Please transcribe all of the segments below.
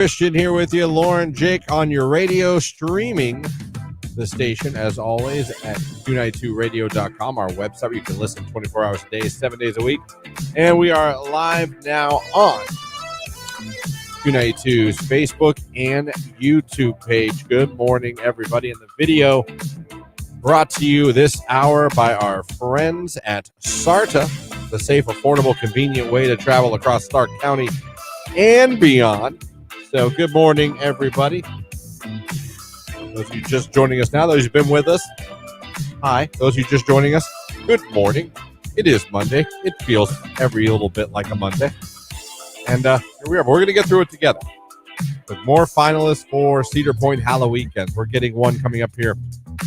Christian here with you, Lauren, Jake on your radio, streaming the station as always at Q92radio.com, our website where you can listen 24 hours a day, 7 days a week. And we are live now on Q92's Facebook and YouTube page. Good morning, everybody. And the video brought to you this hour by our friends at SARTA, the safe, affordable, convenient way to travel across Stark County and beyond. So good morning, everybody. Those of you just joining us now, those who've been with us, hi. Those of you just joining us, good morning. It is Monday. It feels every little bit like a Monday. And here we are. We're going to get through it together with more finalists for Cedar Point Halloween Weekend. We're getting one coming up here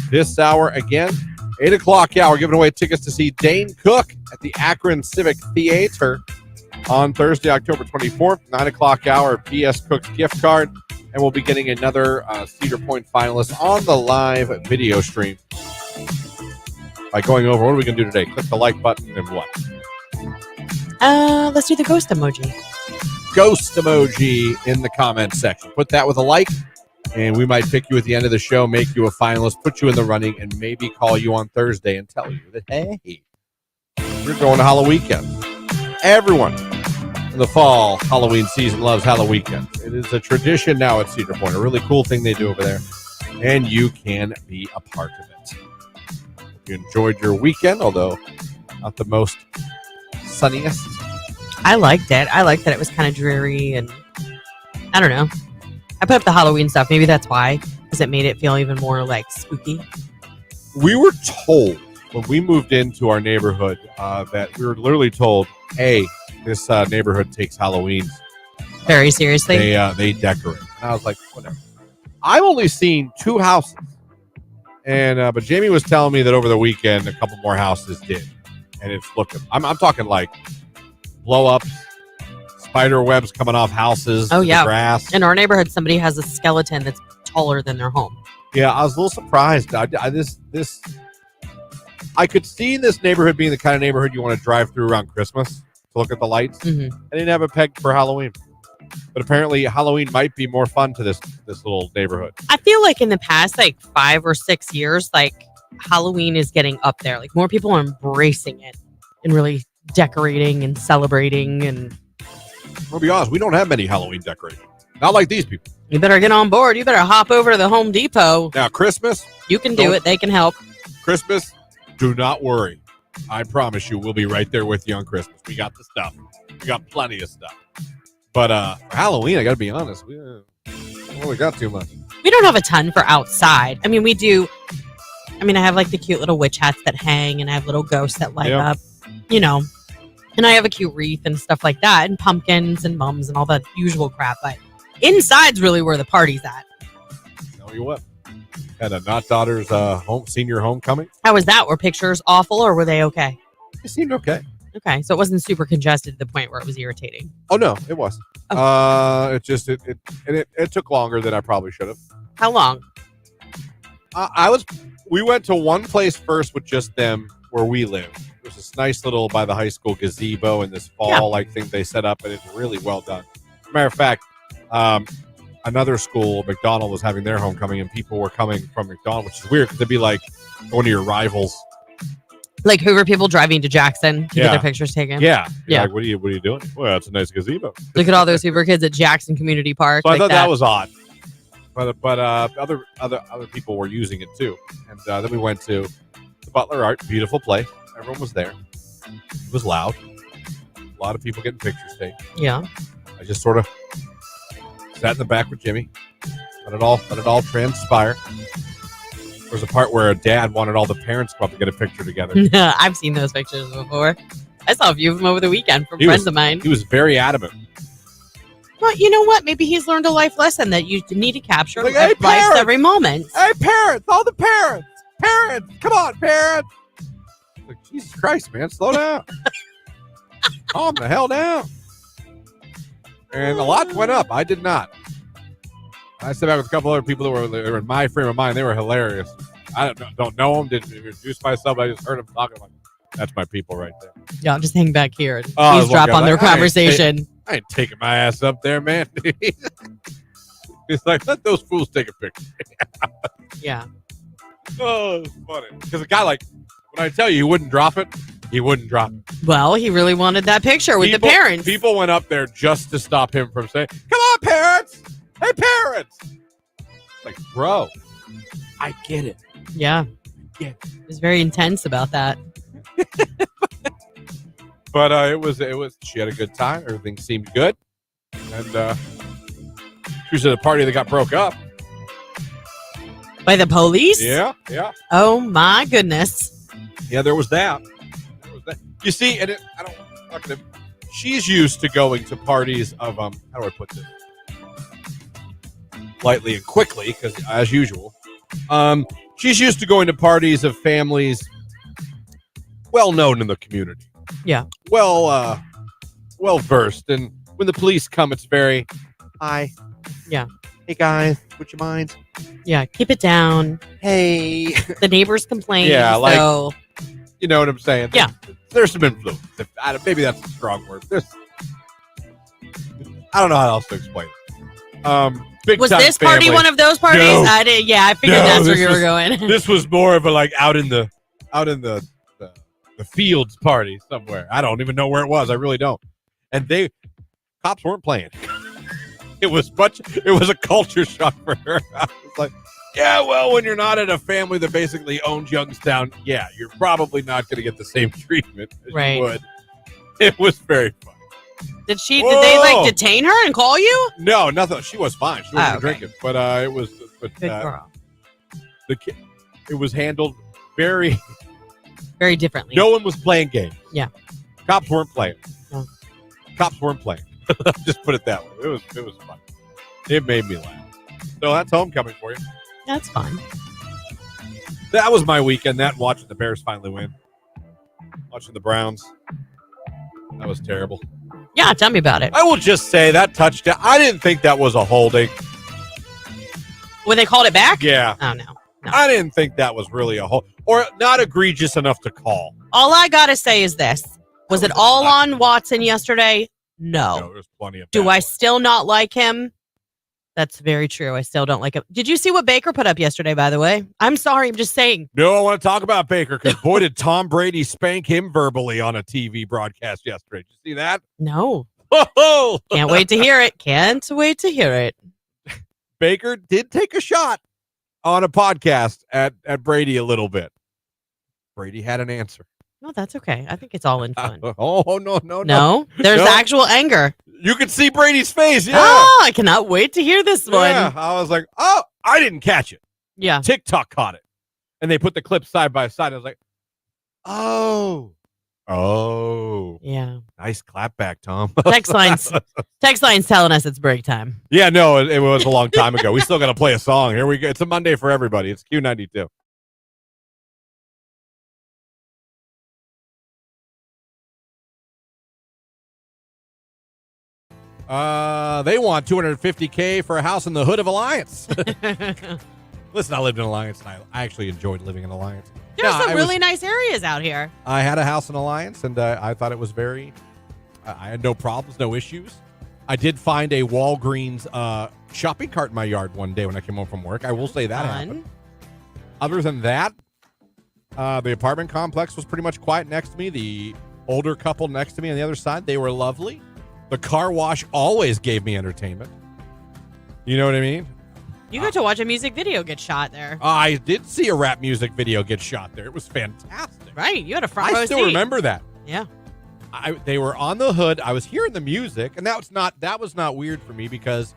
this hour again. 8 o'clock, yeah, we're giving away tickets to see Dane Cook at the Akron Civic Theater on Thursday, October 24th, 9 o'clock hour, PS Cook's gift card. And we'll be getting another Cedar Point finalist on the live video stream by going over. What are we going to do today? Click the like button and what? Let's do the ghost emoji. Ghost emoji in the comment section. Put that with a like, and we might pick you at the end of the show, make you a finalist, put you in the running, and maybe call you on Thursday and tell you that, hey, you're going to Halloween Weekend. Everyone in the fall Halloween season loves Halloween Weekend. It is a tradition now at Cedar Point, a really cool thing they do over there, and you can be a part of it. Hope you enjoyed your weekend, although not the most sunniest. I liked it. I liked that it was kind of dreary, and I don't know. I put up the Halloween stuff. Maybe that's why, because it made it feel even more like spooky. We were told when we moved into our neighborhood that we were literally told, hey, this neighborhood takes Halloween very seriously. They decorate. And I was like, whatever. I've only seen 2 houses, and but Jamie was telling me that over the weekend a couple more houses did, and it's looking. I'm talking like blow ups, spider webs coming off houses. Oh yeah, grass. In our neighborhood, somebody has a skeleton that's taller than their home. Yeah, I was a little surprised. I could see this neighborhood being the kind of neighborhood you want to drive through around Christmas to look at the lights. Mm-hmm. I didn't have a peg for Halloween, but apparently Halloween might be more fun to this little neighborhood. I feel like in the past, like 5 or 6 years, like Halloween is getting up there. Like more people are embracing it and really decorating and celebrating. And I'll be honest, we don't have many Halloween decorating. Not like these people. You better get on board. You better hop over to the Home Depot. Now, Christmas. You can do it. They can help. Christmas, do not worry. I promise you, we'll be right there with you on Christmas. We got the stuff. We got plenty of stuff. But for Halloween, I got to be honest, we don't really got too much. We don't have a ton for outside. I mean, we do. I mean, I have like the cute little witch hats that hang, and I have little ghosts that light up, you know. And I have a cute wreath and stuff like that, and pumpkins and mums and all the usual crap. But inside's really where the party's at. Tell you what. Had a Not Daughter's senior homecoming. How was that? Were pictures awful or were they okay? It seemed okay. Okay, so it wasn't super congested to the point where it was irritating. Oh no, it was. Oh. It took longer than I probably should have. How long? We went to one place first with just them where we live. There's this nice little by the high school gazebo and this fall thing they set up, and it's really well done. Matter of fact, another school, McDonald, was having their homecoming, and people were coming from McDonald, which is weird because it'd be like one of your rivals. Like Hoover people driving to Jackson to get their pictures taken. Yeah. Like, what are you doing? Well, it's a nice gazebo. Look at all those Hoover kids at Jackson Community Park. So I thought that was odd. But other people were using it too. And then we went to the Butler Art, beautiful place. Everyone was there. It was loud. A lot of people getting pictures taken. Yeah. I just sort of sat in the back with Jimmy. Let it all transpire. There was a part where a dad wanted all the parents to come up and get a picture together. I've seen those pictures before. I saw a few of them over the weekend from friends of mine. He was very adamant. Well, you know what? Maybe he's learned a life lesson that you need to capture like, life's every moment. Hey, parents! All the parents! Parents! Come on, parents! Like, Jesus Christ, man, slow down. Calm the hell down. And a lot went up. I did not. I sat back with a couple other people that were in my frame of mind. They were hilarious. I don't know them, didn't introduce myself. I just heard them talking. Like, that's my people right there. Yeah, I'll just hang back here and eavesdrop on their conversation. I ain't taking my ass up there, man. He's like, let those fools take a picture. Yeah. Oh, it's funny. Because a guy like, when I tell you he wouldn't drop it, he wouldn't drop it. Well, he really wanted that picture with the parents. People went up there just to stop him from saying, come on, parents. Hey, parents. Like, bro, I get it. Yeah. Yeah. He was very intense about that. But it was. She had a good time. Everything seemed good. And she was at a party that got broke up. By the police? Yeah. Oh, my goodness. Yeah, there was that. You see, and she's used to going to parties of, how do I put this? Lightly and quickly, because as usual, she's used to going to parties of families well known in the community. Yeah. Well versed. And when the police come, it's very, hi. Yeah. Hey, guys, would you mind? Yeah, keep it down. Hey. The neighbors complain. Yeah, like, so. You know what I'm saying? Yeah. There's some influence. Maybe that's a strong word. I don't know how else to explain it. Was this party one of those parties? No. I did. Yeah, I figured that's where you were going. This was more of a like out in the fields party somewhere. I don't even know where it was. I really don't. And cops weren't playing. It was a culture shock for her. I was like, yeah, well, when you're not in a family that basically owns Youngstown, yeah, you're probably not going to get the same treatment as you would. It was very funny. Did they like detain her and call you? No, nothing. She was fine. She wasn't drinking, but it was. Good girl. It was handled very, very differently. No one was playing games. Yeah, cops weren't playing. No. Cops weren't playing. Just put it that way. It was fun. It made me laugh. So that's homecoming for you. That's fun. That was my weekend. That watching the Bears finally win. Watching the Browns. That was terrible. Yeah, tell me about it. I will just say that touchdown, I didn't think that was a holding. When they called it back? Yeah. Oh, no. I didn't think that was really a hold. Or not egregious enough to call. All I got to say is this. Was it all on Watson yesterday? No. There's plenty of Do I still not like him? That's very true. I still don't like him. Did you see what Baker put up yesterday, by the way? I'm sorry. I'm just saying. No, I want to talk about Baker because, boy, did Tom Brady spank him verbally on a TV broadcast yesterday. Did you see that? No. Oh! Can't wait to hear it. Can't wait to hear it. Baker did take a shot on a podcast at Brady a little bit. Brady had an answer. No, that's okay. I think it's all in fun. No. There's actual anger. You could see Brady's face. Yeah. Oh, I cannot wait to hear this one. Yeah, I was like, oh, I didn't catch it. Yeah. TikTok caught it. And they put the clips side by side. I was like, oh. Yeah. Nice clap back, Tom. Text line's telling us it's break time. Yeah, no, it was a long time ago. We still got to play a song. Here we go. It's a Monday for everybody. It's Q92. They want $250K for a house in the hood of Alliance. Listen, I lived in Alliance, and I actually enjoyed living in Alliance. There's some really nice areas out here. I had a house in Alliance, and I thought it was I had no problems, no issues. I did find a Walgreens shopping cart in my yard one day when I came home from work. I will say that happened. Other than that, the apartment complex was pretty much quiet next to me. The older couple next to me on the other side, they were lovely. The car wash always gave me entertainment. You know what I mean? You got to watch a music video get shot there. I did see a rap music video get shot there. It was fantastic. Right. You had a front row seat. I still remember that. Yeah. They were on the hood. I was hearing the music, and that was not weird for me because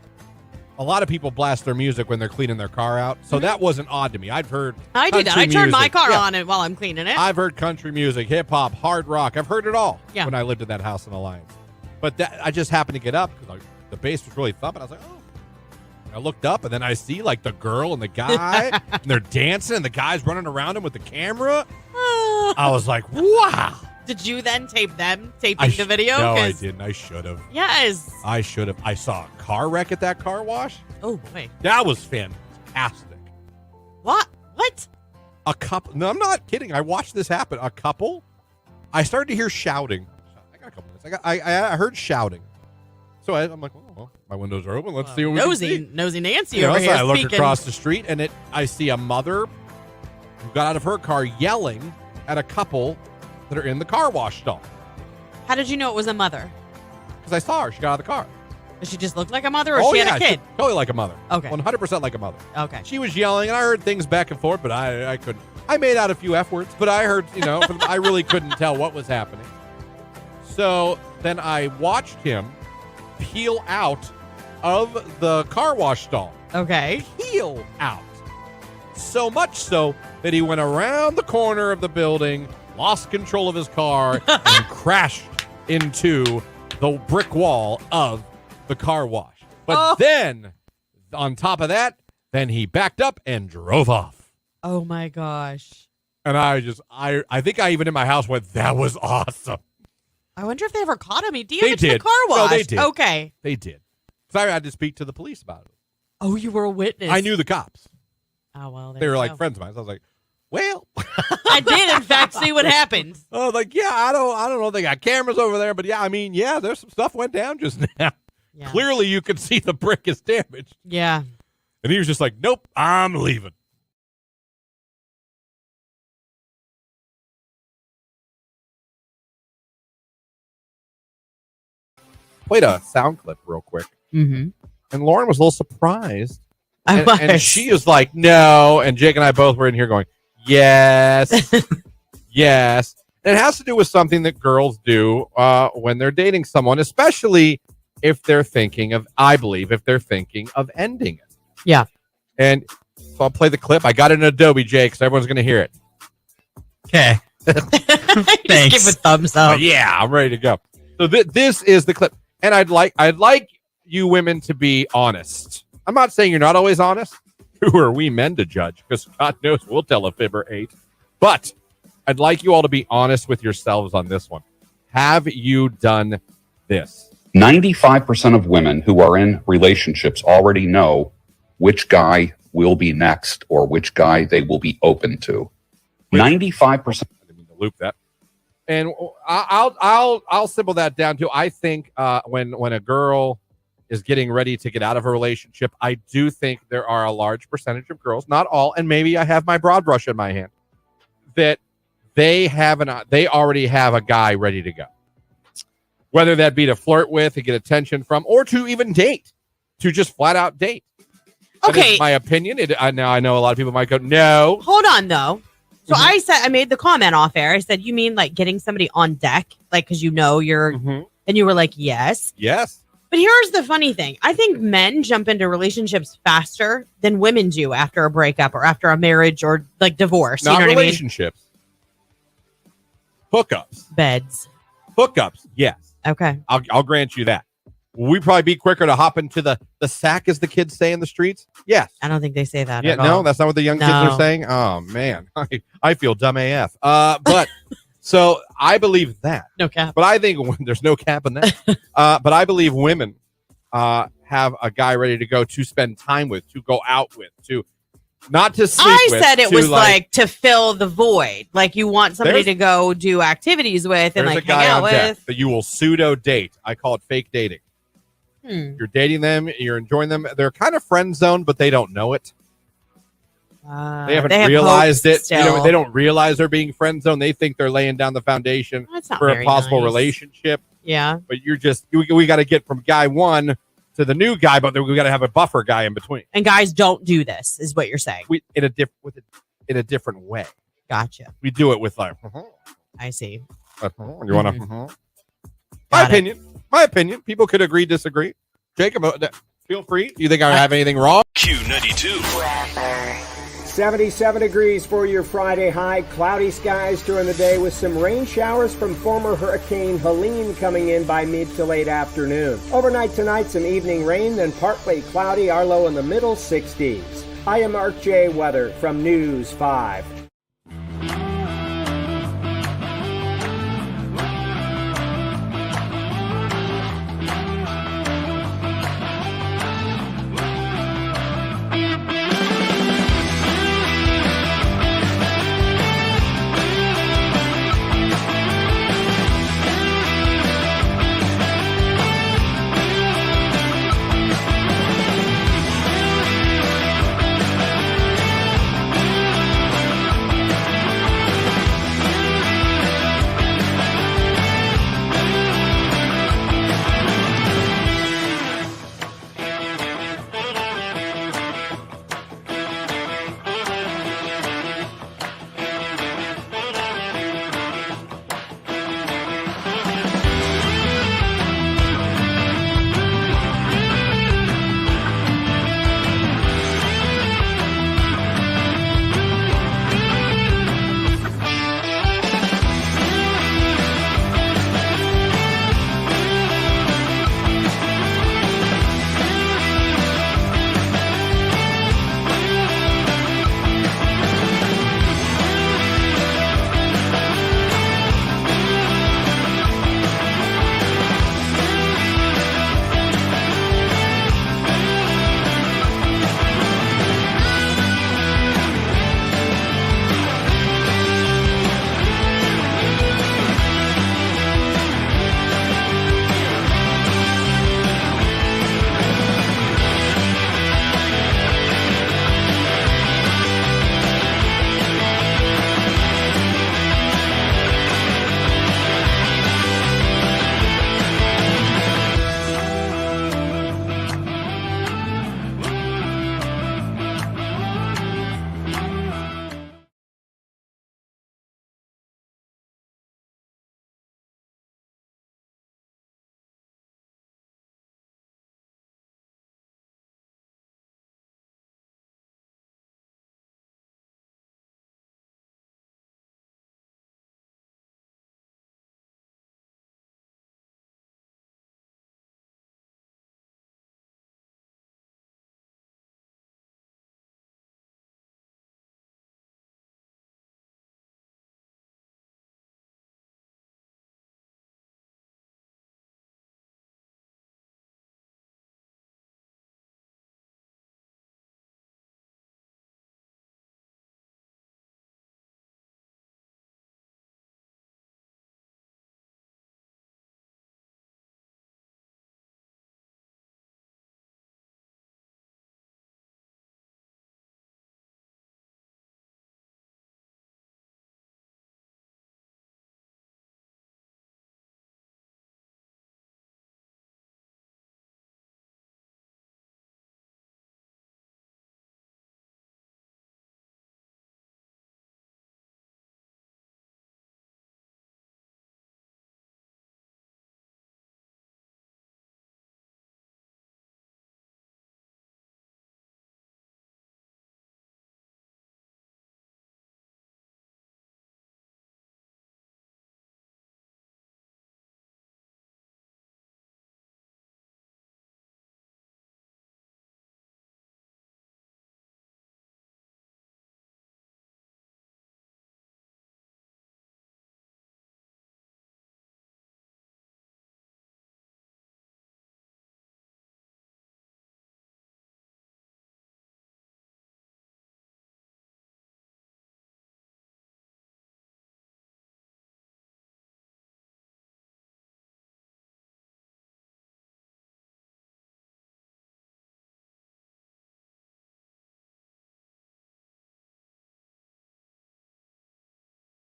a lot of people blast their music when they're cleaning their car out. So that wasn't odd to me. I do that. I turn my car on it while I'm cleaning it. I've heard country music, hip hop, hard rock. I've heard it all when I lived in that house in Alliance. But I just happened to get up because the bass was really thumping. I was like, oh. I looked up, and then I see, like, the girl and the guy, and they're dancing, and the guy's running around him with the camera. I was like, wow. Did you then tape them taping the video? No, I didn't. I should have. Yes. I should have. I saw a car wreck at that car wash. Oh, boy. That was fantastic. What? A couple. No, I'm not kidding. I watched this happen. A couple. I started to hear shouting. I got a couple minutes. I heard shouting. So I'm like, oh, well, My windows are open. Let's see what we can see. Nosy Nancy You know, over so here I look speaking. across the street, and I see a mother who got out of her car yelling at a couple that are in the car wash stall. How did you know it was a mother? Because I saw her. She got out of the car. Does she just look like a mother, or she had a kid? Totally like a mother. Okay. 100% like a mother. Okay. She was yelling, and I heard things back and forth, but I couldn't. I made out a few F words, but I heard, but I really couldn't tell what was happening. So then I watched him peel out of the car wash stall. Okay. Peel out. So much so that he went around the corner of the building, lost control of his car, and crashed into the brick wall of the car wash. But then, on top of that, then he backed up and drove off. Oh, my gosh. And I think I even in my house went, that was awesome. I wonder if they ever caught him. He They damaged the did. car wash. No, they did. Okay. They did. Because I had to speak to the police about it. Oh, you were a witness. I knew the cops. Oh, well, there They were you like go. friends of mine. So I was like, well. I did, in fact, see what happened. I was like, yeah, I don't know. They got cameras over there. But yeah, there's some stuff went down just now. Yeah. Clearly, you could see the brick is damaged. Yeah. And he was just like, nope, I'm leaving. Played a sound clip real quick. Mm-hmm. And Lauren was a little surprised. I was. And she was like, no. And Jake and I both were in here going, yes, yes. And it has to do with something that girls do when they're dating someone, especially if they're thinking of, I believe, if they're thinking of ending it. Yeah. And so I'll play the clip. I got it in Adobe, Jake, so everyone's going to hear it. Okay. Thanks. Just give a thumbs up. Yeah, I'm ready to go. So this is the clip. And I'd like you women to be honest. I'm not saying you're not always honest. Who are we men to judge? Because God knows we'll tell a fib or eight. But I'd like you all to be honest with yourselves on this one. Have you done this? 95% of women who are in relationships already know which guy will be next or which guy they will be open to. 95%. I didn't mean to loop that. And I'll simple that down to, I think when a girl is getting ready to get out of a relationship, I do think there are a large percentage of girls, not all, and maybe I have my broad brush in my hand, that they already have a guy ready to go. Whether that be to flirt with, to get attention from, or to even date, to just flat out date. That Okay. is my opinion. Now I know a lot of people might go, no. Hold on, though. So Mhm. I made the comment off air. I said, you mean like getting somebody on deck? Like, because you're, Mhm. and you were like, yes. Yes. But here's the funny thing. I think men jump into relationships faster than women do after a breakup or after a marriage or like divorce. Not you know what I mean? relationships. Hookups. Beds. Hookups. Yes. Okay. I'll grant you that. Will we probably be quicker to hop into the sack, as the kids say in the streets? Yes. I don't think they say that. Yeah, at no, all. that's not what the young kids No. are saying. Oh man, I feel dumb AF. But so I believe that. No cap. But I think there's no cap in that. But I believe women have a guy ready to go, to spend time with, to go out with, to not to sleep I with. said it to, was like to fill the void. Like you want somebody There's- to go do activities with and there's like a guy hang out on deck with. that you will pseudo date. I call it fake dating. You're dating them, you're enjoying them. They're kind of friend zoned, but they don't know it. They haven't have realized hopes it. still. They don't realize they're being friend zoned. They think they're laying down the foundation That's not for a very possible nice. relationship. Yeah. But you're just we got to get from guy one to the new guy, but we got to have a buffer guy in between. And guys don't do this, is what you're saying. We in a different way. Gotcha. We do it with like, I see. you want to. Got it. My opinion. People could agree, disagree. Jacob, feel free. Do you think I have anything wrong? Q92. 77 degrees for your Friday high. Cloudy skies during the day with some rain showers from former Hurricane Helene coming in by mid to late afternoon. Overnight tonight, some evening rain, then partly cloudy. Our low in the middle 60s. I am Mark J. Weather from News 5.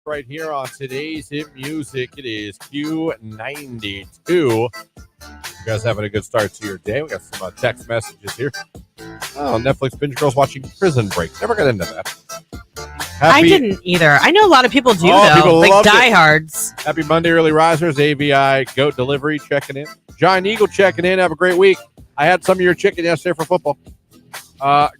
right here on today's Hit Music. It is Q92. You guys having a good start to your day? We got some text messages here. Oh, Netflix binge girls watching Prison Break. Never got into that. I didn't either. I know a lot of people do, though. People like loved it. diehards. Happy Monday, early risers. AVI Goat Delivery checking in. Giant Eagle checking in. Have a great week. I had some of your chicken yesterday for football.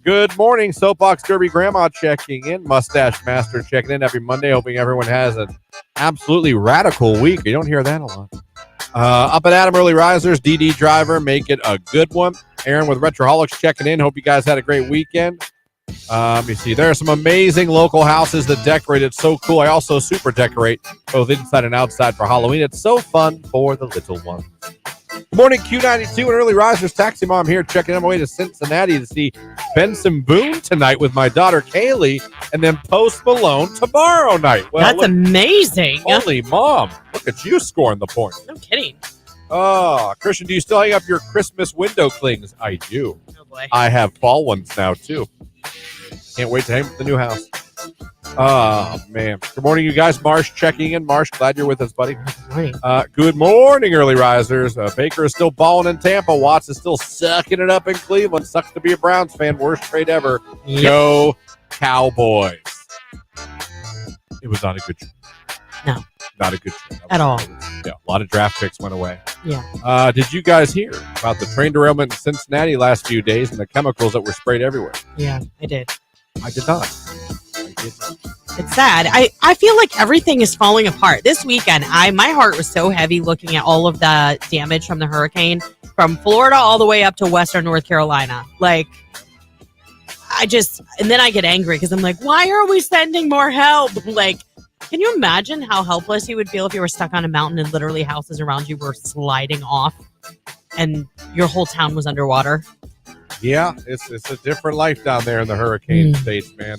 Good morning, Soapbox Derby Grandma checking in. Mustache Master checking in. Happy Monday. Hoping everyone has an absolutely radical week. You don't hear that a lot. Up at Adam Early Risers, DD Driver, make it a good one. Aaron with Retroholics checking in. Hope you guys had a great weekend. Let me see. There are some amazing local houses that decorate. It's so cool. I also super decorate both inside and outside for Halloween. It's so fun for the little ones. Good morning, Q92 and Early Risers. Taxi Mom here checking on my way to Cincinnati to see Benson Boone tonight with my daughter Kaylee, and then Post Malone tomorrow night. Well, That's amazing. Holy mom. Look at you scoring the point. No kidding. Oh, Christian, do you still hang up your Christmas window clings? I do. Oh, boy. I have fall ones now, too. Can't wait to hang with the new house. Oh, man. Good morning, you guys. Marsh checking in. Marsh, glad you're with us, buddy. Good morning. Good morning, early risers. Baker is still balling in Tampa. Watts is still sucking it up in Cleveland. Sucks to be a Browns fan. Worst trade ever. Yep. Go Cowboys. It was not a good trade. No. Not a good trade. At all. Yeah, a lot of draft picks went away. Yeah. Did you guys hear about the train derailment in Cincinnati last few days and the chemicals that were sprayed everywhere? Yeah, I did. I did not. It's sad. I feel like everything is falling apart. This weekend, my heart was so heavy looking at all of the damage from the hurricane from Florida all the way up to Western North Carolina. Like, and then I get angry because I'm like, why are we sending more help? Like, can you imagine how helpless you would feel if you were stuck on a mountain and literally houses around you were sliding off and your whole town was underwater? Yeah, it's a different life down there in the hurricane states, man.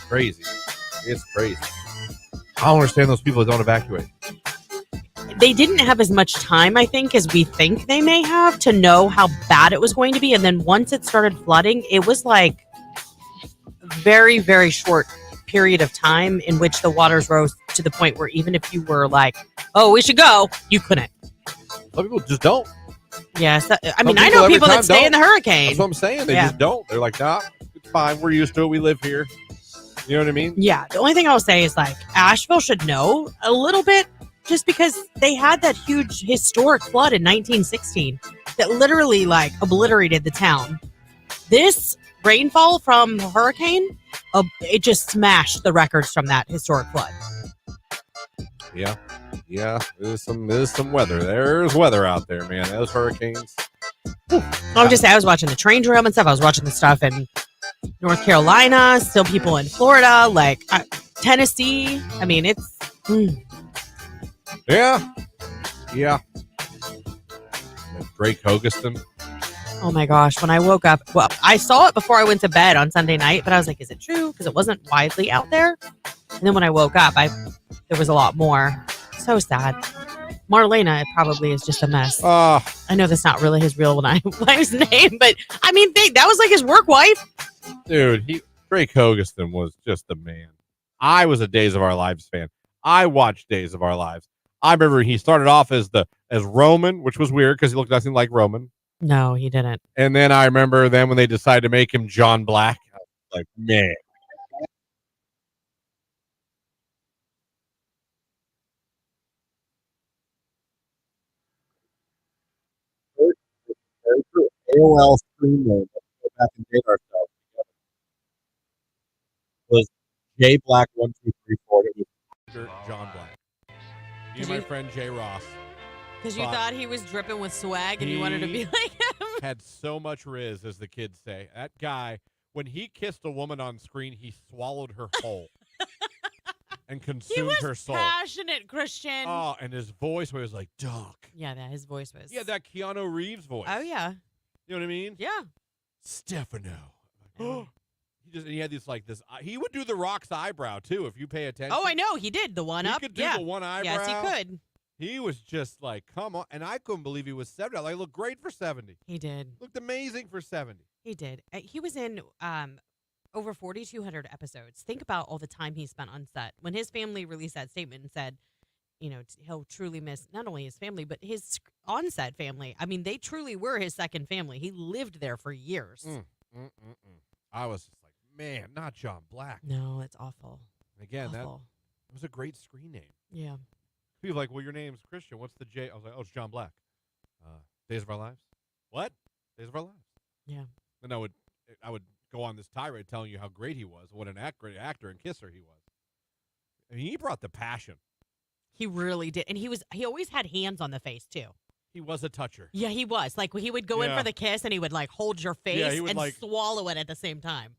Crazy. It's crazy. I don't understand those people that don't evacuate. They didn't have as much time, I think, as we think they may have to know how bad it was going to be. And then once it started flooding, it was like a very, very short period of time in which the waters rose to the point where even if you were like, oh, we should go, you couldn't. Some people just don't. Yes. I mean, I know people that stay in the hurricane. That's what I'm saying. They just don't. They're like, nah, it's fine. We're used to it. We live here. You know what I mean? Yeah. The only thing I'll say is like Asheville should know a little bit just because they had that huge historic flood in 1916 that literally like obliterated the town. This rainfall from the hurricane, it just smashed the records from that historic flood. Yeah. Yeah. There's some weather. There's weather out there, man. Those hurricanes. I'll just say I was watching the train derailment stuff. I was watching the stuff in North Carolina, still people in Florida, like Tennessee. I mean, it's... Yeah. Yeah. Drake Hogeston. Oh my gosh. When I woke up, well, I saw it before I went to bed on Sunday night, but I was like, is it true? Because it wasn't widely out there. And then when I woke up, there was a lot more. So sad. Marlena, it probably is just a mess. I know that's not really his real wife's name, but I mean, that was like his work wife. Dude, Drake Hogeston was just the man. I was a Days of Our Lives fan. I watched Days of Our Lives. I remember he started off as Roman, which was weird because he looked nothing like Roman. No, he didn't. And then I remember then when they decided to make him John Black, I was like, man. Very true. AOL screen name. Let's go back and date ourselves together. Was J Black 1234. It was John Black. You, my friend Jay Ross. Because you thought he was dripping with swag and you wanted to be like him. Had so much riz, as the kids say. That guy, when he kissed a woman on screen, he swallowed her whole and consumed her soul. Passionate, Christian. Oh, and his voice was like, Doc. Yeah, his voice was. Yeah, that Keanu Reeves voice. Oh, yeah. You know what I mean? Yeah. Stefano. He had this he would do the Rock's eyebrow too if you pay attention. Oh, I know he did the one up. He could do the one eyebrow. Yes, he could. He was just like, come on, and I couldn't believe he was 70. Like, looked great for 70. He did. Looked amazing for 70. He did. He was in over 4,200 episodes. Think about all the time he spent on set. When his family released that statement and said, he'll truly miss not only his family, but his on-set family. I mean, they truly were his second family. He lived there for years. I was just like, man, not John Black. No, it's awful. Again, awful. That was a great screen name. Yeah. People like, well, your name's Christian. What's the J? I was like, oh, it's John Black. Days of Our Lives. What? Days of Our Lives. Yeah. And I would go on this tirade telling you how great he was, what an great actor and kisser he was. I mean, he brought the passion. He really did. And he always had hands on the face, too. He was a toucher. Yeah, he was. Like, he would go in for the kiss, and he would, like, hold your face and swallow it at the same time.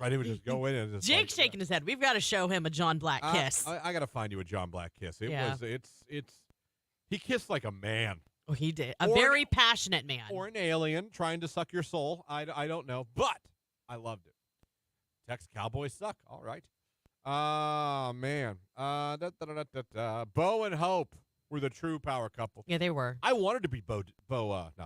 Right, he would just go in and just Jake's shaking his head. We've got to show him a John Black kiss. I got to find you a John Black kiss. He kissed like a man. Oh, he did. A very passionate man. Or an alien trying to suck your soul. I don't know, but I loved it. Tex Cowboys suck. All right. Oh, man. Bo and Hope were the true power couple. Yeah, they were. I wanted to be not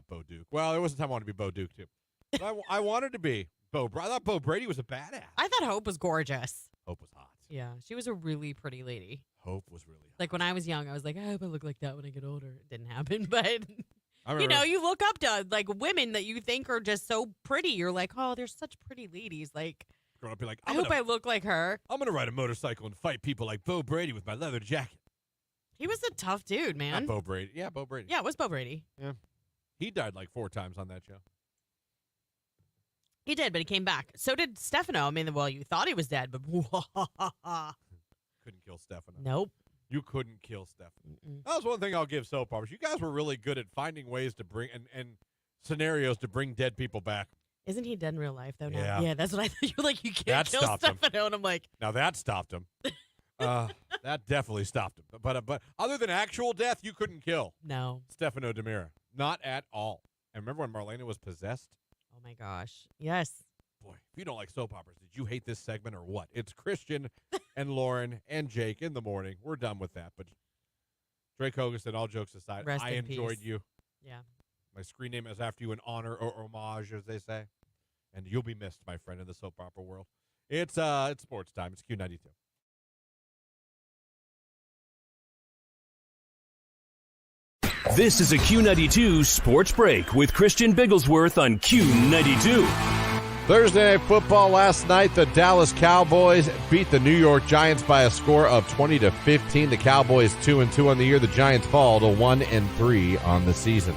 Bo Duke. Well, there was a time I wanted to be Bo Duke, too. But I wanted to be Bo. I thought Bo Brady was a badass. I thought Hope was gorgeous. Hope was hot. Yeah, she was a really pretty lady. Hope was really hot. Like, when I was young, I was like, I hope I look like that when I get older. It didn't happen, but, you look up to, like, women that you think are just so pretty. You're like, oh, they're such pretty ladies. Like, growing up, be like, I hope I look like her. I'm going to ride a motorcycle and fight people like Bo Brady with my leather jacket. He was a tough dude, man. Not Bo Brady. Yeah, Bo Brady. Yeah, it was Bo Brady. Yeah. He died like 4 times on that show. He did, but he came back. So did Stefano. I mean, well, you thought he was dead, but couldn't kill Stefano. Nope. You couldn't kill Stefano. That was one thing I'll give soap operas. You guys were really good at finding ways to bring and scenarios to bring dead people back. Isn't he dead in real life, though? Now? Yeah. Yeah, that's what I thought. You're like, you can't kill Stefano. And I'm like. Now that stopped him. That definitely stopped him. But other than actual death, you couldn't kill. No. Stefano Demira. Not at all. And remember when Marlena was possessed? Oh, my gosh. Yes. Boy, if you don't like soap operas, did you hate this segment or what? It's Christian and Lauren and Jake in the morning. We're done with that. But Drake Hogan said, all jokes aside, I enjoyed you. Yeah. My screen name is after you in honor or homage, as they say. And you'll be missed, my friend, in the soap opera world. It's sports time. It's Q92. This is a Q92 Sports Break with Christian Bigglesworth on Q92. Thursday Night Football last night, the Dallas Cowboys beat the New York Giants by a score of 20-15. The Cowboys 2-2 on the year. The Giants fall to 1-3 on the season.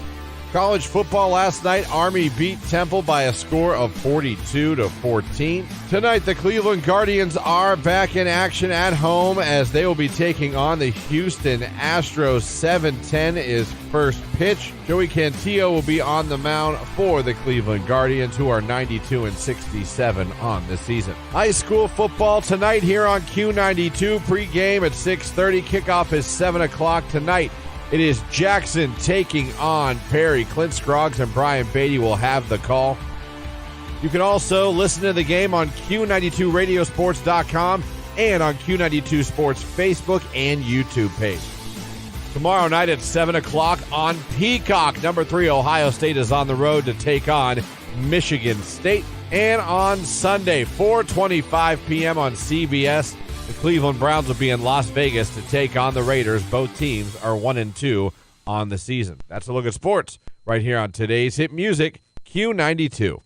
College football last night, Army beat Temple by a score of 42-14. Tonight, the Cleveland Guardians are back in action at home as they will be taking on the Houston Astros. 7:10 is first pitch. Joey Cantillo will be on the mound for the Cleveland Guardians, who are 92-67 on the season. High school football tonight here on Q92. Pregame at 6:30. Kickoff is 7 o'clock tonight. It is Jackson taking on Perry. Clint Scroggs and Brian Beatty will have the call. You can also listen to the game on Q92radiosports.com and on Q92 Sports Facebook and YouTube page. Tomorrow night at 7 o'clock on Peacock, number 3 Ohio State is on the road to take on Michigan State. And on Sunday, 4:25 p.m. on CBS, the Cleveland Browns will be in Las Vegas to take on the Raiders. Both teams are 1-2 on the season. That's a look at sports right here on today's hit music, Q92.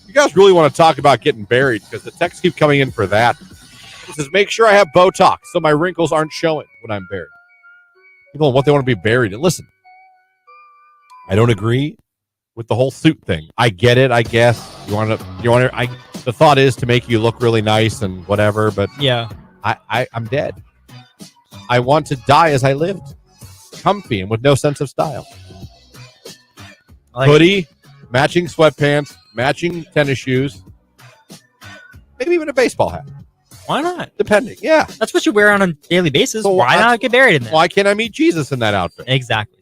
You guys really want to talk about getting buried because the texts keep coming in for that. It says, make sure I have Botox so my wrinkles aren't showing when I'm buried. People want they want to be buried. And listen, I don't agree with the whole suit thing. I get it, I guess. The thought is to make you look really nice and whatever, but yeah, I'm dead. I want to die as I lived, comfy and with no sense of style. Hoodie, matching sweatpants, matching tennis shoes, maybe even a baseball hat. Why not? Depending, yeah. That's what you wear on a daily basis. So why not get buried in there? Why can't I meet Jesus in that outfit? Exactly.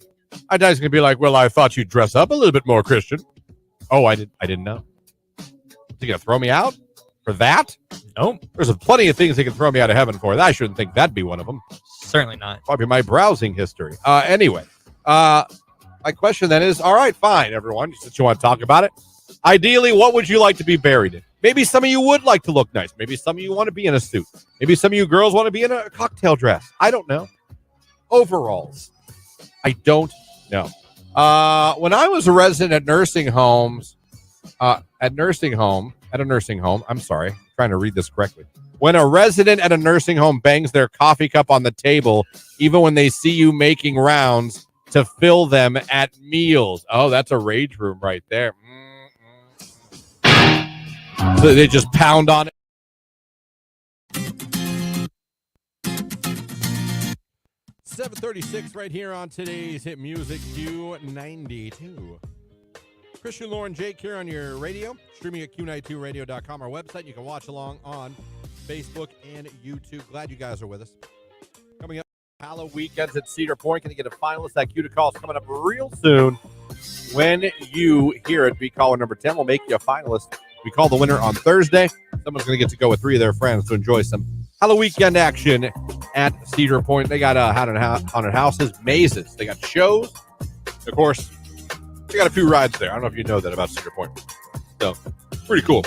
I was going to be like, well, I thought you'd dress up a little bit more, Christian. Oh, I didn't know. Is he going to throw me out for that? Nope. There's plenty of things he can throw me out of heaven for. I shouldn't think that'd be one of them. Certainly not. Probably my browsing history. Anyway, my question then is, all right, fine, everyone, since you want to talk about it. Ideally, what would you like to be buried in? Maybe some of you would like to look nice. Maybe some of you want to be in a suit. Maybe some of you girls want to be in a cocktail dress. I don't know. Overalls. I don't know. When I was a resident at nursing homes, I'm sorry, I'm trying to read this correctly. When a resident at a nursing home bangs their coffee cup on the table, even when they see you making rounds to fill them at meals. Oh, that's a rage room right there. So they just pound on it. $7:36 right here on today's Hit Music Q92. Christian, Lauren, Jake here on your radio, streaming at Q92radio.com, our website. You can watch along on Facebook and YouTube. Glad you guys are with us. Coming up, Halloween weekends at Cedar Point. Going to get a finalist. That cue to call is coming up real soon. When you hear it, be caller number 10. We'll make you a finalist. We call the winner on Thursday. Someone's going to get to go with 3 of their friends to enjoy some Halloween weekend action at Cedar Point. They got haunted houses, mazes. They got shows. Of course, they got a few rides there. I don't know if you know that about Cedar Point. So, pretty cool.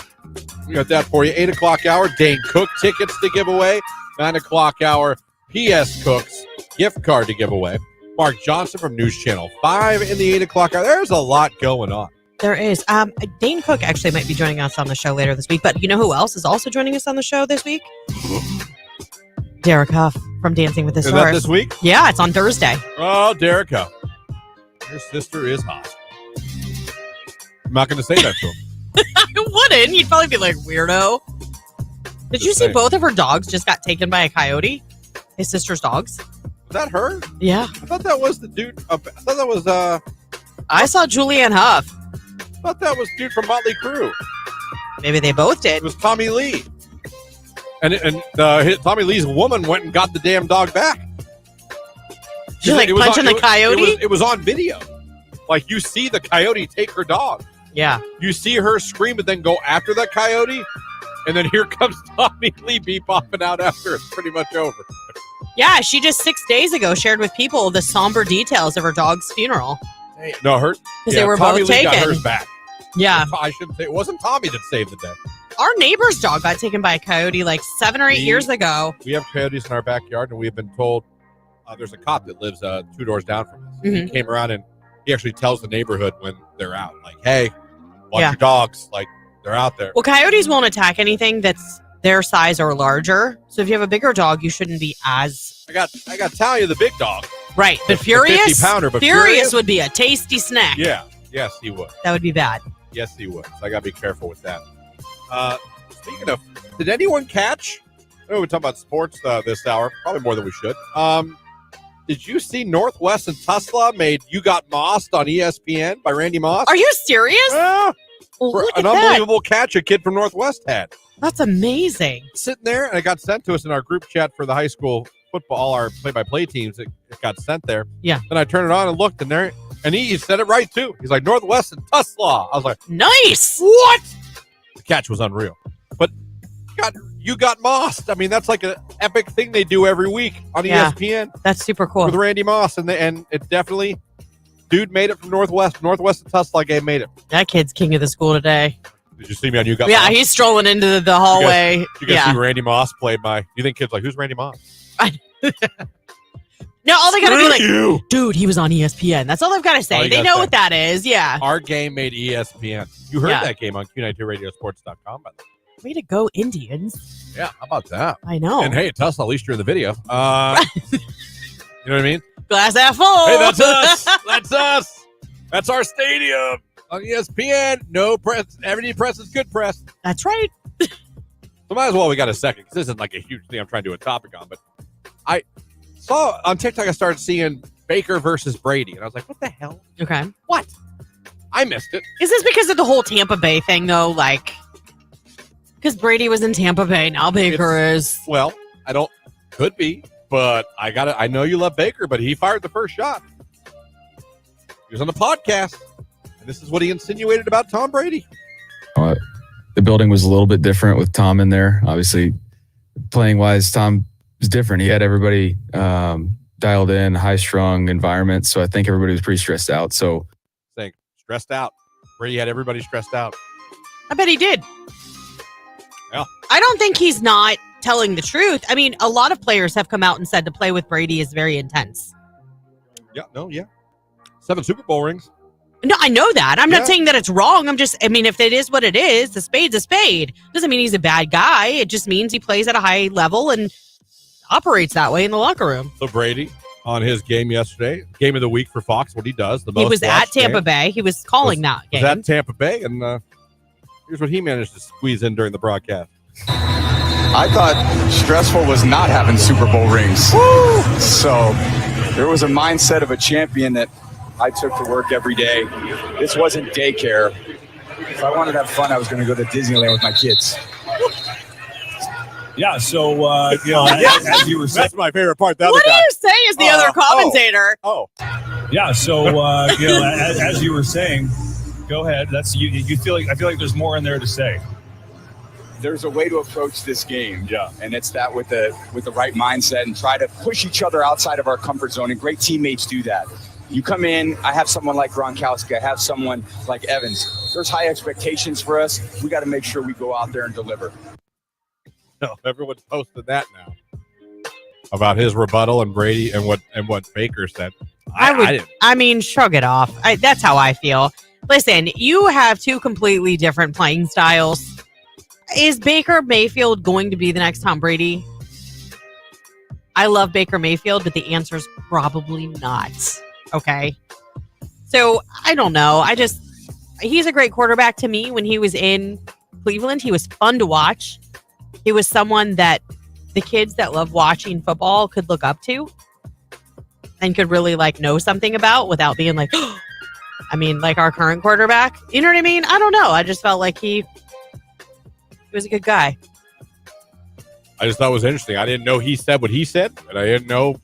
We got that for you. 8 o'clock hour, Dane Cook tickets to give away. 9 o'clock hour, P.S. Cook's gift card to give away. Mark Johnson from News Channel 5 in the 8 o'clock hour. There's a lot going on. There is. Dane Cook actually might be joining us on the show later this week, but you know who else is also joining us on the show this week? Derek Huff from Dancing with the Stars. Is that this week? Yeah, it's on Thursday. Oh, Derek Huff. Your sister is hot. I'm not going to say that to him. I wouldn't. You'd probably be like, weirdo. Did you see both of her dogs just got taken by a coyote? His sister's dogs. Was that her? Yeah. I thought that was the dude. I thought that was I saw Julianne Huff. I thought that was dude from Motley Crue. Maybe they both did. It was Tommy Lee. And Tommy Lee's woman went and got the damn dog back. She's like punching the coyote? It was on video. Like, you see the coyote take her dog. Yeah. You see her scream and then go after that coyote. And then here comes Tommy Lee bebopping out after it's pretty much over. Yeah, she just 6 days ago shared with people the somber details of her dog's funeral. No, her. Because they were Tommy both Lee taken. got hers back. Yeah. I shouldn't say it wasn't Tommy that saved the day. Our neighbor's dog got taken by a coyote like 7 or 8 years ago. We have coyotes in our backyard, and we have been told there's a cop that lives 2 doors down from us. Mm-hmm. He came around, and he actually tells the neighborhood when they're out, like, hey, watch your dogs. Like, they're out there. Well, coyotes won't attack anything that's their size or larger. So if you have a bigger dog, you shouldn't be as... I got Talia, the big dog. Right, but The Furious? 50-pounder, but Furious would be a tasty snack. Yeah. Yes, he would. That would be bad. Yes, he would. So I got to be careful with that. Speaking of, did anyone catch? I know we talk about sports this hour, probably more than we should. Did you see Northwest and Tesla made You Got Mossed on ESPN by Randy Moss? Are you serious? Yeah. Well, For look an at unbelievable catch a kid from Northwest had. That's amazing. Sitting there, and it got sent to us in our group chat for the high school football, all our play-by-play teams. It got sent there. Yeah. Then I turned it on and looked in there, and he said it right, too. He's like, Northwest and Tesla. I was like, nice. What? The catch was unreal. But you got mossed. I mean, that's like an epic thing they do every week on ESPN. That's super cool. With Randy Moss, and it definitely, dude made it from Northwest. Northwest and Tesla game made it. That kid's king of the school today. Did you see me on You Got Yeah, Moss? he's strolling into the hallway. You guys see Randy Moss played by, you think kids like, who's Randy Moss? No, all they got to be like, you. dude, he was on ESPN. That's all they've got to say. They know what that is. Yeah. Our game made ESPN. You heard that game on Q92radiosports.com, by the way. Way to go, Indians. Yeah, how about that? I know. And hey, Tesla, at least you're in the video. You know what I mean? Glass half full. Hey, that's us. That's us. That's our stadium on ESPN. No press. Every press is good press. That's right. So might as well, we got a second, because this isn't like a huge thing I'm trying to do a topic on, but I saw on TikTok, I started seeing Baker versus Brady, and I was like, what the hell? Okay. What? I missed it. Is this because of the whole Tampa Bay thing, though? Like, because Brady was in Tampa Bay, now Baker is. Well, could be, but I know you love Baker, but he fired the first shot. He was on the podcast, and this is what he insinuated about Tom Brady. The building was a little bit different with Tom in there. Obviously, playing-wise, Tom was different. He had everybody dialed in, high-strung environment, so I think everybody was pretty stressed out. So, stressed out. Brady had everybody stressed out. I bet he did. Yeah. I don't think he's not telling the truth. I mean, a lot of players have come out and said to play with Brady is very intense. Yeah. 7 Super Bowl rings. No, I know that. I'm not saying that it's wrong. I mean, if it is what it is, a spade's a spade. Doesn't mean he's a bad guy. It just means he plays at a high level and operates that way in the locker room. So Brady, on his game yesterday, game of the week for Fox, what he does. He was at Tampa Bay. He was calling that game. Was at Tampa Bay, and here's what he managed to squeeze in during the broadcast. I thought stressful was not having Super Bowl rings. Woo! So there was a mindset of a champion that I took to work every day. This wasn't daycare. If I wanted to have fun, I was going to go to Disneyland with my kids. Yeah, so, as you were saying. That's my favorite part. What do you say as the other commentator? Yeah, so, as you were saying, go ahead. You feel like, I feel like there's more in there to say. There's a way to approach this game. Yeah. And it's that with the right mindset and try to push each other outside of our comfort zone. And great teammates do that. You come in, I have someone like Gronkowski, I have someone like Evans. There's high expectations for us. We got to make sure we go out there and deliver. No, everyone's posting that now about his rebuttal and Brady and what Baker said. I mean, shrug it off. That's how I feel. Listen, you have two completely different playing styles. Is Baker Mayfield going to be the next Tom Brady? I love Baker Mayfield, but the answer is probably not. Okay. So I don't know. He's a great quarterback to me. When he was in Cleveland, he was fun to watch. He was someone that the kids that love watching football could look up to and could really know something about without being like, I mean, like our current quarterback. You know what I mean? I don't know. I just felt like he was a good guy. I just thought it was interesting. I didn't know he said what he said, and I didn't know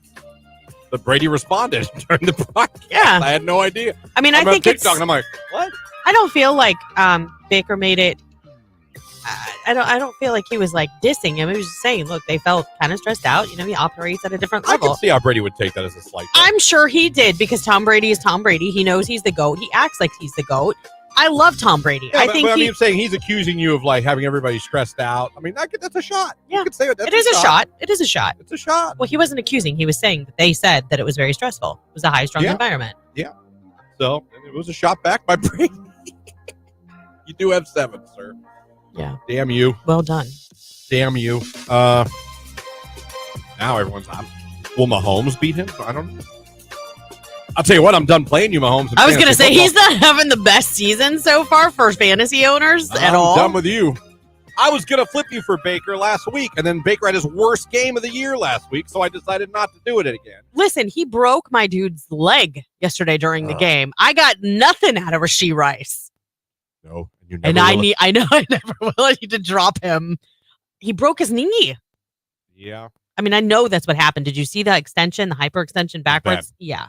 that Brady responded during the broadcast. Yeah. I had no idea. I mean, I think TikTok, and I'm like, what? I don't feel like Baker made it. I don't feel like he was dissing him. He was just saying, look, they felt kind of stressed out. You know, he operates at a different level. I can see how Brady would take that as a slight. I'm sure he did, because Tom Brady is Tom Brady. He knows he's the GOAT. He acts like he's the GOAT. I love Tom Brady. Yeah, I'm saying he's accusing you of having everybody stressed out. I mean, that's a shot. Yeah, you could say it is a shot. It is a shot. It's a shot. Well, he wasn't accusing. He was saying that they said that it was very stressful. It was a high-strung environment. Yeah. So it was a shot back by Brady. You do have 7, sir. Yeah. Damn you. Well done. Damn you. Now everyone's on. Will Mahomes beat him? I don't know. I'll tell you what, I'm done playing you, Mahomes. I was going to say, he's not having the best season so far for fantasy owners at all. I'm done with you. I was going to flip you for Baker last week, and then Baker had his worst game of the year last week, so I decided not to do it again. Listen, he broke my dude's leg yesterday during the game. I got nothing out of Rashee Rice. No. I never will. I need to drop him. He broke his knee. Yeah. I mean, I know that's what happened. Did you see the extension, the hyperextension backwards? Yeah.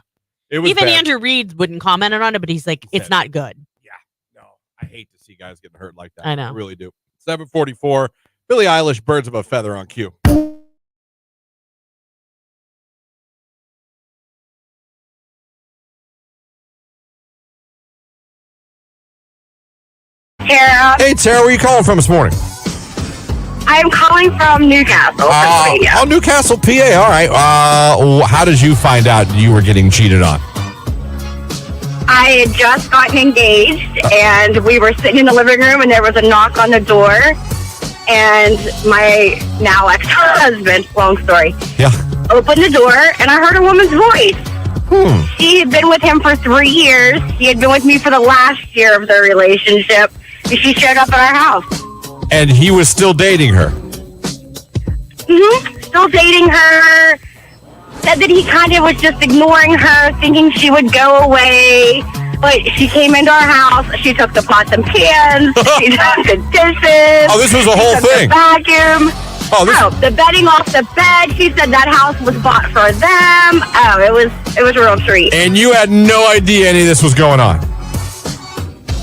It was even bad. Andrew Reid wouldn't comment on it, but he's like, it's not good. Yeah. No. I hate to see guys getting hurt like that. I know. I really do. 7:44. Billie Eilish, Birds of a Feather on Q. Tara. Hey, Tara, where are you calling from this morning? I'm calling from Newcastle, Pennsylvania. Oh, Newcastle, PA. All right. How did you find out you were getting cheated on? I had just gotten engaged, and we were sitting in the living room, and there was a knock on the door, and my now ex-husband, long story, opened the door, and I heard a woman's voice. She had been with him for 3 years. He had been with me for the last year of their relationship, and she showed up at our house. And he was still dating her. Still dating her. Said that he kind of was just ignoring her, thinking she would go away. But she came into our house. She took the pots and pans. She took the dishes. Oh, this was a whole thing. The vacuum. The bedding off the bed. She said that house was bought for them. Oh, it was a real treat. And you had no idea any of this was going on.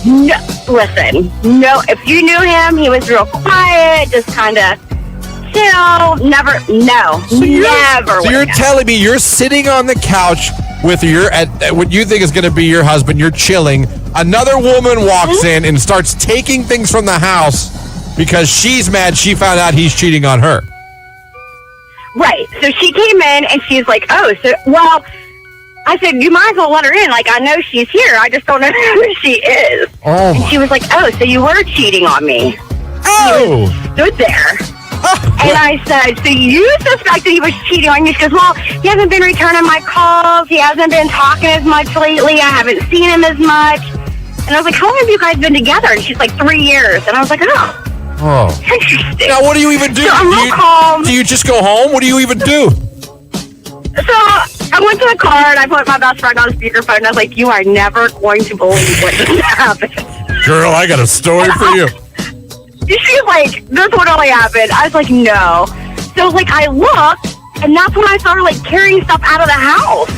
No, listen. No, if you knew him, he was real quiet, just kind of chill. Never. So you're telling me you're sitting on the couch with what you think is going to be your husband. You're chilling. Another woman walks in and starts taking things from the house because she's mad she found out he's cheating on her. Right. So she came in and she's like, I said, you might as well let her in. Like, I know she's here. I just don't know who she is. Oh. And she was like, so you were cheating on me. Oh. He stood there. And I said, so you suspect that he was cheating on you? She goes, well, he hasn't been returning my calls. He hasn't been talking as much lately. I haven't seen him as much. And I was like, how long have you guys been together? And she's like, 3 years. And I was like, oh. Interesting. Now, what do you even do? So I'm real calm. Do you just go home? What do you even do? So I went to the car and I put my best friend on speakerphone and I was like, you are never going to believe what just happened. Girl, I got a story for you. She's like, this would only happen. I was like, no. So like I looked and that's when I started like carrying stuff out of the house.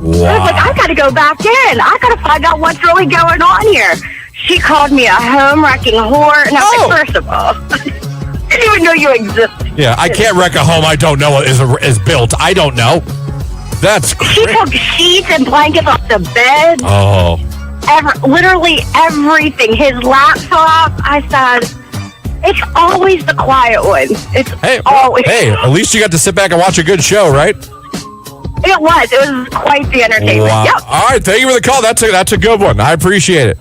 Wow. I was like, I gotta go back in. I gotta find out what's really going on here. She called me a home-wrecking whore and I was like, first of all, I didn't even know you existed. Yeah, I can't wreck a home I don't know is built. I don't know. That's crazy. She took sheets and blankets off the bed. Oh. Literally everything. His laptop. I said, it's always the quiet one. It's always. Hey, at least you got to sit back and watch a good show, right? It was quite the entertainment. Wow. Yep. All right, thank you for the call. That's a good one. I appreciate it.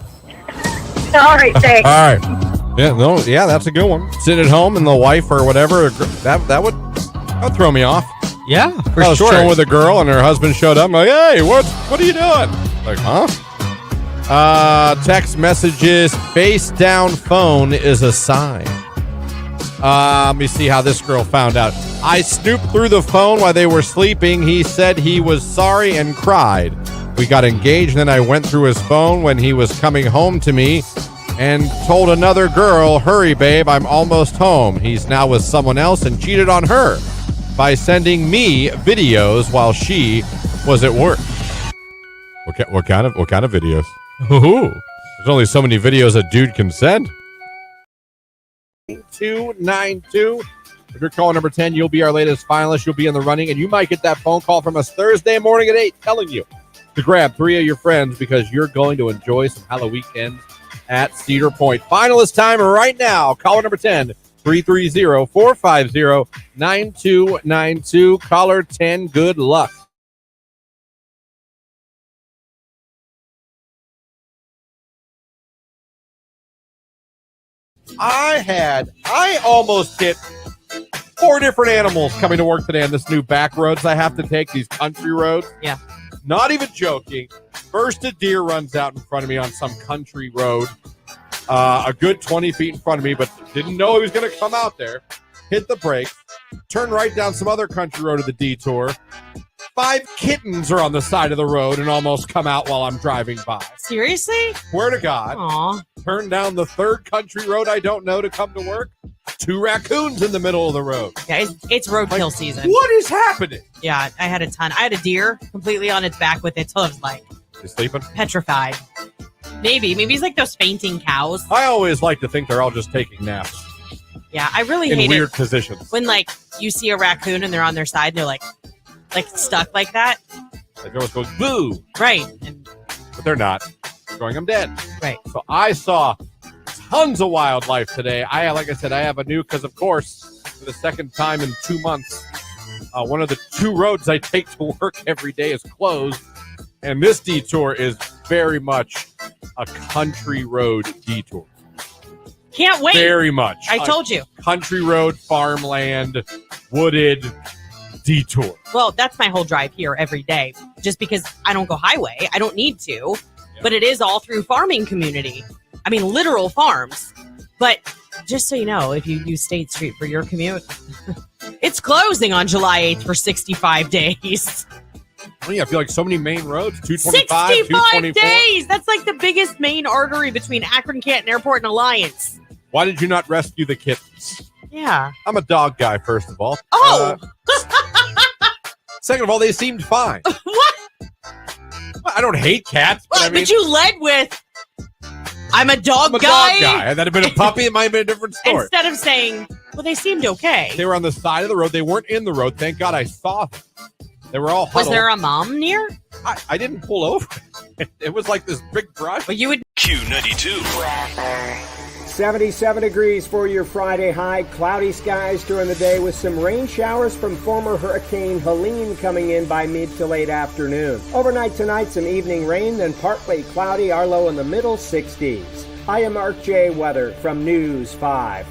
All right, thanks. All right. Yeah, that's a good one. Sitting at home and the wife or whatever, that would throw me off. Yeah, for I was sure. chilling with a girl and her husband showed up. I'm like, hey, what are you doing? Like, huh? Text messages, face down phone is a sign. Let me see how this girl found out. I snooped through the phone while they were sleeping. He said he was sorry and cried. We got engaged, then I went through his phone when he was coming home to me and told another girl, hurry, babe, I'm almost home. He's now with someone else and cheated on her by sending me videos while she was at work. What kind of videos? Ooh, there's only so many videos a dude can send. 292. If you're caller number 10, you'll be our latest finalist. You'll be in the running, and you might get that phone call from us Thursday morning at 8 telling you to grab 3 of your friends because you're going to enjoy some Halloween weekends at Cedar Point. Finalist time right now. Caller number 10, 330-450-9292. Caller 10, good luck. I almost hit 4 different animals coming to work today on this new back roads I have to take, these country roads. Yeah. Not even joking. First, a deer runs out in front of me on some country road, a good 20 feet in front of me, but didn't know he was going to come out there. Hit the brakes, turn right down some other country road to the detour. 5 kittens are on the side of the road and almost come out while I'm driving by. Seriously? Swear to God. Aw. Turn down the 3rd country road I don't know to come to work. 2 raccoons in the middle of the road. Yeah, it's roadkill season. What is happening? Yeah, I had a ton. I had a deer completely on its back with its hooves, like You sleeping? petrified. Maybe it's like those fainting cows. I always like to think they're all just taking naps Yeah, I really in hate weird it positions. when like you see a raccoon and they're on their side and they're like stuck like that. Like always goes boo, Right. And but they're not. Going, I'm dead. right. So I saw tons of wildlife today. Like I said, I have a new, because of course, for the second time in 2 months, one of the 2 roads I take to work every day is closed. And this detour is very much a country road detour. Can't wait. Very much. I told you. Country road, farmland, wooded detour. Well, that's my whole drive here every day. Just because I don't go highway. I don't need to. But it is all through farming community. I mean, literal farms. But just so you know, if you use State Street for your commute, it's closing on July 8th for 65 days. Oh, yeah, I feel like so many main roads. 225, 65 224. days. That's like the biggest main artery between Akron, Canton Airport, and Alliance. Why did you not rescue the kittens? Yeah. I'm a dog guy, first of all. Oh! Second of all, they seemed fine. What? I don't hate cats. But you led with, I'm a dog I'm a guy. dog guy. Had that have been a puppy, it might have been a different story. Instead of saying, well, they seemed okay. They were on the side of the road. They weren't in the road. Thank God I saw them. They were all huddled. Was there a mom near? I didn't pull over. It was like this big brush. But you would. Q92. 77 degrees for your Friday high. Cloudy skies during the day with some rain showers from former Hurricane Helene coming in by mid to late afternoon. Overnight tonight, some evening rain, then partly cloudy. Our low in the middle 60s. I am Mark J. Weather from News 5.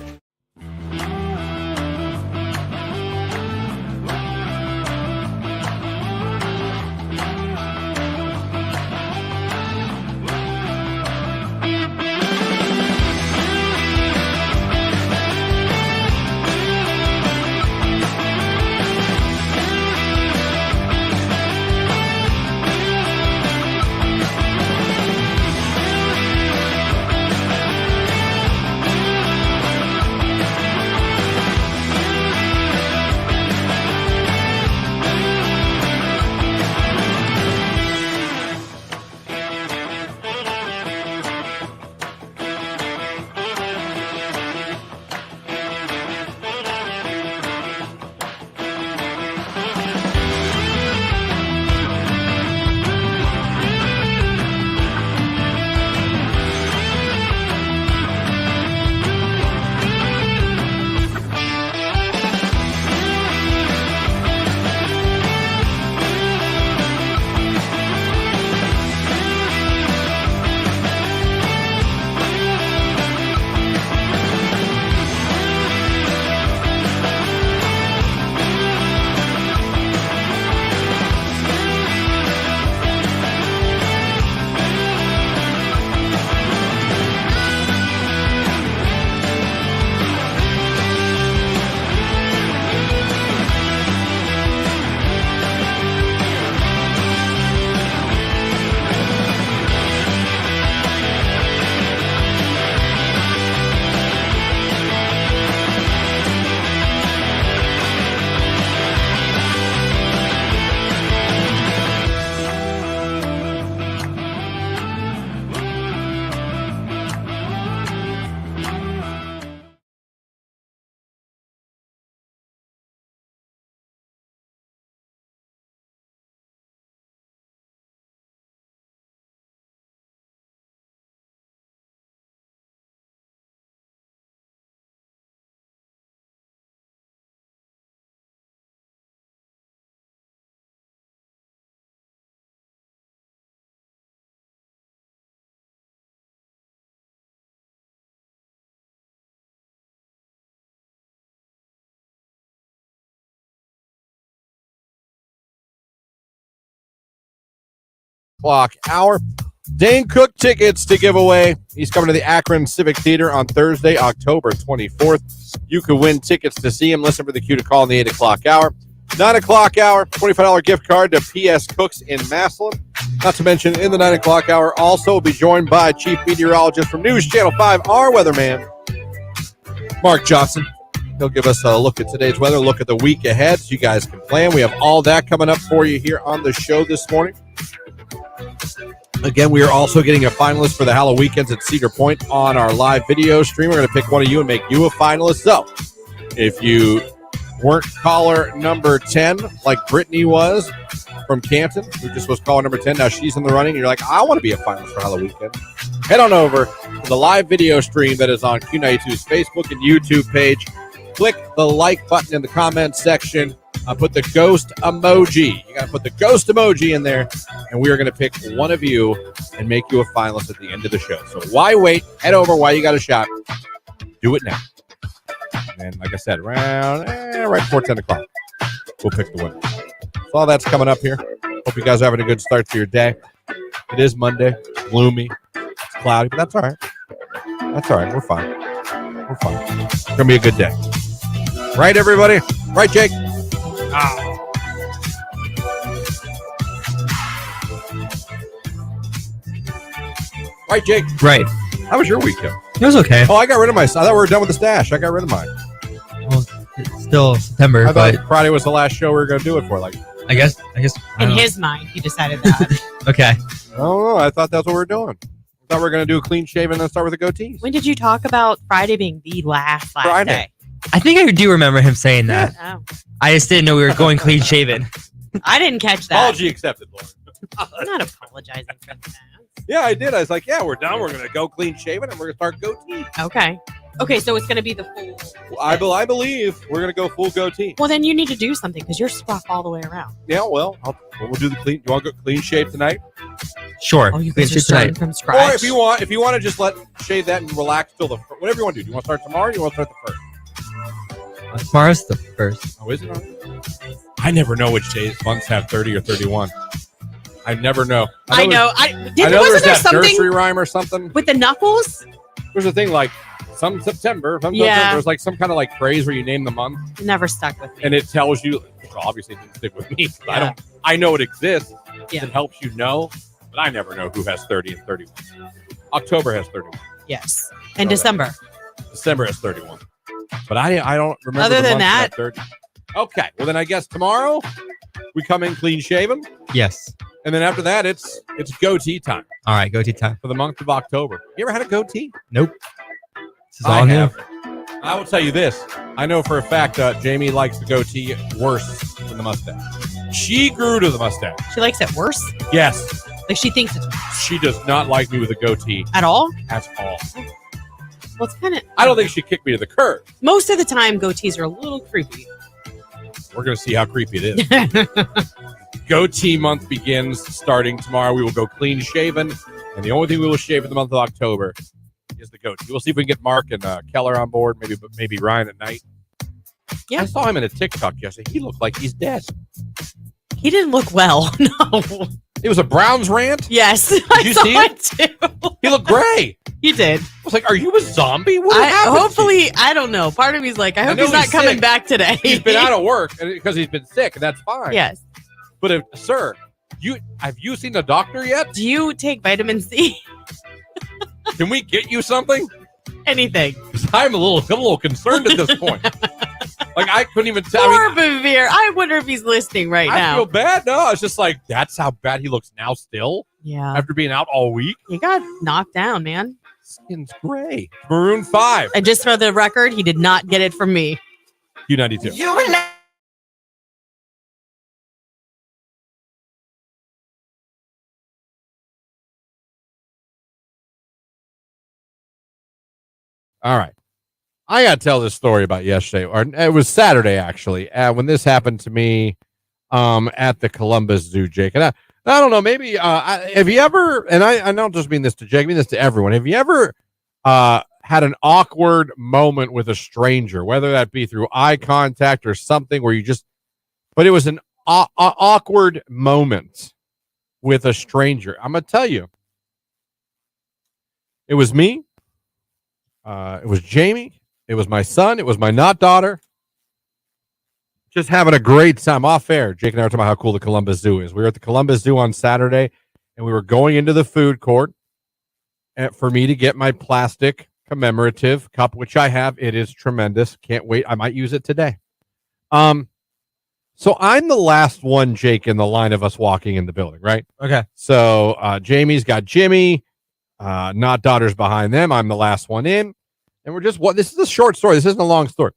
Clock hour. Dane Cook tickets to give away. He's coming to the Akron Civic Theater on Thursday, October 24th. You could win tickets to see him. Listen for the cue to call in the 8 o'clock hour. 9 o'clock hour, $25 gift card to P.S. Cooks in Massillon. Not to mention, in the 9 o'clock hour, also will be joined by Chief Meteorologist from News Channel 5, our weatherman, Mark Johnson. He'll give us a look at today's weather, look at the week ahead, so you guys can plan. We have all that coming up for you here on the show this morning. Again, we are also getting a finalist for the Halloween Weekends at Cedar Point on our live video stream. We're going to pick one of you and make you a finalist. So, if you weren't caller number 10, like Brittany was from Canton, who just was caller number 10, now she's in the running, and you're like, I want to be a finalist for Halloween Weekend, head on over to the live video stream that is on Q92's Facebook and YouTube page. Click the like button in the comments section. Put the ghost emoji. You got to put the ghost emoji in there, and we are going to pick one of you and make you a finalist at the end of the show. So why wait? Head over while you got a shot. Do it now. And like I said, around right before 10 o'clock, we'll pick the winner. So all that's coming up here. Hope you guys are having a good start to your day. It is Monday. It's gloomy. It's cloudy, but that's all right. That's all right. We're fine. We're fine. It's going to be a good day. Right, everybody? Right, Jake? Right, Jake? Right. How was your weekend? It was okay. Oh, I got rid of my. I thought we were done with the stash. I got rid of mine. Well, it's still September, I but thought Friday was the last show we were going to do it for. Like, I guess. I In don't know. his mind, he decided that. Okay. I don't know. I thought that's what we were doing. I thought we were going to do a clean shave and then start with the goatees. When did you talk about Friday being the last Friday. day? I think I do remember him saying that. Oh. I just didn't know we were going clean shaven. I didn't catch that. Apology accepted, Lauren. I'm not apologizing for that. Yeah, I did. I was like, yeah, we're done. We're going to go clean shaven and we're going to start goatee. Okay. Okay, so it's going to be the full. I believe we're going to go full goatee. Well, then you need to do something because you're scruff all the way around. Yeah, well, we'll do the clean. You want to go clean shave tonight? Sure. Oh, you Clean guys are shave starting tonight. from scratch. Or if you want to just shave that and relax till whatever you want to do. Do you want to start tomorrow or do you want to start the first? Tomorrow's the first. Oh, is it? I never know which days months have 30 or 31. I never know. I know. Wasn't Wasn't there that something nursery rhyme or something? with the knuckles? There's a thing like some September. Yeah. There's like some kind of like phrase where you name the month It never stuck with me. and it tells you. Well, obviously, it didn't stick with me. But Yeah. I know it exists. Yeah. It helps you know, but I never know who has 30 and 31. October has 31. Yes. And Okay. December. December has 31. But I don't remember. Other the than months that- 30. Okay. Well, then I guess tomorrow we come in clean shaven, Yes. and then after that it's goatee time All right. Go to time. for the month of October. You ever had a goatee? Nope. This is I all new. have. I will tell you this. I know for a fact Jamie likes the goatee worse than the mustache. She grew to the mustache. She likes it worse. Yes. Like she thinks it's She does not like me with a goatee at all. at all. Well, it's kind of. I don't think she kicked me to the curb. Most of the time, goatees are a little creepy. We're going to see how creepy it is. Goatee month begins starting tomorrow. We will go clean shaven, and the only thing we will shave in the month of October is the goatee. We'll see if we can get Mark and Keller on board, maybe Ryan at night. Yeah. I saw him in a TikTok yesterday. He looked like he's dead. He didn't look well. No. It was a Browns rant. Yes. Did you see it? Too. He looked gray. He did. I was like, "Are you a zombie? What happened?" Hopefully, I don't know. Part of me's like, I hope know he's not he's coming sick. back today. He's been out of work because he's been sick, and that's fine. Yes. But sir, have you seen the doctor yet? Do you take vitamin C? Can we get you something? Anything. I'm a little concerned at this point. Like I couldn't even tell. Poor Bevere. I wonder if he's listening right I now. feel bad. No, it's just like that's how bad he looks now. Still, Yeah. after being out all week, He got knocked down, man. skin's gray. Maroon 5. And just for the record, he did not get it from me. Q92. All right. I got to tell this story about yesterday, or it was Saturday, actually, when this happened to me at the Columbus Zoo, Jake. And I don't know, maybe, have you ever, and I don't just mean this to Jake, I mean this to everyone. Have you ever had an awkward moment with a stranger, whether that be through eye contact or something where you just, but it was an awkward moment with a stranger? I'm going to tell you. It was me. It was Jamie. It was my son. It was my not daughter. Just having a great time off air. Jake and I were talking about how cool the Columbus Zoo is. We were at the Columbus Zoo on Saturday, and we were going into the food court for me to get my plastic commemorative cup, which I have. It is tremendous. Can't wait. I might use it today. So I'm the last one, Jake, in the line of us walking in the building, right? Okay. So Jamie's got Jimmy. Not daughters behind them. I'm the last one in. And we're just, this is a short story. This isn't a long story.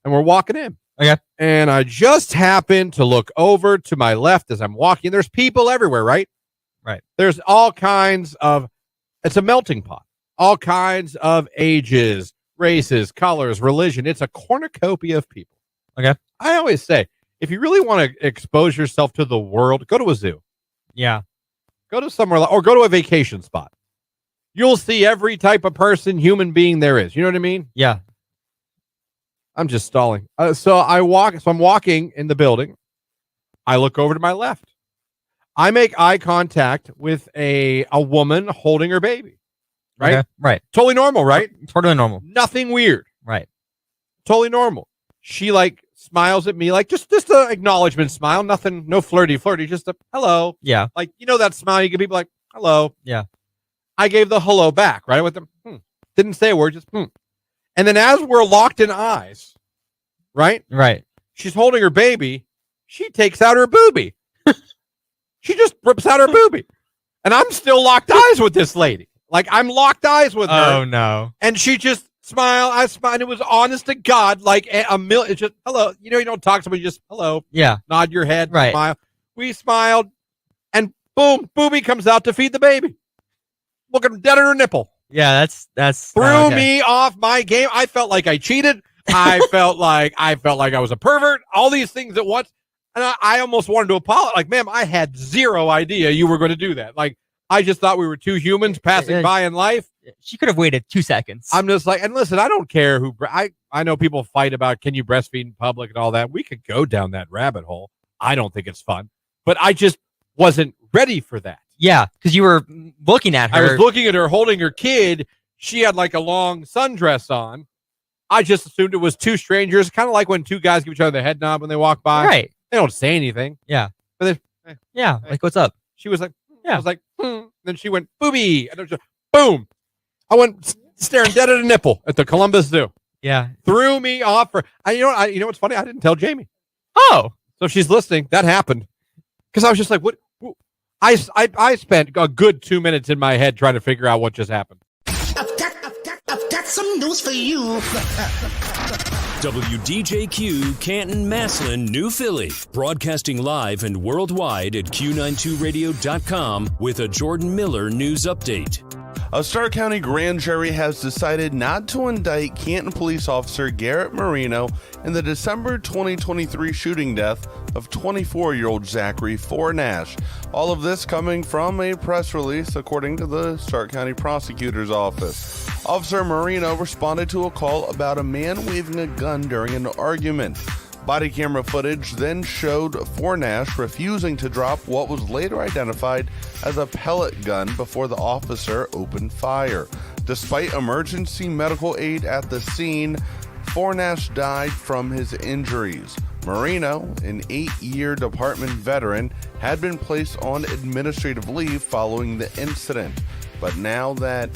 And we're walking in. Okay. And I just happened to look over to my left as I'm walking. There's people everywhere, right? Right. There's all kinds of, it's a melting pot. All kinds of ages, races, colors, religion. It's a cornucopia of people. Okay. I always say, if you really want to expose yourself to the world, go to a zoo. Yeah. Go to somewhere, or go to a vacation spot. You'll see every type of person, human being there is. You know what I mean? Yeah. I'm just stalling. So I'm walking in the building. I look over to my left. I make eye contact with a woman holding her baby. Right? Okay. Right. Totally normal, right? Totally normal. Nothing weird. Right. Totally normal. She smiles at me just an acknowledgement smile. Nothing, no flirty, just a hello. Yeah. Like, that smile you give people like, hello. Yeah. I gave the hello back, right? I went, didn't say a word, just And then as we're locked in eyes, right? Right. She's holding her baby. She takes out her boobie. She just rips out her boobie. And I'm still locked eyes with this lady. Like, I'm locked eyes with her. Oh, no. And she just smiled. I smiled. And it was honest to God, like it's just, hello. You know, you don't talk to somebody, just hello. Yeah. Nod your head. Right. Smile. We smiled. And boom, boobie comes out to feed the baby. Looking dead at her nipple. Yeah, that's Threw me off my game. I felt like I cheated. I felt like I was a pervert. All these things at once. And I almost wanted to apologize. Like, ma'am, I had zero idea you were going to do that. Like, I just thought we were two humans passing by in life. She could have waited 2 seconds. I'm just like, and listen, I don't care who. I know people fight about can you breastfeed in public and all that. We could go down that rabbit hole. I don't think it's fun, but I just wasn't ready for that. Yeah, because you were looking at her. I was looking at her holding her kid. She had like a long sundress on. I just assumed it was two strangers, kind of like when two guys give each other the head nod when they walk by. Right. They don't say anything. Yeah. But yeah. Like, what's up? She was like, yeah. I was like, Then she went, boobie. And it was just, boom. I went staring dead at a nipple at the Columbus Zoo. Yeah. Threw me off for, you know what's funny? I didn't tell Jamie. Oh. So if she's listening, that happened. Because I was just like, what? I spent a good 2 minutes in my head trying to figure out what just happened. I've got some news for you. WDJQ, Canton, Massillon, New Philly. Broadcasting live and worldwide at Q92radio.com with a Jordan Miller news update. A Stark County grand jury has decided not to indict Canton police officer Garrett Marino in the December 2023 shooting death of 24-year-old Zachary Fornash. All of this coming from a press release, according to the Stark County Prosecutor's Office. Officer Marino responded to a call about a man waving a gun during an argument. Body camera footage then showed Fornash refusing to drop what was later identified as a pellet gun before the officer opened fire. Despite emergency medical aid at the scene, Fornash died from his injuries. Marino, an 8-year department veteran, had been placed on administrative leave following the incident. But now that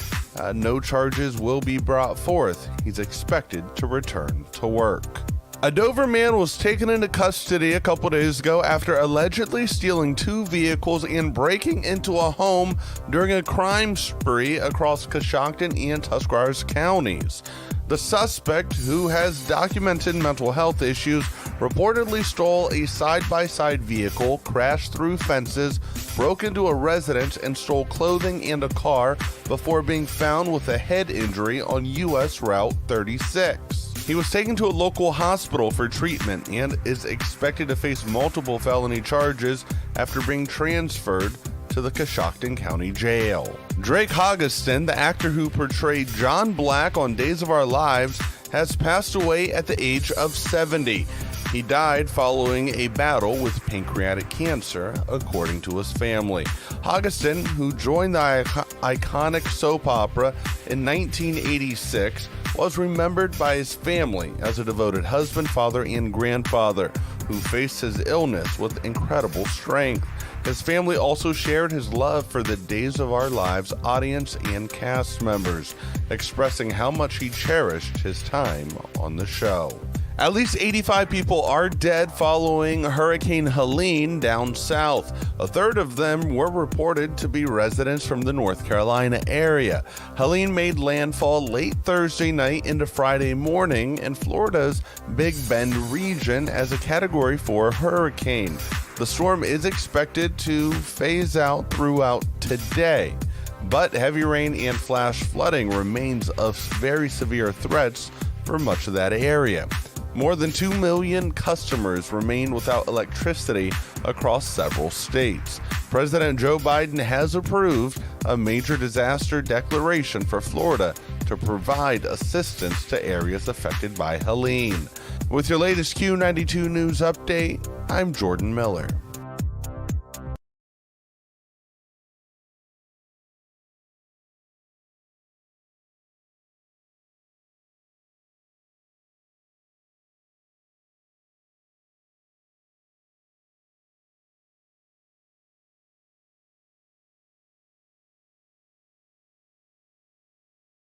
no charges will be brought forth, he's expected to return to work. A Dover man was taken into custody a couple days ago after allegedly stealing 2 vehicles and breaking into a home during a crime spree across Coshocton and Tuscarawas counties. The suspect, who has documented mental health issues, reportedly stole a side-by-side vehicle, crashed through fences, broke into a residence, and stole clothing and a car before being found with a head injury on U.S. Route 36. He was taken to a local hospital for treatment and is expected to face multiple felony charges after being transferred to the Coshocton County Jail. Drake Hoggeston, the actor who portrayed John Black on Days of Our Lives, has passed away at the age of 70. He died following a battle with pancreatic cancer, according to his family. Hoggeston, who joined the iconic soap opera in 1986, was remembered by his family as a devoted husband, father, and grandfather who faced his illness with incredible strength. His family also shared his love for the Days of Our Lives audience and cast members, expressing how much he cherished his time on the show. At least 85 people are dead following Hurricane Helene down south. A third of them were reported to be residents from the North Carolina area. Helene made landfall late Thursday night into Friday morning in Florida's Big Bend region as a Category 4 hurricane. The storm is expected to phase out throughout today, but heavy rain and flash flooding remains of very severe threats for much of that area. More than 2 million customers remain without electricity across several states. President Joe Biden has approved a major disaster declaration for Florida to provide assistance to areas affected by Helene. With your latest Q92 news update, I'm Jordan Miller.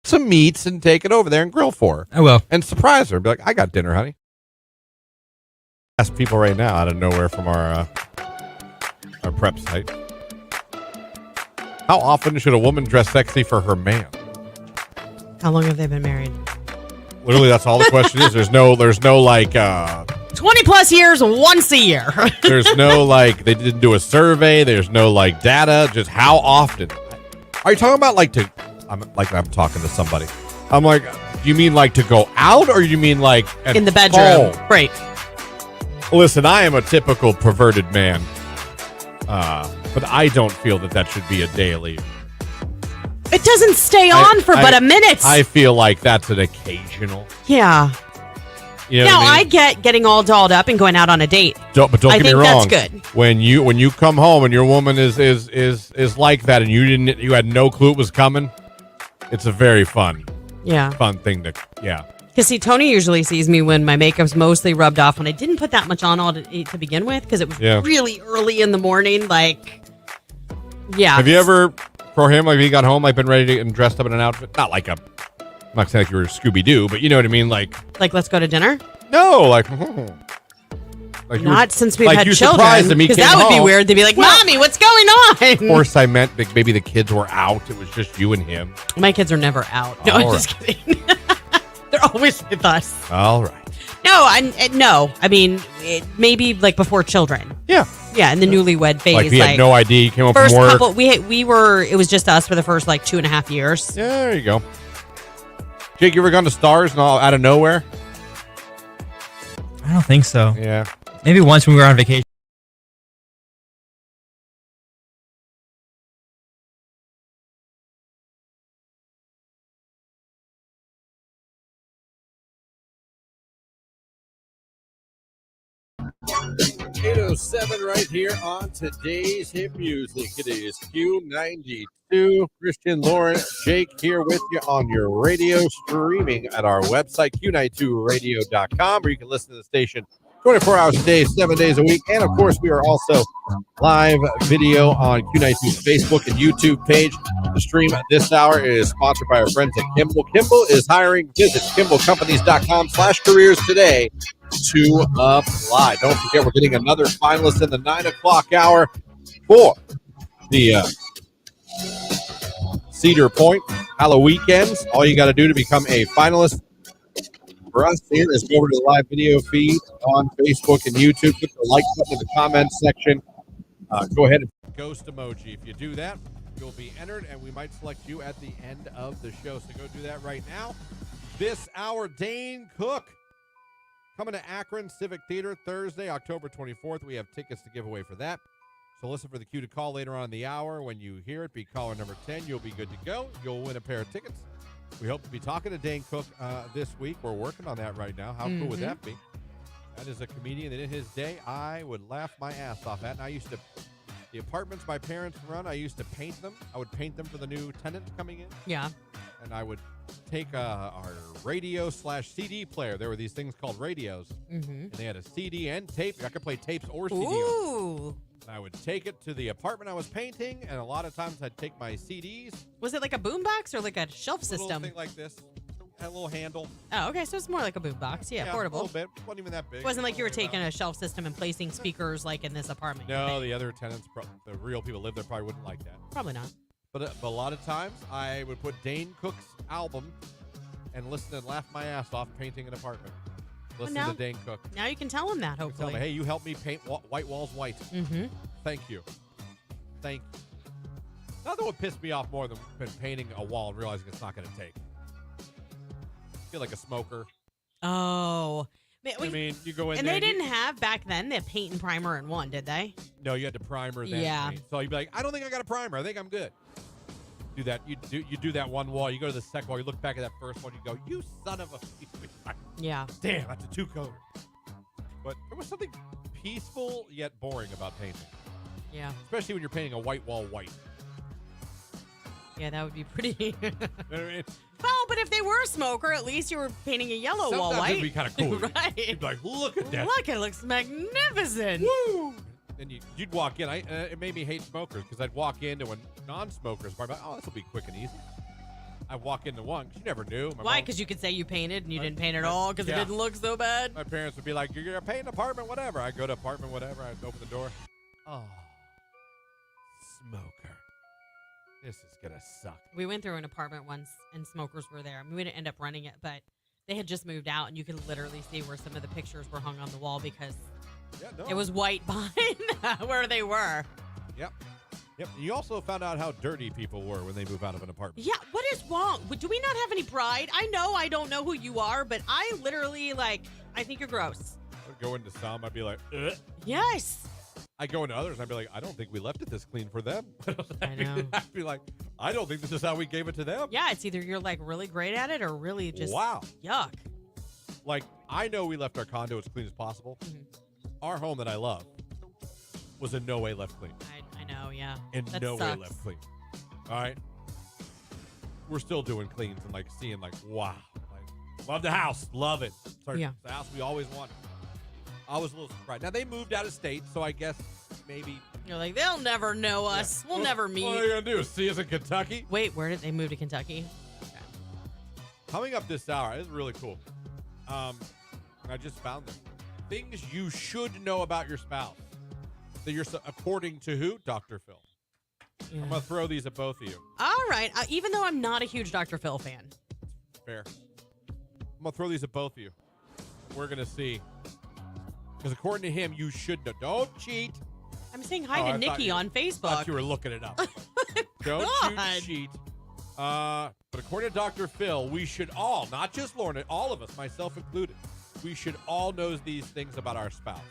some meats and take it over there and grill for her. I will. And surprise her. Be like, I got dinner, honey. Ask people right now out of nowhere from our prep site. How often should a woman dress sexy for her man? How long have they been married? Literally, that's all the question is. There's no like 20 plus years, once a year. there's no like they didn't do a survey. There's no like data. Just how often? Are you talking about like I'm talking to somebody. I'm like, do you mean like to go out, or you mean like at in the bedroom? home? Right. Listen, I am a typical perverted man, but I don't feel that should be a daily. It doesn't stay on for but a minute. I feel like that's an occasional. Yeah. You know now what I I mean? get getting all dolled up and going out on a date. But don't I get me think wrong. that's good. When you come home and your woman is like that, and you had no clue it was coming, it's a very fun thing to Because see, Tony usually sees me when my makeup's mostly rubbed off, when I didn't put that much on all to begin with, because it was really early in the morning. Like, Have you ever, for him, like he got home, like been ready to and dressed up in an outfit? Not like I'm not saying like you were Scooby Doo, but you know what I mean, like let's go to dinner? No, like not since we've like had you children, surprised him, he because came that would be home. weird. They'd be like, Well, "Mommy, what's going on?" Of course, I meant like maybe the kids were out. It was just you and him. My kids are never out. No, I'm just kidding. They're always with us. All right. No, I mean, maybe like before children. Yeah, in the newlywed phase. Like he had no idea. He came home first from work. couple, we were. It was just us for the first like 2.5 years. Yeah, there you go. Jake, you ever gone to Stars and all out of nowhere? I don't think so. Yeah. Maybe once when we were on vacation. .807 right here on today's hit music. It is Q92. Christian, Lauren, Jake here with you on your radio, streaming at our website, Q92radio.com, where you can listen to the station 24 hours a day, 7 days a week. And of course, we are also live video on Q92's Facebook and YouTube page. The stream this hour is sponsored by our friends at Kimball. Kimball is hiring. Visit KimballCompanies.com/careers today to apply. Don't forget, we're getting another finalist in the 9 o'clock hour for the Cedar Point Halloween weekends. All you got to do to become a finalist for us here is go over to the live video feed on Facebook and YouTube. Put the like button in the comments section. Go ahead and ghost emoji. If you do that, you'll be entered, and we might select you at the end of the show. So go do that right now. This hour, Dane Cook coming to Akron Civic Theater Thursday, October 24th. We have tickets to give away for that. So listen for the cue to call later on in the hour. When you hear it, be caller number 10. You'll be good to go. You'll win a pair of tickets. We hope to be talking to Dane Cook this week. We're working on that right now. How cool would that be? That is a comedian that in his day I would laugh my ass off at. And the apartments my parents run, I used to paint them. I would paint them for the new tenant coming in. Yeah. And I would take our radio/CD player. There were these things called radios. And they had a CD and tape. I could play tapes or CD. Ooh. And I would take it to the apartment I was painting, and a lot of times I'd take my CDs. Was it like a boombox or like a shelf Little system? thing like this. Had a little handle. Oh, okay. So it's more like a boombox. Yeah, portable. A little bit. Wasn't even that big. It wasn't like you were taking a shelf system and placing speakers like in this apartment. No, the other tenants, the real people live there, probably wouldn't like that. Probably not. But a lot of times I would put Dane Cook's album and listen and laugh my ass off painting an apartment. Listen to Dane Cook. Now you can tell him that, hopefully. Tell me, hey, you helped me paint white walls white. Thank you. Thank you. Nothing would piss me off more than painting a wall and realizing it's not going to take. I feel like a smoker. Oh. I mean, you go in and there. And they didn't have back then the paint and primer in one, did they? No, you had to primer then. Yeah. Paint. So you'd be like, I don't think I got a primer. I think I'm good. Do that. You do that one wall. You go to the second wall. You look back at that first one. You go, you son of a. Yeah. Damn, that's a 2-coater. But there was something peaceful yet boring about painting. Yeah. Especially when you're painting a white wall white. Yeah, that would be pretty. You know what I mean? Well, but if they were a smoker, at least you were painting a yellow wall Sometimes white. it'd be kind of cool. Right. You'd be like, look at that. Look, it looks magnificent. Woo! And you'd walk in. It made me hate smokers because I'd walk into a non-smoker's bar. Oh, this will be quick and easy. I walk into one because you never knew. Why? Because you could say you painted and you didn't paint at all because it didn't look so bad. My parents would be like, "You're gonna paint an apartment, whatever." I go to apartment, whatever. I open the door. Oh, smoker. This is gonna suck. We went through an apartment once and smokers were there. I mean, we didn't end up renting it, but they had just moved out and you could literally see where some of the pictures were hung on the wall because it was white behind where they were. Yep. You also found out how dirty people were when they move out of an apartment. Yeah, what is wrong? Do we not have any pride? I don't know who you are, but I literally, I think you're gross. I would go into some, I'd be like, ugh. Yes. I go into others, I'd be like, I don't think we left it this clean for them. I know. I'd be like, I don't think this is how we gave it to them. Yeah, it's either you're really great at it or really just yuck. Like, I know we left our condo as clean as possible. Mm-hmm. Our home that I love was in no way left clean. I know, yeah. In That no sucks. way left clean. All right. We're still doing cleans and seeing wow. Love the house. Love it. Sorry, Yeah. It's the house we always wanted. I was a little surprised. Now they moved out of state, so I guess maybe You're like, they'll never know us. We'll never meet. What are you gonna do? See us in Kentucky? Wait, where did they move to Kentucky? Okay. Coming up this hour, this is really cool. And I just found them. Things you should know about your spouse. That you're according to who? Dr. Phil. Yeah. I'm gonna throw these at both of you. All right. Even though I'm not a huge Dr. Phil fan. Fair. I'm gonna throw these at both of you. We're gonna see. Because according to him, you should know. Don't cheat. I'm saying hi to Nikki on Facebook. I thought you were looking it up. Don't you cheat. But according to Dr. Phil, we should all, not just Lauren, all of us, myself included, we should all know these things about our spouse.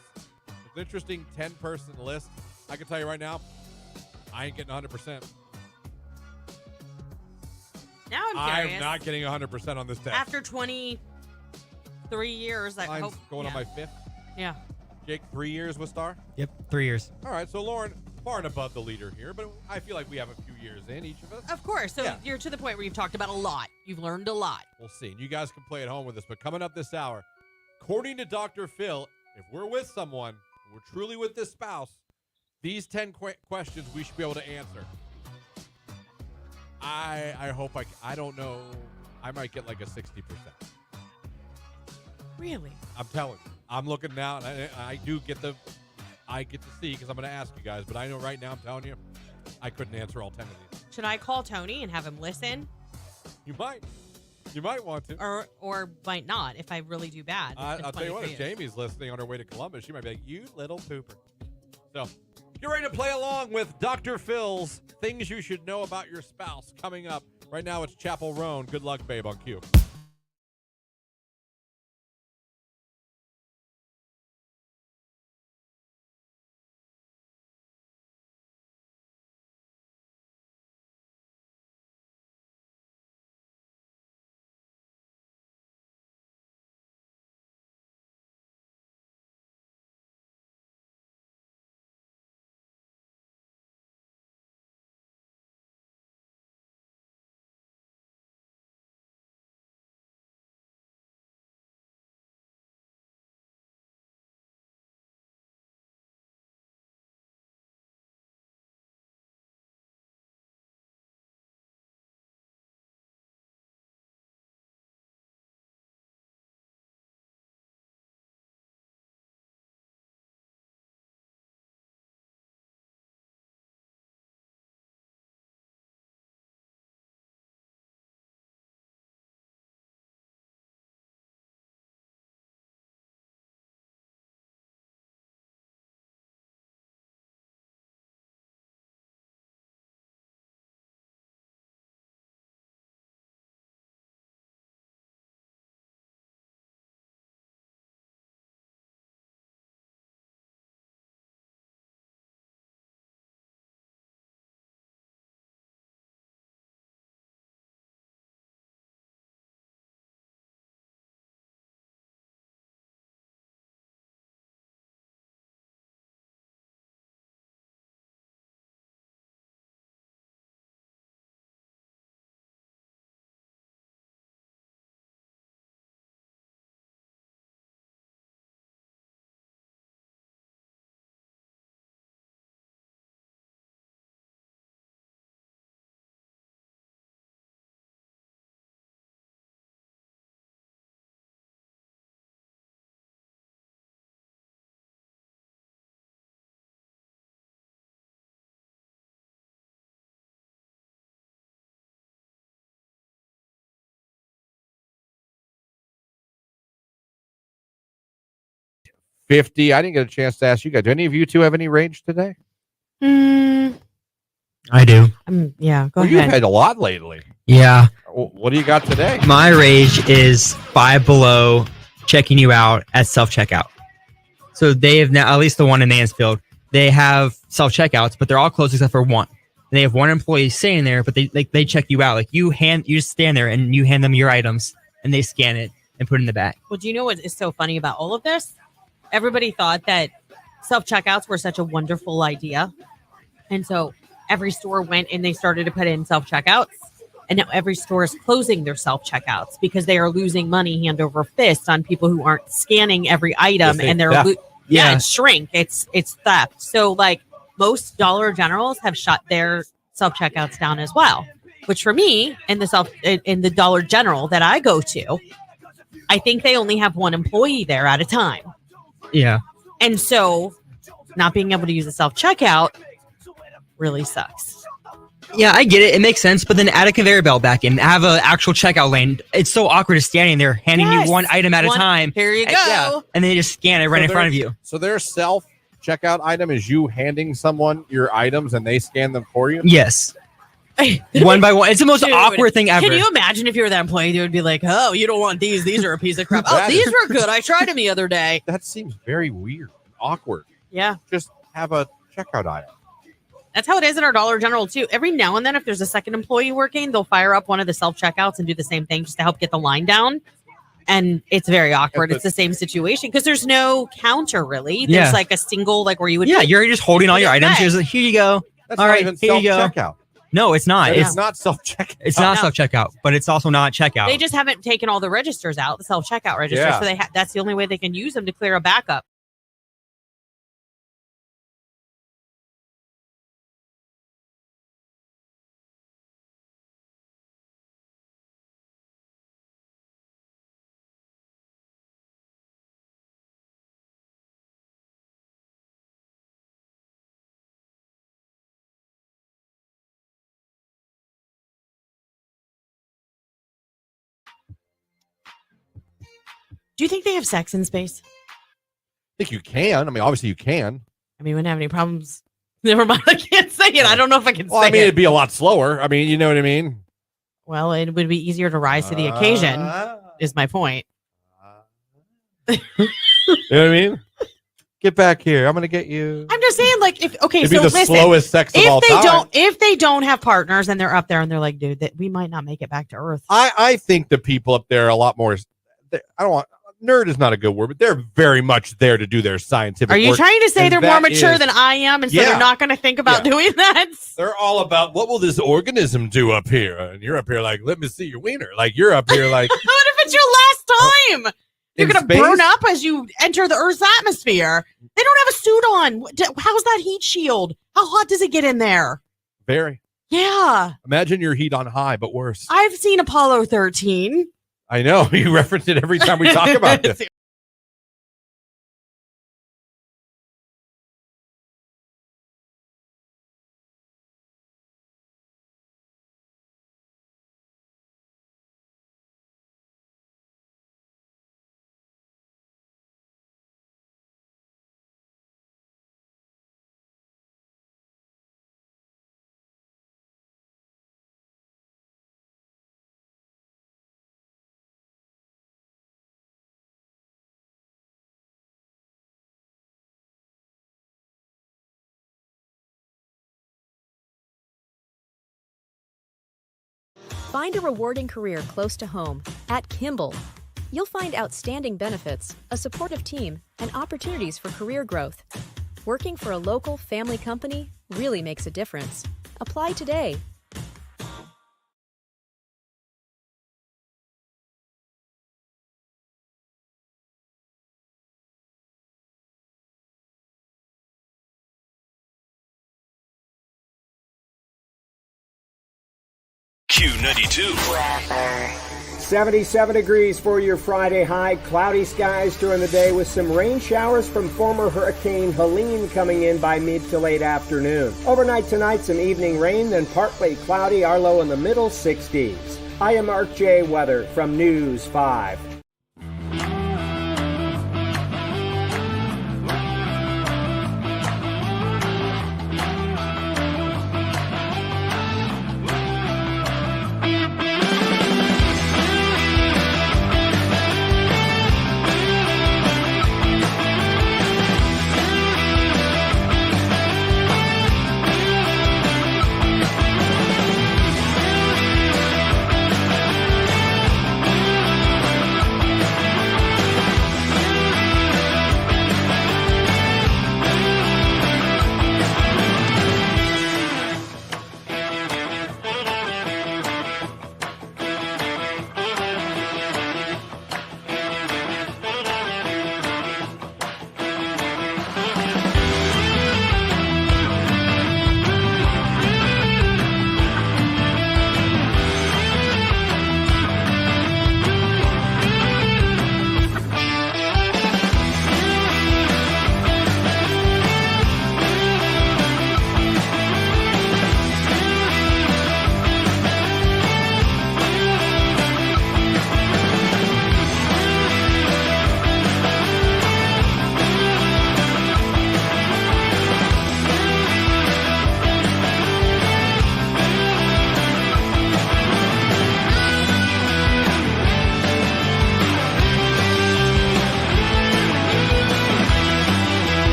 It's an interesting 10-person list. I can tell you right now, I ain't getting 100%. Now I'm curious. I'm not getting 100% on this test. After 23 years, I Mine's hope. going on my 5th. Yeah. Jake, 3 years with Star? Yep, 3 years. All right, so Lauren, far and above the leader here, but I feel like we have a few years in, each of us. Of course. So you're to the point where you've talked about a lot. You've learned a lot. We'll see. And you guys can play at home with us. But coming up this hour, according to Dr. Phil, if we're with someone, we're truly with this spouse, these 10 questions we should be able to answer. I hope I don't know. I might get like a 60%. Really? I'm telling you. I'm looking now, and I get to see because I'm going to ask you guys. But I know right now, I'm telling you, I couldn't answer all 10 of these. Should I call Tony and have him listen? You might. You might want to. Or might not if I really do bad. I'll tell you what, if Jamie's listening on her way to Columbus, she might be like, you little pooper. So, get ready to play along with Dr. Phil's Things You Should Know About Your Spouse coming up. Right now, it's Chapel Roan. Good luck, babe, on Q. 50. I didn't get a chance to ask you guys. Do any of you two have any range today? I do. Yeah, go Well, ahead. you've had a lot lately. Yeah. What do you got today? My rage is Five Below checking you out at self-checkout. So they have now, at least the one in Mansfield, they have self-checkouts, but they're all closed except for one. And they have one employee sitting there, but they check you out. Like you just stand there and you hand them your items and they scan it and put it in the bag. Well, do you know what is so funny about all of this? Everybody thought that self-checkouts were such a wonderful idea. And so every store went and they started to put in self-checkouts. And now every store is closing their self-checkouts because they are losing money hand over fist on people who aren't scanning every item. And they're, it's shrink. It's theft. So like most Dollar Generals have shut their self-checkouts down as well, which for me in the Dollar General that I go to, I think they only have one employee there at a time. Yeah. And so not being able to use a self-checkout really sucks. Yeah, I get it. It makes sense. But then add a conveyor belt back in. Have an actual checkout lane. It's so awkward just standing there, handing you one item at a time. Here you go. Yeah, and then they just scan it right in front of you. So their self-checkout item is you handing someone your items and they scan them for you? Yes. One by one. It's the most awkward thing ever. Can you imagine if you were that employee? They would be like, oh, you don't want these. These are a piece of crap. Oh, these were good. I tried them the other day. That seems very weird. Awkward. Yeah. Just have a checkout item. That's how it is in our Dollar General, too. Every now and then, if there's a second employee working, they'll fire up one of the self-checkouts and do the same thing just to help get the line down. And it's very awkward. It's the same situation because there's no counter, really. There's like a single, like where you would. Yeah, you're just holding all your items. You're like, here you go. That's all not right, even here you go. self-checkout. No, it's not. It's not self-checkout. It's not self-checkout, but it's also not checkout. They just haven't taken all the registers out, the self-checkout registers. Yeah. So that's the only way they can use them to clear a backup. Do you think they have sex in space? I think you can. I mean, obviously you can. I mean, we wouldn't have any problems. Never mind. I can't say it. I don't know if I can say it. Well, I mean, it'd be a lot slower. I mean, you know what I mean? Well, it would be easier to rise to the occasion, is my point. You know what I mean? Get back here. I'm going to get you. I'm just saying, like, it'd be the slowest sex of all time. If they don't have partners and they're up there and they're like, dude, we might not make it back to Earth. I think the people up there are a lot more. Nerd is not a good word, but they're very much there to do their scientific work. Are you trying to say they're more mature than I am, and so they're not going to think about doing that? They're all about, what will this organism do up here? And you're up here like, let me see your wiener. Like, you're up here like... What if it's your last time? You're going to burn up as you enter the Earth's atmosphere. They don't have a suit on. How's that heat shield? How hot does it get in there? Very. Yeah. Imagine your heat on high, but worse. I've seen Apollo 13. I know. You reference it every time we talk about this. Find a rewarding career close to home at Kimball. You'll find outstanding benefits, a supportive team, and opportunities for career growth. Working for a local family company really makes a difference. Apply today. Q92. 77 degrees for your Friday high. Cloudy skies during the day with some rain showers from former Hurricane Helene coming in by mid to late afternoon. Overnight tonight, some evening rain, then partly cloudy, our low in the middle 60s. I am Mark J. Weather from News 5.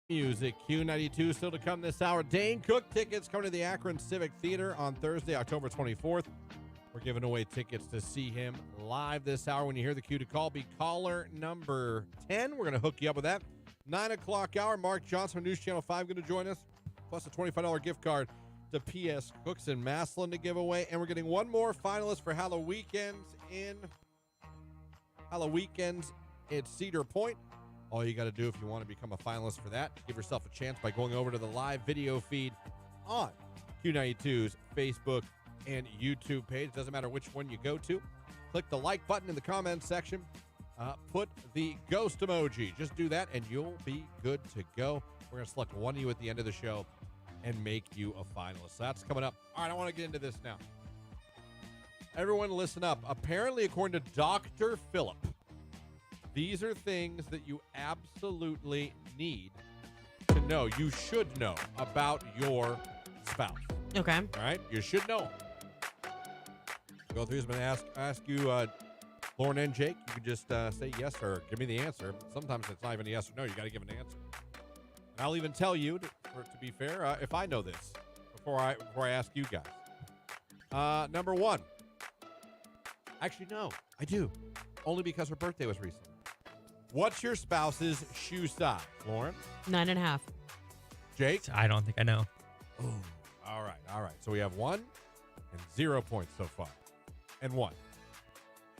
Music Q92 still to come this hour. Dane Cook tickets coming to the Akron Civic Theater on Thursday, October 24th. We're giving away tickets to see him live this hour. When you hear the cue to call, be caller number 10. We're going to hook you up with that. 9 o'clock hour, Mark Johnson from News Channel 5 going to join us, plus a $25 gift card to P.S. Cooks in Massillon to give away. And we're getting one more finalist for Halloween's at Cedar Point. All you got to do if you want to become a finalist for that, give yourself a chance by going over to the live video feed on Q92's Facebook and YouTube page. Doesn't matter which one you go to. Click the like button in the comments section. Put the ghost emoji. Just do that, and you'll be good to go. We're going to select one of you at the end of the show and make you a finalist. So that's coming up. All right, I want to get into this now. Everyone listen up. Apparently, according to Dr. Phillip, these are things that you absolutely need to know. You should know about your spouse. Okay. All right? You should know. Go through this. I'm going to ask you, Lauren and Jake. You can just say yes or give me the answer. Sometimes it's not even a yes or no. You got to give an answer. And I'll even tell you, to be fair, if I know this before I ask you guys. Number one. Actually, no, I do. Only because her birthday was recent. What's your spouse's shoe size, Lauren? 9.5. Jake? I don't think I know. Ooh, all right. So we have 1 and 0 points so far. And 1.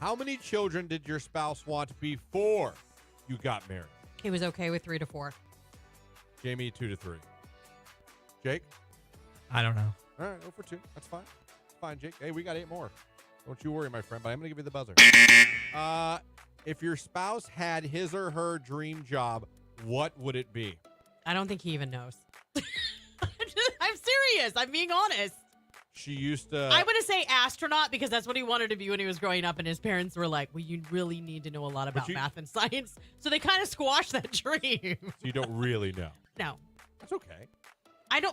How many children did your spouse want before you got married? He was okay with 3 to 4. Jamie, 2 to 3. Jake? I don't know. All right, 0 for 2. That's fine. It's fine, Jake. Hey, we got 8 more. Don't you worry, my friend, but I'm going to give you the buzzer. If your spouse had his or her dream job, what would it be? I don't think he even knows. I'm serious. I'm being honest. She used to... I'm going to say astronaut because that's what he wanted to be when he was growing up, and his parents were like, well, you really need to know a lot about math and science. So they kind of squashed that dream. So you don't really know? No. That's okay.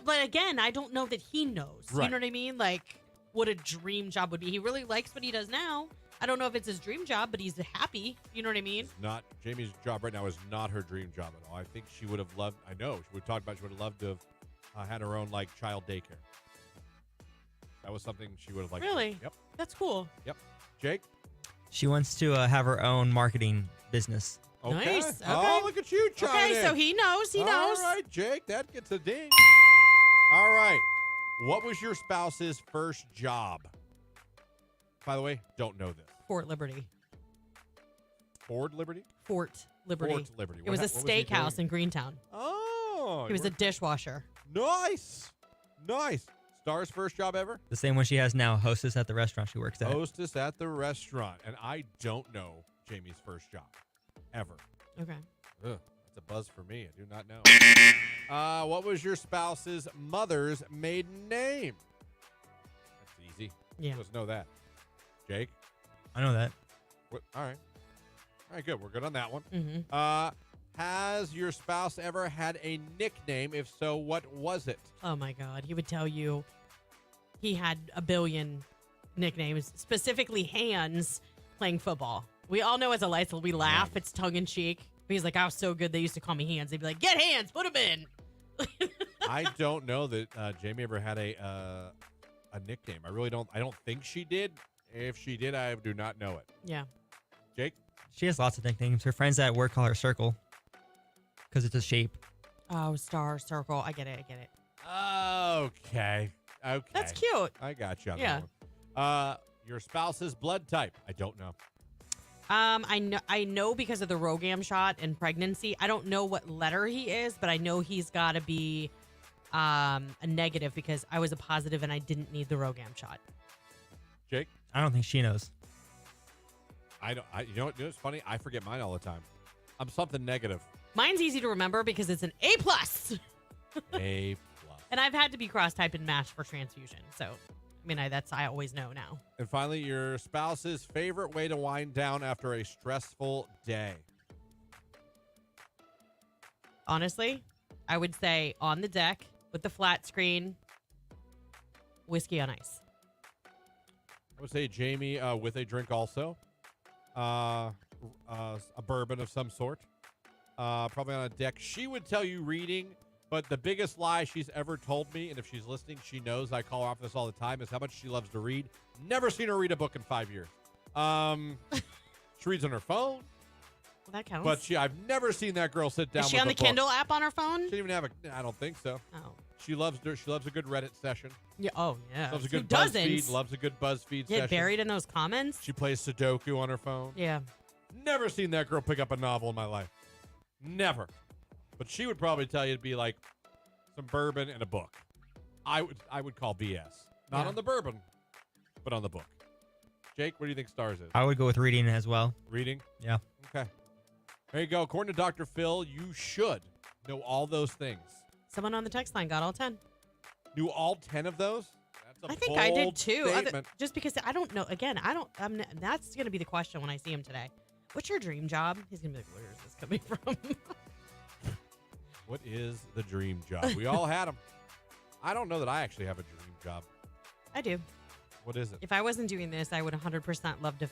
But again, I don't know that he knows. Right. You know what I mean? Like, what a dream job would be. He really likes what he does now. I don't know if it's his dream job, but he's happy. You know what I mean? Not Jamie's job right now is not her dream job at all. I think she would have loved. I know we talked about. She would have loved to have had her own child daycare. That was something she would have liked. Really? Yep. That's cool. Yep. Jake? She wants to have her own marketing business. Okay. Nice. Okay. Oh, look at you, chiming Okay, in. so he knows. He knows. All right, Jake. That gets a ding. All right. What was your spouse's first job? By the way, don't know this. Fort Liberty. Ford Liberty? Fort Liberty. Fort Liberty. It was a steakhouse in Greentown. Oh. He was a dishwasher. Nice. Star's first job ever? The same one she has now, hostess at the restaurant she works at. Hostess at the restaurant. And I don't know Jamie's first job. Ever. Okay. Ugh, that's a buzz for me. I do not know. What was your spouse's mother's maiden name? That's easy. Yeah. Let's know that. Jake? I know that. All right. All right, good. We're good on that one. Mm-hmm. Has your spouse ever had a nickname? If so, what was it? Oh, my God. He would tell you he had a billion nicknames, specifically hands playing football. We all know as a Lysel, we laugh. Yeah. It's tongue-in-cheek. But he's like, I was so good, they used to call me Hands. They'd be like, get Hands, put him in. I don't know that Jamie ever had a nickname. I really don't. I don't think she did. If she did, I do not know it. Yeah. Jake? She has lots of nicknames. Her friends at work call her Circle because it's a shape. Oh, star, circle. I get it. Okay. That's cute. I got you on Yeah. that one. Your spouse's blood type? I don't know. I know because of the Rogam shot and pregnancy. I don't know what letter he is, but I know he's got to be a negative because I was a positive and I didn't need the Rogam shot. Jake? I don't think she knows. You know what? It's funny. I forget mine all the time. I'm something negative. Mine's easy to remember because it's an A+. A+. And I've had to be cross-typed and matched for transfusion. So, I always know now. And finally, your spouse's favorite way to wind down after a stressful day. Honestly, I would say on the deck with the flat screen, whiskey on ice. I would say Jamie with a drink also. A bourbon of some sort. probably on a deck. She would tell you reading, but the biggest lie she's ever told me, and if she's listening, she knows I call her off this all the time, is how much she loves to read. Never seen her read a book in 5 years. She reads on her phone. Well, that counts. But I've never seen that girl sit down. Is she with on a the book. Kindle app on her phone? She didn't even have I don't think so. Oh. She loves a good Reddit session. Yeah. Oh, yeah. Loves a good Who BuzzFeed. doesn't? Loves a good BuzzFeed Get session. buried in those comments? She plays Sudoku on her phone. Yeah. Never seen that girl pick up a novel in my life. Never. But she would probably tell you it'd be like some bourbon and a book. I would call BS. Not on the bourbon, but on the book. Jake, what do you think Stars is? I would go with reading as well. Reading? Yeah. Okay. There you go. According to Dr. Phil, you should know all those things. Someone on the text line got all 10. Knew all 10 of those? That's I think I did too. Statement. Just because I don't know. Again, that's going to be the question when I see him today. What's your dream job? He's going to be like, where is this coming from? What is the dream job? We all had them. I don't know that I actually have a dream job. I do. What is it? If I wasn't doing this, I would 100% love to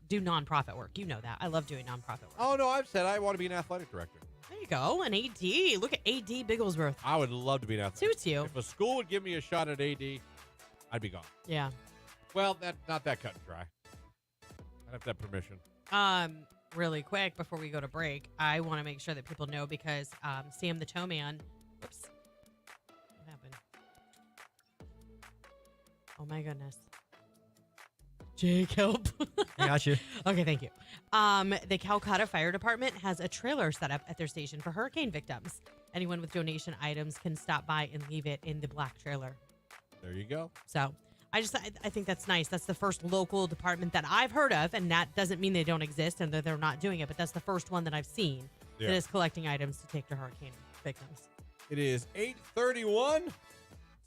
do nonprofit work. You know that. I love doing nonprofit work. Oh, no, I've said I want to be an athletic director. There you go. An AD. Look at AD Bigglesworth. I would love to be an athletic. Suits you. If a school would give me a shot at AD, I'd be gone. Yeah. Well, not that cut and dry. I'd have to have permission. Really quick before we go to break, I want to make sure that people know because Sam the Toe Man. Whoops. What happened? Oh my goodness. Jake, help. I got you. Okay, thank you. The Calcutta Fire Department has a trailer set up at their station for hurricane victims. Anyone with donation items can stop by and leave it in the black trailer. There you go. So I think that's nice. That's the first local department that I've heard of, and that doesn't mean they don't exist and that they're not doing it, but that's the first one that I've seen that is collecting items to take to hurricane victims. It is 8:31. Let's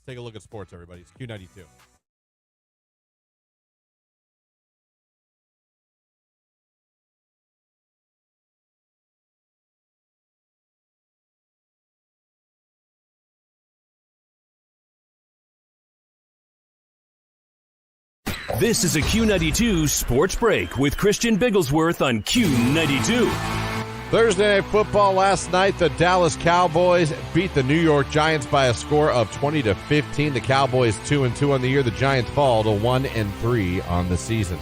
take a look at sports, everybody. It's Q92. This is a Q92 Sports Break with Christian Bigglesworth on Q92. Thursday Night Football last night, the Dallas Cowboys beat the New York Giants by a score of 20-15. The Cowboys 2-2 on the year. The Giants fall to 1-3 on the season.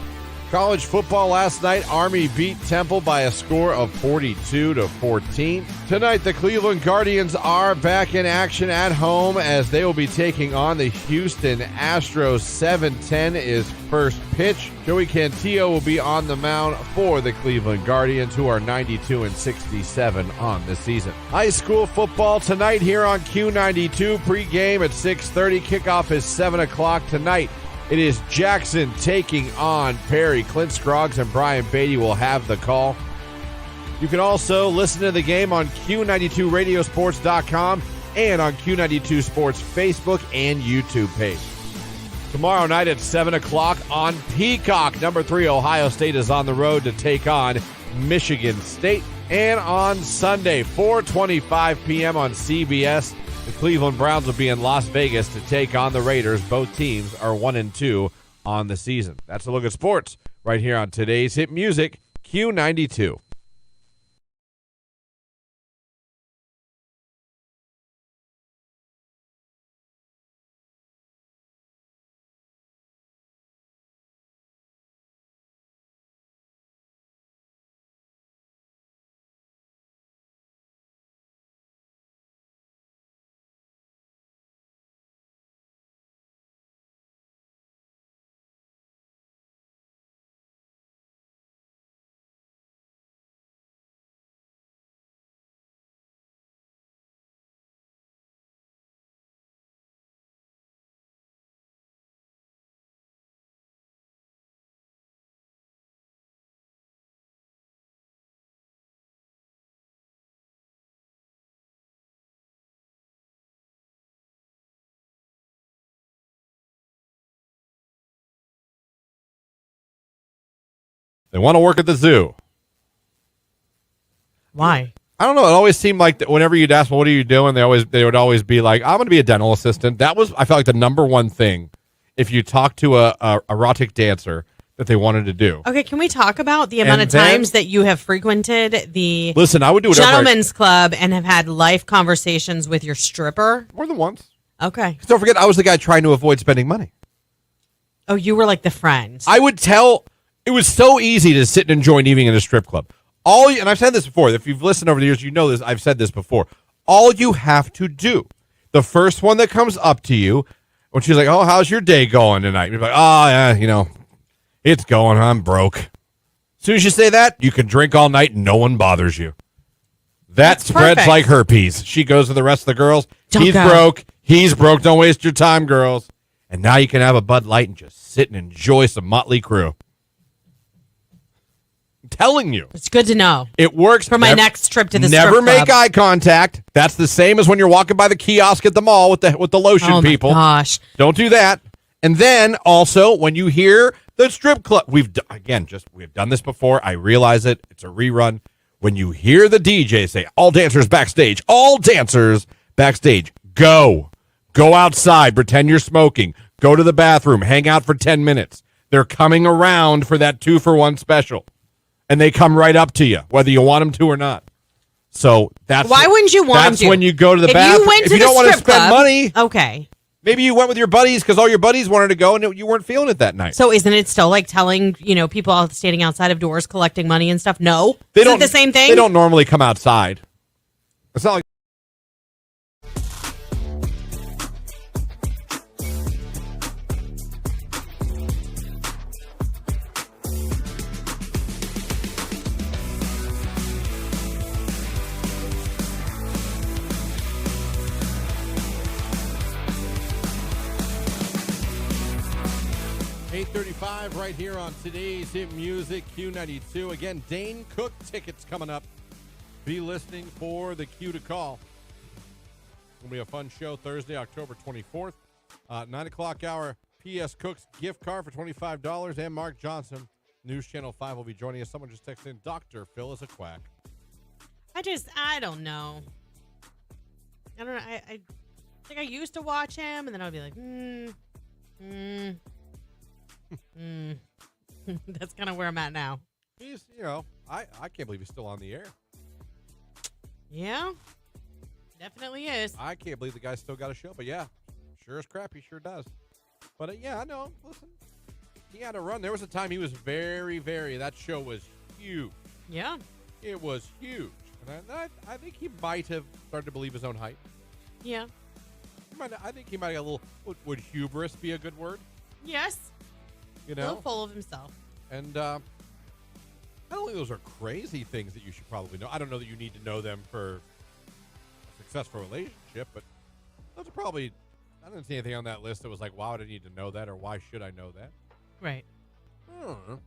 College football last night, Army beat Temple by a score of 42-14. Tonight, the Cleveland Guardians are back in action at home as they will be taking on the Houston Astros. 7:10 is first pitch. Joey Cantillo will be on the mound for the Cleveland Guardians, who are 92-67 on the season. High school football tonight here on Q92. Pregame at 6:30. Kickoff is 7 o'clock tonight. It is Jackson taking on Perry. Clint Scroggs and Brian Beatty will have the call. You can also listen to the game on Q92radiosports.com and on Q92 Sports Facebook and YouTube page. Tomorrow night at 7 o'clock on Peacock, number 3 Ohio State is on the road to take on Michigan State. And on Sunday, 4:25 p.m. on CBS, the Cleveland Browns will be in Las Vegas to take on the Raiders. Both teams are 1-2 on the season. That's a look at sports right here on today's hit music, Q92. They want to work at the zoo. Why? I don't know. It always seemed like that whenever you'd ask them, what are you doing? They would always be like, I'm going to be a dental assistant. That was, I felt like, the number one thing. If you talk to a erotic dancer, that they wanted to do. Okay, can we talk about the amount And of times that you have frequented the Listen, I would do whatever gentleman's club and have had life conversations with your stripper? More than once. Okay. Don't forget, I was the guy trying to avoid spending money. Oh, you were like the friend. I would tell. It was so easy to sit and enjoy an evening in a strip club. And I've said this before. If you've listened over the years, you know this. I've said this before. All you have to do, the first one that comes up to you, when she's like, "Oh, how's your day going tonight?" You're like, "Oh, yeah, it's going. I'm broke." As soon as you say that, you can drink all night and no one bothers you. That spreads perfect. like herpes. She goes to the rest of the girls. Don't He's go. broke. He's broke. Don't waste your time, girls. And now you can have a Bud Light and just sit and enjoy some Motley Crue. I'm telling you. It's good to know. It works. For my next trip to the Never strip make club. eye contact. That's the same as when you're walking by the kiosk at the mall with the lotion Oh my people. gosh. Don't do that. And then also when you hear the strip club, we've done this before. I realize it. It's a rerun. When you hear the DJ say, "All dancers backstage, all dancers backstage, go outside, pretend you're smoking, go to the bathroom, hang out for 10 minutes. They're coming around for that 2-for-1 special. And they come right up to you, whether you want them to or not. So Why wouldn't you want That's to? when you go to the If bathroom. you went If to you the don't want to strip spend club, money, okay. maybe you went with your buddies because all your buddies wanted to go and you weren't feeling it that night. So isn't it still like telling, people out standing outside of doors collecting money and stuff? No. They Isn't don't it the same thing? They don't normally come outside. It's not like 8:35 right here on today's Hit Music Q92. Again, Dane Cook tickets coming up. Be listening for the cue to call. It'll be a fun show Thursday, October 24th. 9 o'clock hour, P.S. Cook's gift card for $25. And Mark Johnson, News Channel 5, will be joining us. Someone just texted in, Dr. Phil is a quack. I don't know. I don't know. I think I used to watch him, and then I'd be like, That's kind of where I'm at now. He's, I can't believe he's still on the air. Yeah, definitely is. I can't believe the guy's still got a show, but yeah, sure as crap, he sure does. But yeah, I know. Listen, he had a run. There was a time he was very, that show was huge. Yeah. It was huge. And I think he might have started to believe his own hype. Yeah. I think he might have a little, would hubris be a good word? Yes. A little full of himself. And I don't think those are crazy things that you should probably know. I don't know that you need to know them for a successful relationship, but those are probably, I didn't see anything on that list that was like, wow, I need to know that, or why should I know that? Right. I don't know.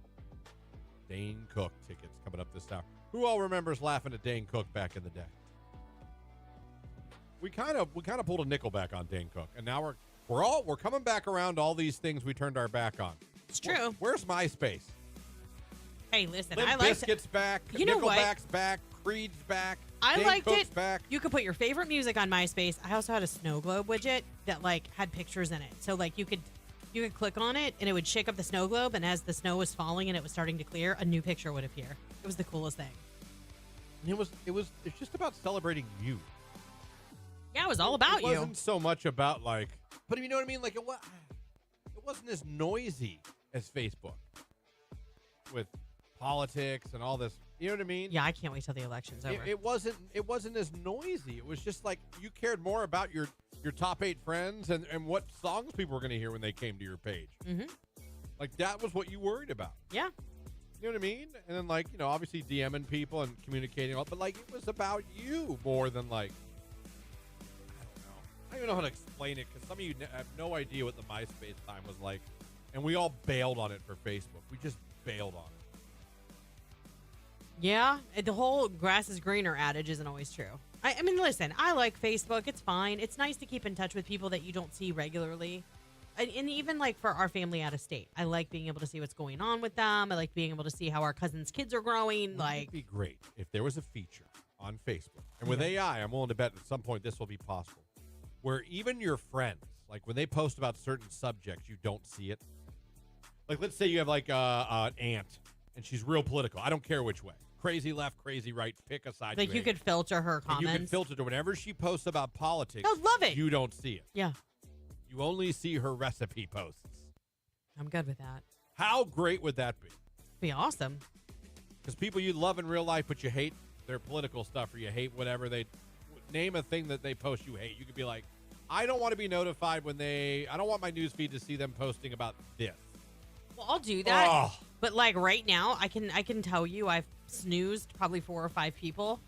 Dane Cook tickets coming up this hour. Who all remembers laughing at Dane Cook back in the day? We kind of pulled a nickel back on Dane Cook, and now we're coming back around to all these things we turned our back on. It's true. Where's MySpace? Hey, listen, Limp I liked it. Bizkit's back. You know what? Nickelback's back. Creed's back. I Dane liked Cook's it. Back. You could put your favorite music on MySpace. I also had a snow globe widget that had pictures in it. So you could click on it and it would shake up the snow globe, and as the snow was falling and it was starting to clear, a new picture would appear. It was the coolest thing. And it's just about celebrating you. Yeah, it was all about you. It you. wasn't so much about but you know what I mean? It wasn't as noisy as Facebook with politics and all this. You know what I mean? Yeah, I can't wait till the election's over. It wasn't as noisy. It was just you cared more about your top 8 friends and what songs people were going to hear when they came to your page. Mm-hmm. That was what you worried about. Yeah. You know what I mean? And then obviously DMing people and communicating all, but it was about you more than I don't even know how to explain it, because some of you have no idea what the MySpace time was like, and we all bailed on it for Facebook. We just bailed on it. Yeah, the whole grass is greener adage isn't always true. I mean, listen, I like Facebook. It's fine. It's nice to keep in touch with people that you don't see regularly. And even for our family out of state, I like being able to see what's going on with them. I like being able to see how our cousins' kids are growing. It'd be great if there was a feature on Facebook, and with AI, I'm willing to bet at some point this will be possible, where even your friends, when they post about certain subjects, you don't see it. Like, let's say you have like an aunt, and she's real political. I don't care which way. Crazy left, crazy right. Pick a side. Like you could filter her comments. And you can filter whenever she posts about politics. I love it. You don't see it. Yeah. You only see her recipe posts. I'm good with that. How great would that be? Be awesome. Because people you love in real life, but you hate their political stuff, or you hate whatever they name a thing that they post you hate. You could be like, I don't want to be notified when I don't want my newsfeed to see them posting about this. Well, I'll do that. Oh. But like right now, I can tell you I've snoozed probably 4 or 5 people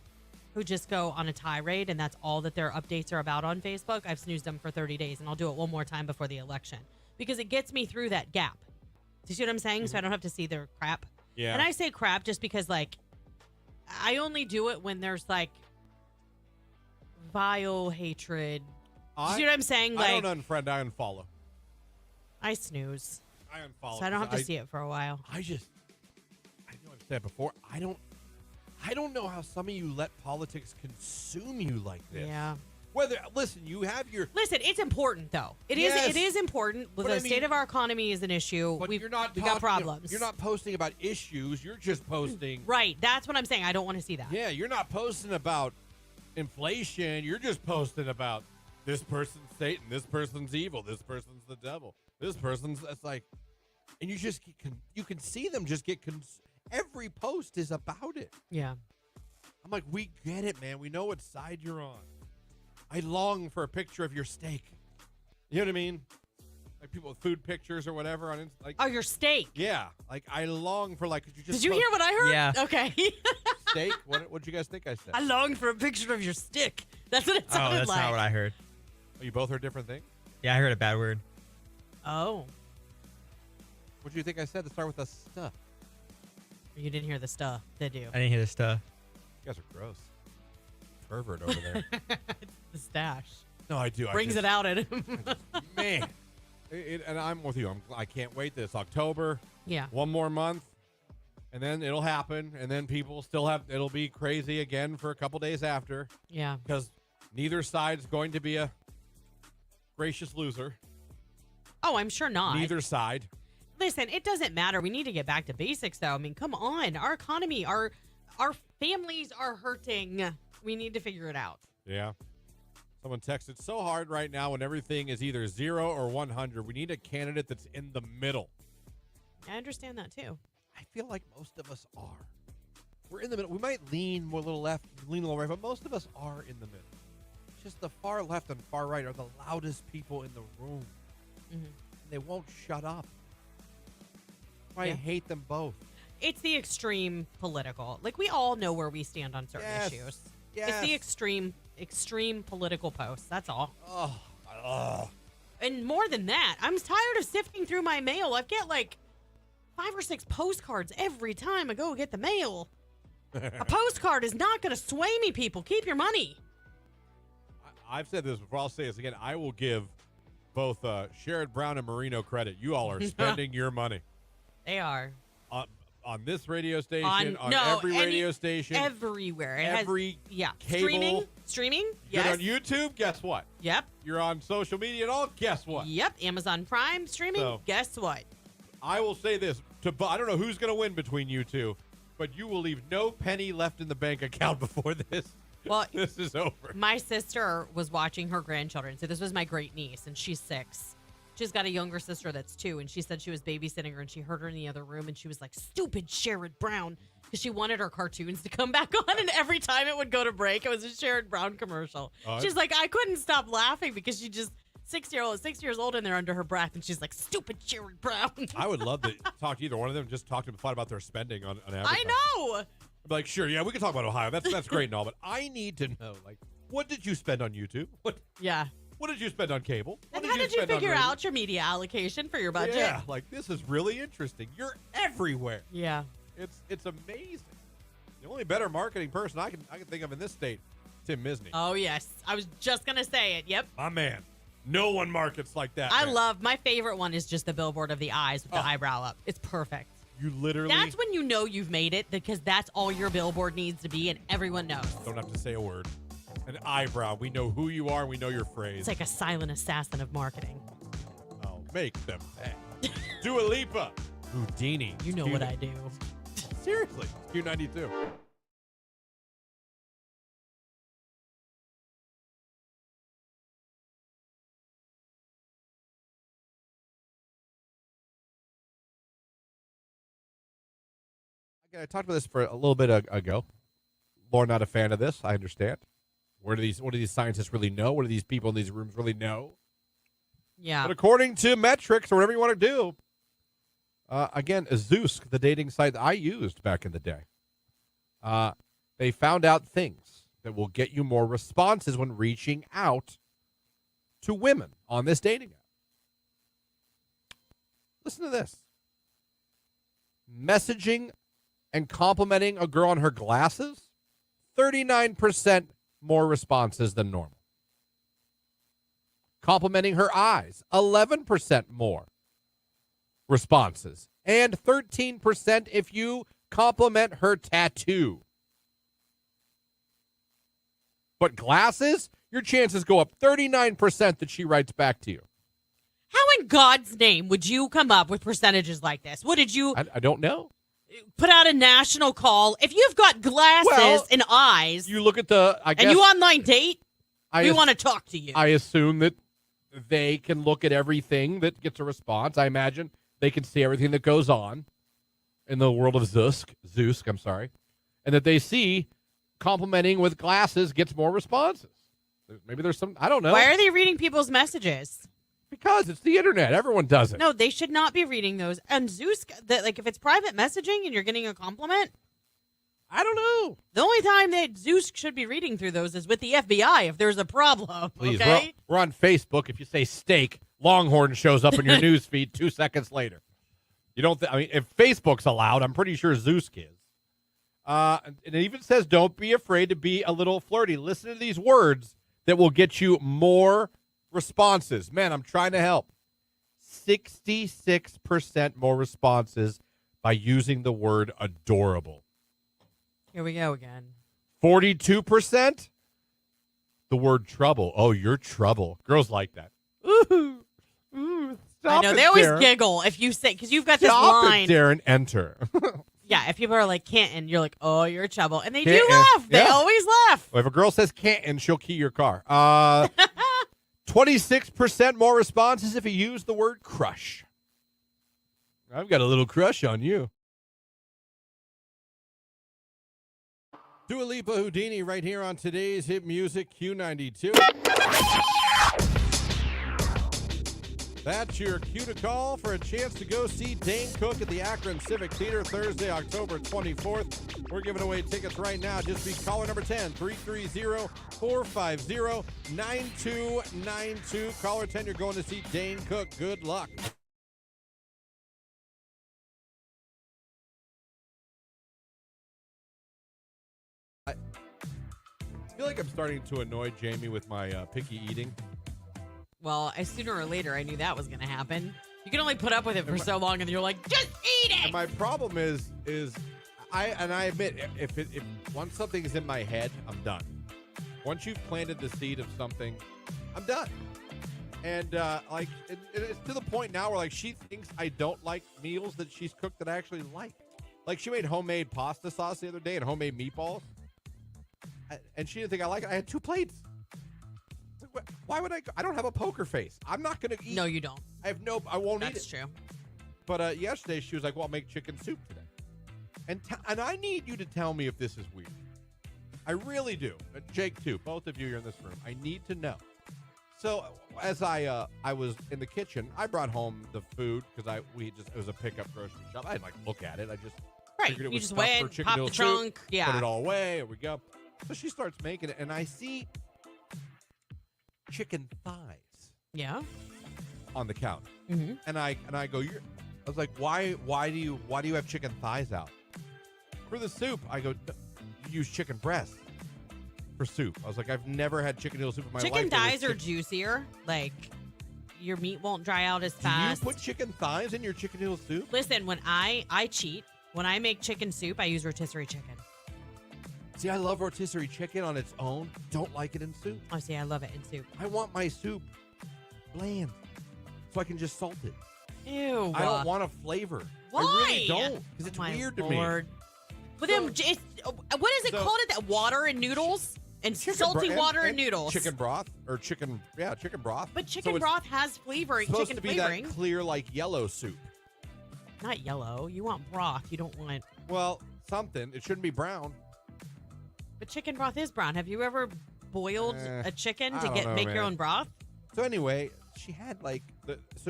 who just go on a tirade, and that's all that their updates are about on Facebook. I've snoozed them for 30 days, and I'll do it one more time before the election because it gets me through that gap. Do you see what I'm saying? So I don't have to see their crap. Yeah. And I say crap just because, like, I only do it when there's, like, vile hatred. Do you see what I'm saying? Like, I don't unfriend, I unfollow. I snooze. I unfollow. So I don't have to see it for a while. I know I've said before, I don't know how some of you let politics consume you like this. Yeah. Listen, you have your... Listen, it's important, though. It is important. The state of our economy is an issue. But we got problems. You're not posting about issues. You're just posting... Right. That's what I'm saying. I don't want to see that. Yeah, you're not posting about inflation. You're just posting about this person's Satan, this person's evil, this person's the devil, this person's... It's like... And you just you can see them just get... Every post is about it. Yeah. I'm like, we get it, man. We know what side you're on. I long for a picture of your steak. You know what I mean? Like people with food pictures or whatever on like. Oh, your steak. Yeah, like I long for like. Did you hear what I heard? Yeah. Okay. Steak. What did you guys think I said? I long for a picture of your stick. That's what it sounded that's like. not what I heard. Oh, you both heard different things? Yeah, I heard a bad word. Oh. What do you think I said to start with the stuff? You didn't hear the stuff, did you? I didn't hear the stuff. You guys are gross. Pervert over there. It's the stash. No, I do. Brings it out at him. Man. And I'm with you. I can't wait this October. Yeah. One more month. And then it'll happen. And then people it'll be crazy again for a couple days after. Yeah. Because neither side's going to be a gracious loser. Oh, I'm sure not. Neither side. Listen, it doesn't matter. We need to get back to basics, though. I mean, come on. Our economy, our families are hurting. We need to figure it out. Yeah. Someone texted, so hard right now when everything is either 0 or 100. We need a candidate that's in the middle. I understand that, too. I feel like most of us are. We're in the middle. We might lean more a little left, lean a little right, but most of us are in the middle. It's just the far left and far right are the loudest people in the room. Mm-hmm. And they won't shut up. I hate them both. It's the extreme political. Like, we all know where we stand on certain issues. Yes. It's the extreme political posts. That's all. Oh. And more than that, I'm tired of sifting through my mail. I get like 5 or 6 postcards every time I go get the mail. A postcard is not going to sway me, people. Keep your money. I've said this before. I'll say this again. I will give both Sherrod Brown and Marino credit. You all are spending your money. They are. On this radio station, on every radio station. Everywhere. Cable. Streaming. You're Yes. on YouTube, guess what? Yep. You're on social media and all, guess what? Yep. Amazon Prime streaming. So, guess what? I will say this. I don't know who's going to win between you two, but you will leave no penny left in the bank account before this. Well, this is over. My sister was watching her grandchildren. So this was my great niece, and she's 6. She's got a younger sister that's 2, and she said she was babysitting her, and she heard her in the other room, and she was like, stupid Sherrod Brown, because she wanted her cartoons to come back on, and every time it would go to break, it was a Sherrod Brown commercial. She's like, I couldn't stop laughing because she just, 6 years old, and they're under her breath, and she's like, stupid Sherrod Brown. I would love to talk to either one of them, just talk to them, fight about their spending on advertising. I know. I'd be like, sure, yeah, we can talk about Ohio. That's great and all, but I need to know, like, what did you spend on YouTube? What did you spend on cable? And how did you figure out your media allocation for your budget? Yeah, like this is really interesting. You're everywhere. Yeah. It's amazing. The only better marketing person I can think of in this state, Tim Misney. Oh, yes. I was just going to say it. Yep. My man. No one markets like that. I love, my favorite one is just the billboard of the eyes with the eyebrow up. It's perfect. You literally. That's when you know you've made it, because that's all your billboard needs to be, and everyone knows. Don't have to say a word. An eyebrow. We know who you are. We know your phrase. It's like a silent assassin of marketing. Oh, make them pay. Dua Lipa. Houdini. You know what I do. Seriously. Q92. I talked about this for a little bit ago. Lauren, not a fan of this. I understand. What do these scientists really know? What do these people in these rooms really know? Yeah. But according to metrics or whatever you want to do, again, Zeus, the dating site that I used back in the day, they found out things that will get you more responses when reaching out to women on this dating app. Listen to this. Messaging and complimenting a girl on her glasses, 39% more responses than normal. Complimenting her eyes, 11% more responses. And 13% if you compliment her tattoo. But glasses, your chances go up 39% that she writes back to you. How in God's name would you come up with percentages like this? What did you... I don't know. Put out a national call. If you've got glasses and eyes... You look at the... I guess, and you online date, we want to talk to you. I assume that they can look at everything that gets a response. I imagine they can see everything that goes on in the world of Zeus, and that they see complimenting with glasses gets more responses. Maybe there's some, I don't know. Why are they reading people's messages? Because it's the internet. Everyone does it. No, they should not be reading those. And Zeus, if it's private messaging and you're getting a compliment, I don't know. The only time that Zeus should be reading through those is with the FBI if there's a problem. Please, okay? we're on Facebook. If you say steak, Longhorn shows up in your news feed 2 seconds later. You don't. If Facebook's allowed, I'm pretty sure Zeus is. And it even says, "Don't be afraid to be a little flirty." Listen to these words that will get you more responses. Man, I'm trying to help. 66% more responses by using the word adorable. Here we go again. 42%, the word trouble. Oh, you're trouble. Girls like that. Ooh, stop I know. it, They always Darren. giggle if you say, because you've got this Stop line. it, Darren, enter. Yeah, if people are like Canton, you're like, oh, you're trouble. And they Canton. do laugh. They Yeah. always laugh. Well, if a girl says Canton, she'll key your car. 26% more responses if you use the word crush. I've got a little crush on you. Dua Lipa, Houdini right here on today's Hit Music Q92. That's your cue to call for a chance to go see Dane Cook at the Akron Civic Theater Thursday, October 24th. We're giving away tickets right now. Just be caller number 10, 330-450-9292. Caller 10, you're going to see Dane Cook. Good luck. I feel like I'm starting to annoy Jamie with my picky eating. Well, sooner or later, I knew that was going to happen. You can only put up with it for so long, and you're like, just eat it. And my problem is I admit if once something is in my head, I'm done. Once you've planted the seed of something, I'm done. And it's to the point now where she thinks I don't like meals that she's cooked that I actually like. Like she made homemade pasta sauce the other day and homemade meatballs, and she didn't think I like it. I had 2 plates. Why would I? I don't have a poker face. I'm not going to eat. No, you don't. I won't eat it. That's true. But yesterday she was like, well, I'll make chicken soup today. And I need you to tell me if this is weird. I really do. Jake, too. Both of you are in this room. I need to know. So as I was in the kitchen, I brought home the food because it was a pickup grocery shop. I didn't look at it. I just figured it was just stuff for went, chicken pop noodle the trunk. soup, Yeah. put it all away. Here we go. So she starts making it, and I see chicken thighs. Yeah. On the counter. Mm-hmm. And I go, I was like, why do you have chicken thighs out? For the soup, I go, you use chicken breasts for soup. I was like, I've never had chicken noodle soup in my life. Chicken thighs are juicier. Your meat won't dry out as fast. Do you put chicken thighs in your chicken noodle soup? Listen, when I cheat, when I make chicken soup, I use rotisserie chicken. See, I love rotisserie chicken on its own. Don't like it in soup. Oh, see, I love it in soup. I want my soup bland, so I can just salt it. Ew. I don't want a flavor. Why? I really don't, because it's weird to me. But then, what is it called? That water and noodles and salty water and noodles. Chicken broth or chicken broth. But chicken broth has flavoring. Supposed Chicken to be flavoring. that clear like yellow soup. Not yellow. You want broth. You don't want. Well, something. It shouldn't be brown. But chicken broth is brown. Have you ever boiled a chicken to make your own broth? So anyway, she had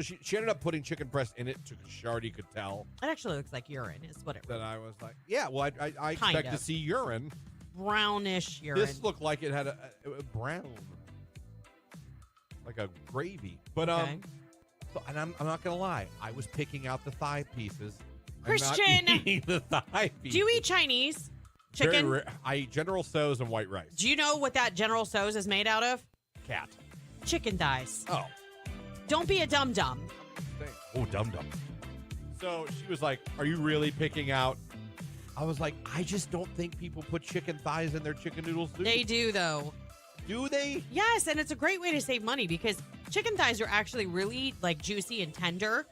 she ended up putting chicken breast in it because she already could tell. It actually looks like urine, is what it was. Then I was like, yeah, well, I expect to see urine. Brownish urine. This looked like it had a brown, like a gravy. But and I'm not gonna lie, I was picking out the thigh pieces. Christian, I'm not eating the thigh pieces. Do you eat Chinese chicken? I eat General Tso's and white rice. Do you know what that General Tso's is made out of? Cat. Chicken thighs. Oh. Don't be a dum-dum. Oh, dum-dum. So she was like, are you really picking out? I was like, I just don't think people put chicken thighs in their chicken noodle soup. They do, though. Do they? Yes, and it's a great way to save money because chicken thighs are actually really juicy and tender,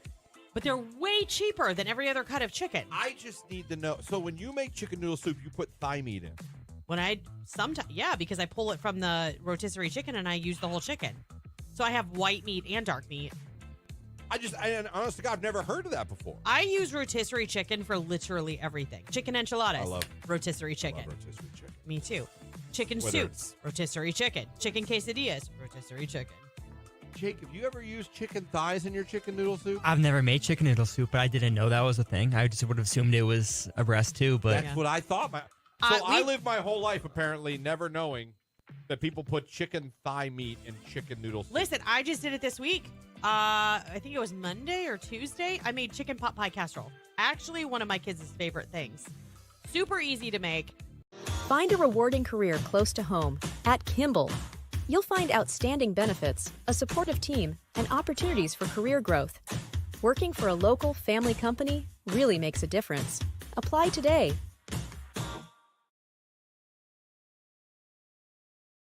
but they're way cheaper than every other cut of chicken. I just need to know. So when you make chicken noodle soup, you put thigh meat in? Because I pull it from the rotisserie chicken and I use the whole chicken. So I have white meat and dark meat. And honest to God, I've never heard of that before. I use rotisserie chicken for literally everything. Chicken enchiladas. I love rotisserie chicken. I love rotisserie chicken. Me too. Chicken soups, rotisserie chicken. Chicken quesadillas, rotisserie chicken. Jake, have you ever used chicken thighs in your chicken noodle soup? I've never made chicken noodle soup, but I didn't know that was a thing. I just would have assumed it was a breast too. But that's what I thought. I lived my whole life apparently never knowing that people put chicken thigh meat in chicken noodle soup. Listen, I just did it this week. I think it was Monday or Tuesday. I made chicken pot pie casserole. Actually, one of my kids' favorite things. Super easy to make. Find a rewarding career close to home at Kimball. You'll find outstanding benefits, a supportive team, and opportunities for career growth. Working for a local family company really makes a difference. Apply today.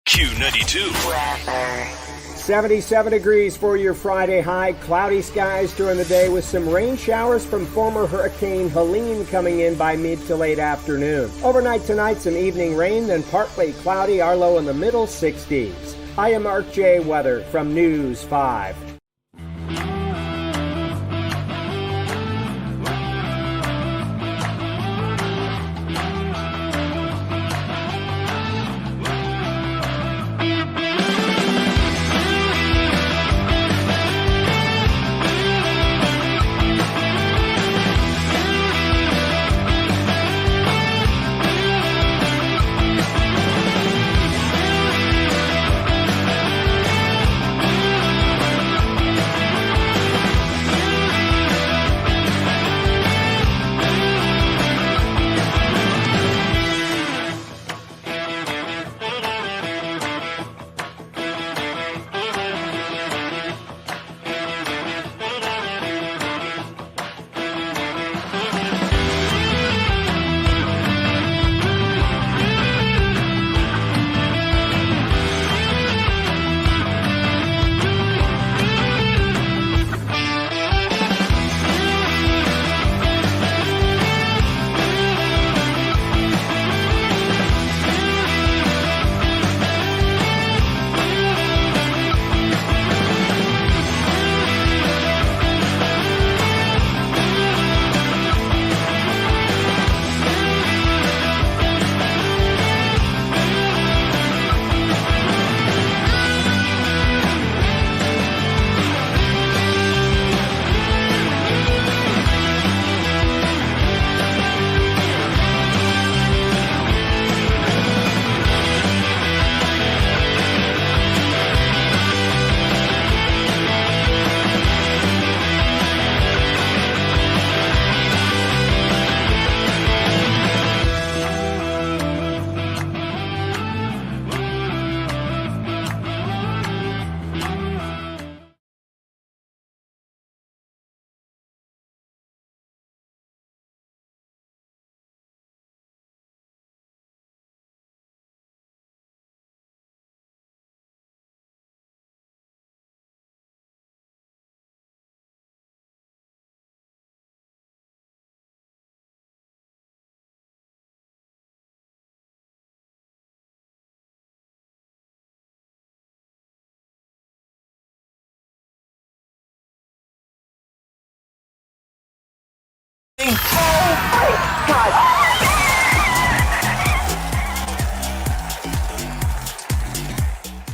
Q92. 77 degrees for your Friday high. Cloudy skies during the day with some rain showers from former Hurricane Helene coming in by mid to late afternoon. Overnight tonight, some evening rain, then partly cloudy, our low in the middle 60s. I am Mark J. Weather from News 5.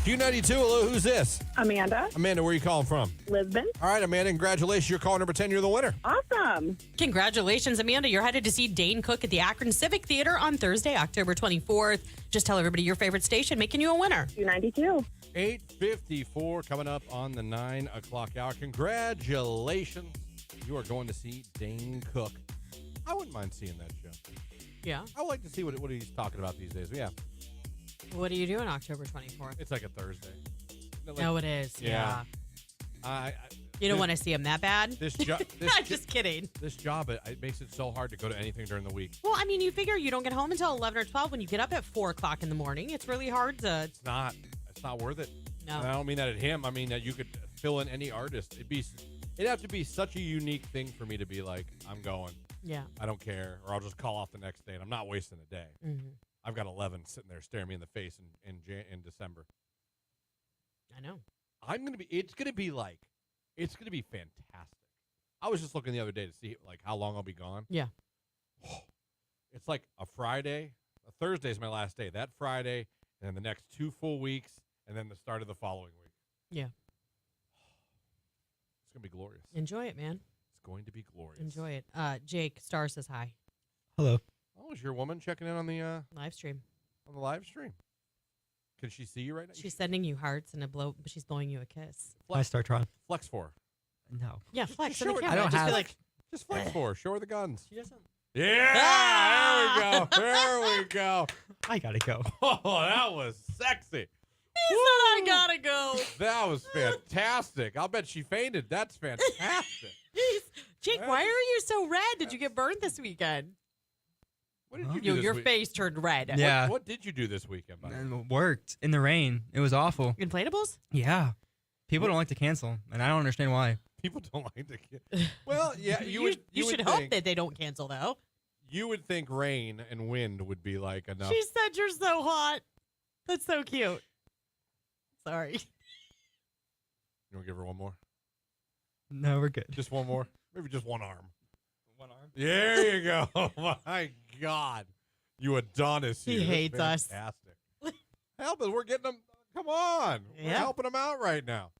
Q92, hello, who's this? Amanda. Amanda, where are you calling from? Lisbon. All right, Amanda, congratulations. You're caller number 10. You're the winner. Awesome. Congratulations, Amanda. You're headed to see Dane Cook at the Akron Civic Theater on Thursday, October 24th. Just tell everybody your favorite station, making you a winner. Q92. 8:54 coming up on the 9 o'clock hour. Congratulations. You are going to see Dane Cook. I wouldn't mind seeing that show. Yeah. I would like to see what he's talking about these days. Yeah. What are you doing October 24th? It's like a Thursday. No, it is. Yeah. You don't want to see him that bad? Just kidding. This job, it makes it so hard to go to anything during the week. Well, I mean, you figure you don't get home until 11 or 12 when you get up at 4 o'clock in the morning. It's really hard to... It's not worth it. No. And I don't mean that at him. I mean that you could fill in any artist. It'd have to be such a unique thing for me to be like, I'm going. Yeah. I don't care. Or I'll just call off the next day, and I'm not wasting a day. Mm-hmm. I've got 11 sitting there staring me in the face in December. I know. It's gonna be fantastic. I was just looking the other day to see like how long I'll be gone. Yeah. It's like a Friday. A Thursday's my last day. That Friday, and then the next 2 full weeks, and then the start of the following week. Yeah. It's gonna be glorious. Enjoy it, man. It's going to be glorious. Enjoy it. Jake Star says hi. Hello. Oh, is your woman checking in on the Live stream. On the live stream? Can she see you right now? She's sending you hearts and she's blowing you a kiss. Hi, Startron. Flex for her. No. Yeah, flex. Just show her. I don't have. Just flex for her. Show her the guns. She doesn't. Yeah, there we go. I gotta go. Oh, that was sexy. He said I gotta go. That was fantastic. I'll bet she fainted. That's fantastic. Jake, why are you so red? Did you get burned this weekend? What did you do this your week? face turned red. Yeah. What did you do this weekend, buddy? Worked in the rain. It was awful. Inflatables? Yeah. People don't like to cancel, and I don't understand why. People don't like to. Well, yeah, you should hope that they don't cancel, though. You would think rain and wind would be like enough. She said you're so hot. That's so cute. Sorry. You want to give her one more? No, we're good. Just one more? Maybe just one arm. One arm? There you go. My God. You Adonis. He hates us. Fantastic. Help us. We're getting them. Come on. Yeah. We're helping them out right now.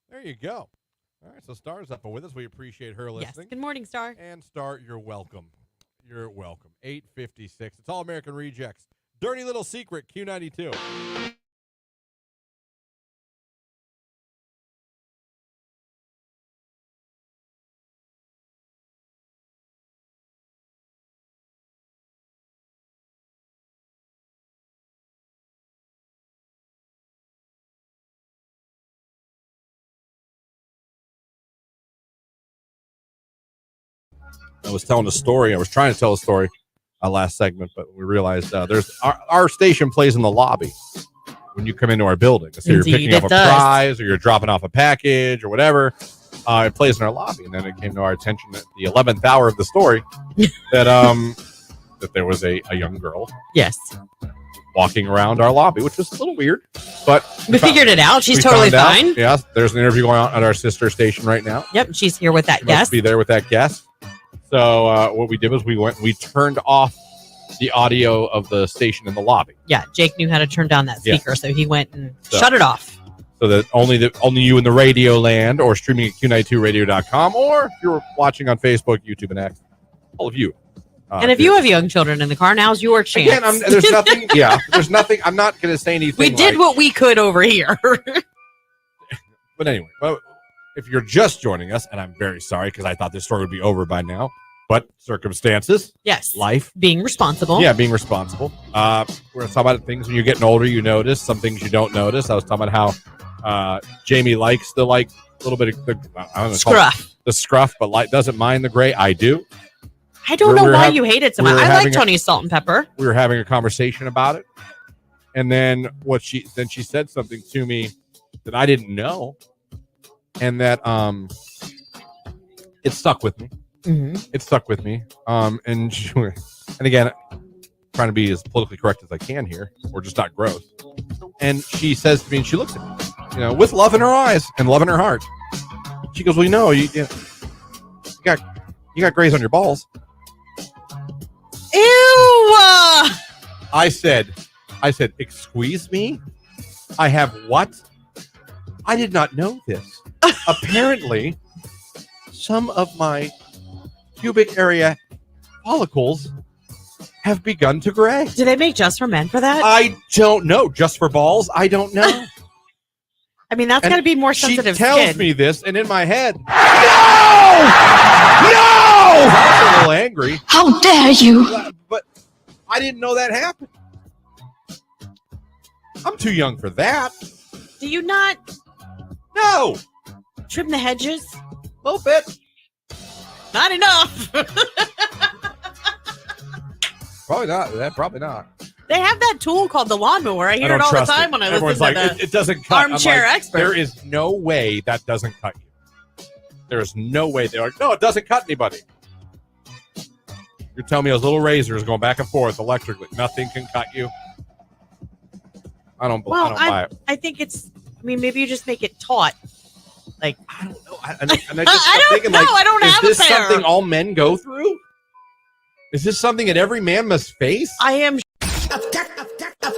There you go. All right, so Star's up with us. We appreciate her listening. Yes. Good morning, Star. And Star, you're welcome. You're welcome. 8:56. It's All American Rejects. Dirty Little Secret, Q92. I was telling a story. I was trying to tell a story last segment, but we realized there's our station plays in the lobby when you come into our building. So you're picking up a prize or you're dropping off a package or whatever. It plays in our lobby. And then it came to our attention at the 11th hour of the story that there was a young girl. Yes. Walking around our lobby, which was a little weird. But we figured it out. She's totally fine. Yes. There's an interview going on at our sister station right now. Yep. She's here with that guest. Must be there with that guest. So what we did was we turned off the audio of the station in the lobby. Yeah, Jake knew how to turn down that speaker, so he went and shut it off. So that only you in the radio land or streaming at Q92radio.com, or if you're watching on Facebook, YouTube, and X, all of you. And if you have young children in the car, now's your chance. Again, there's nothing. Yeah, there's nothing. I'm not going to say anything. We did what we could over here. But anyway, if you're just joining us, and I'm very sorry because I thought this story would be over by now, but circumstances. Yes. Life. Being responsible. Yeah, being responsible. We're talking about things when you're getting older, you notice. Some things you don't notice. I was talking about how Jamie likes the little bit of the scruff. The scruff, but doesn't mind the gray. I do. I don't know why you hate it so much. I like Tony's salt and pepper. We were having a conversation about it. And then she said something to me that I didn't know. And that it stuck with me. Mm-hmm. It stuck with me. And again, trying to be as politically correct as I can here, or just not gross. And she says to me, and she looks at me, with love in her eyes and love in her heart. She goes, "Well, you got grays on your balls." I said, excuse me? I have what? I did not know this. Apparently, some of my pubic area follicles have begun to gray. Do they make just for men for that? I don't know. Just for balls? I don't know. I mean, that's got to be more sensitive She tells skin. me this, and in my head, no! I was a little angry. How dare you? But I didn't know that happened. I'm too young for that. Do you not No! trim the hedges? A little bit. Not enough. Probably not. Probably not. They have that tool called the lawnmower. I hear it all the time when I listen Everyone's to like, the it doesn't cut. I'm armchair like, expert. There is no way that doesn't cut you. There's no way. They're like, no, it doesn't cut anybody. You're telling me those little razors going back and forth electrically, nothing can cut you? I don't buy it. I think it's, I mean, maybe you just make it taut. Like, I don't know. And I just kept I don't thinking, know. like, I don't have a is this pair. something all men go through? Is this something that every man must face? I am. I've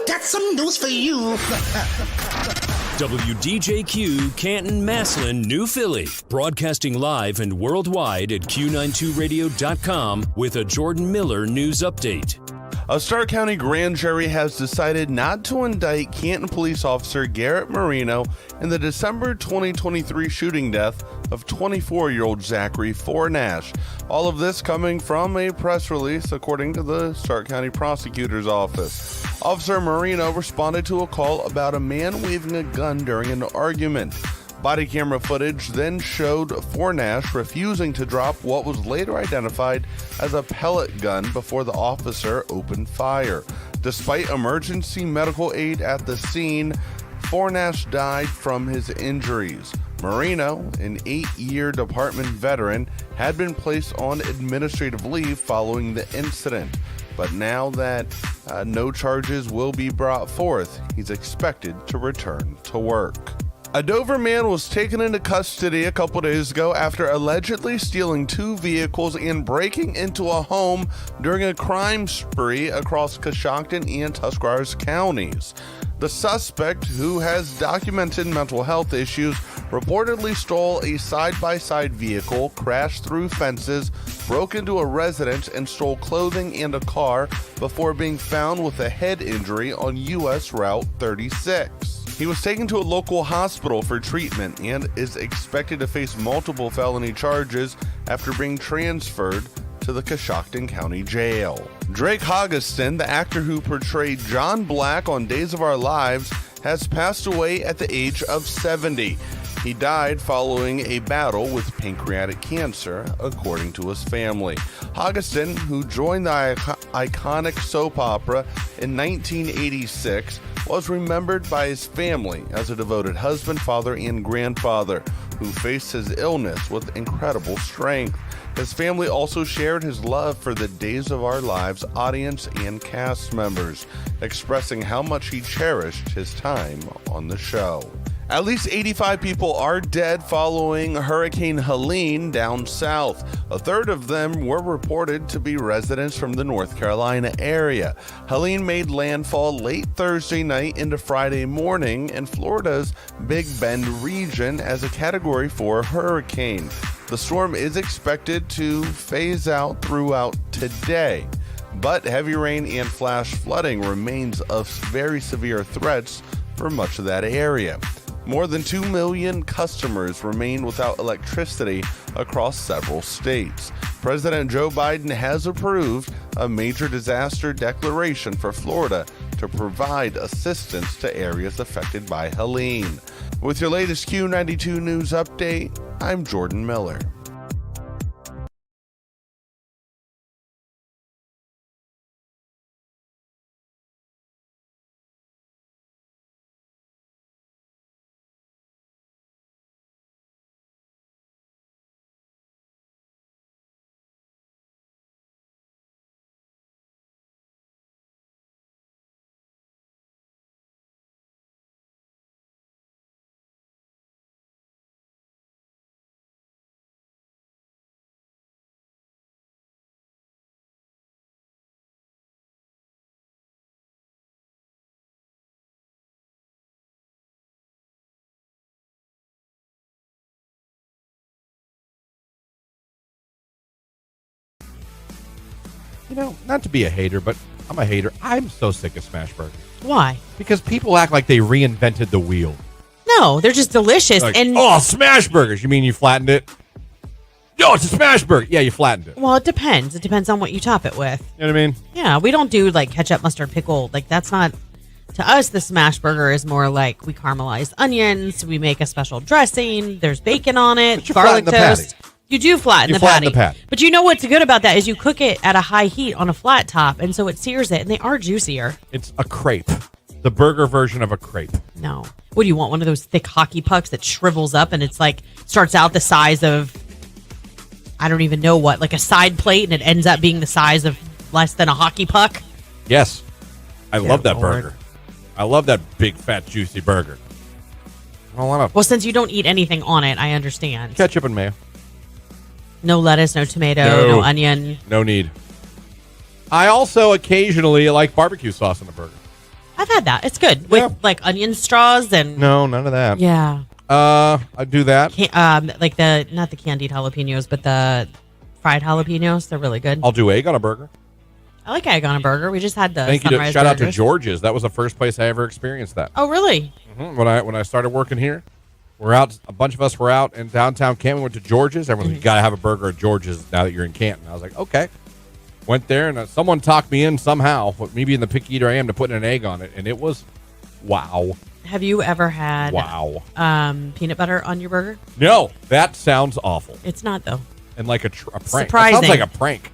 got some news for you. WDJQ Canton, Massillon, New Philly. Broadcasting live and worldwide at Q92Radio.com with a Jordan Miller news update. A Stark County grand jury has decided not to indict Canton police officer Garrett Marino in the December 2023 shooting death of 24-year-old Zachary Fornash. All of this coming from a press release, according to the Stark County Prosecutor's Office. Officer Marino responded to a call about a man waving a gun during an argument. Body camera footage then showed Fornash refusing to drop what was later identified as a pellet gun before the officer opened fire. Despite emergency medical aid at the scene, Fornash died from his injuries. Marino, an 8-year department veteran, had been placed on administrative leave following the incident. But now that no charges will be brought forth, he's expected to return to work. A Dover man was taken into custody a couple days ago after allegedly stealing 2 vehicles and breaking into a home during a crime spree across Coshocton and Tuscarawas counties. The suspect, who has documented mental health issues, reportedly stole a side-by-side vehicle, crashed through fences, broke into a residence, and stole clothing and a car before being found with a head injury on U.S. Route 36. He was taken to a local hospital for treatment and is expected to face multiple felony charges after being transferred to the Coshocton County Jail. Drake Hoggeston, the actor who portrayed John Black on Days of Our Lives, has passed away at the age of 70. He died following a battle with pancreatic cancer, according to his family. Hoggeston, who joined the iconic soap opera in 1986, was remembered by his family as a devoted husband, father, and grandfather who faced his illness with incredible strength. His family also shared his love for the Days of Our Lives audience and cast members, expressing how much he cherished his time on the show. At least 85 people are dead following Hurricane Helene down south. A third of them were reported to be residents from the North Carolina area. Helene made landfall late Thursday night into Friday morning in Florida's Big Bend region as a Category 4 hurricane. The storm is expected to phase out throughout today, but heavy rain and flash flooding remains of very severe threats for much of that area. More than 2 million customers remain without electricity across several states. President Joe Biden has approved a major disaster declaration for Florida to provide assistance to areas affected by Helene. With your latest Q92 news update, I'm Jordan Miller. You know, not to be a hater, but I'm a hater. I'm so sick of smash burgers. Why? Because people act like they reinvented the wheel. No, they're just delicious. Like, and smash burgers. You mean you flattened it? No, it's a smash burger. Yeah, you flattened it. Well, it depends. It depends on what you top it with. You know what I mean? Yeah, we don't do like ketchup, mustard, pickle. Like that's not, to us, the smash burger is more like we caramelize onions. We make a special dressing. There's bacon on it, garlic toast. You do flatten the patty. But you know what's good about that is you cook it at a high heat on a flat top, and so it sears it, and they are juicier. It's a crepe. The burger version of a crepe. No. What do you want? One of those thick hockey pucks that shrivels up and it's like starts out the size of, I don't even know what, like a side plate, and it ends up being the size of less than a hockey puck? Yes. I love that Lord. burger. I love that big, fat, juicy burger. I don't want to. Well, since you don't eat anything on it, I understand. Ketchup and mayo. No lettuce, no tomato, no onion. No need. I also occasionally like barbecue sauce in a burger. I've had that. It's good. With like onion straws and... No, none of that. Yeah. I do that. Like not the candied jalapenos, but the fried jalapenos. They're really good. I'll do egg on a burger. I like egg on a burger. We just had the Thank you. Sunrise Shout out to burgers. George's. That was the first place I ever experienced that. Oh, really? Mm-hmm. When I started working here, we're out. A bunch of us were out in downtown Canton. We went to George's. Everyone's like, you got to have a burger at George's now that you're in Canton. I was like, okay. Went there, and someone talked me in somehow, me being the picky eater I am, to putting an egg on it, and it was wow. Have you ever had peanut butter on your burger? No, that sounds awful. It's not, though. And like a prank. Surprising. That sounds like a prank.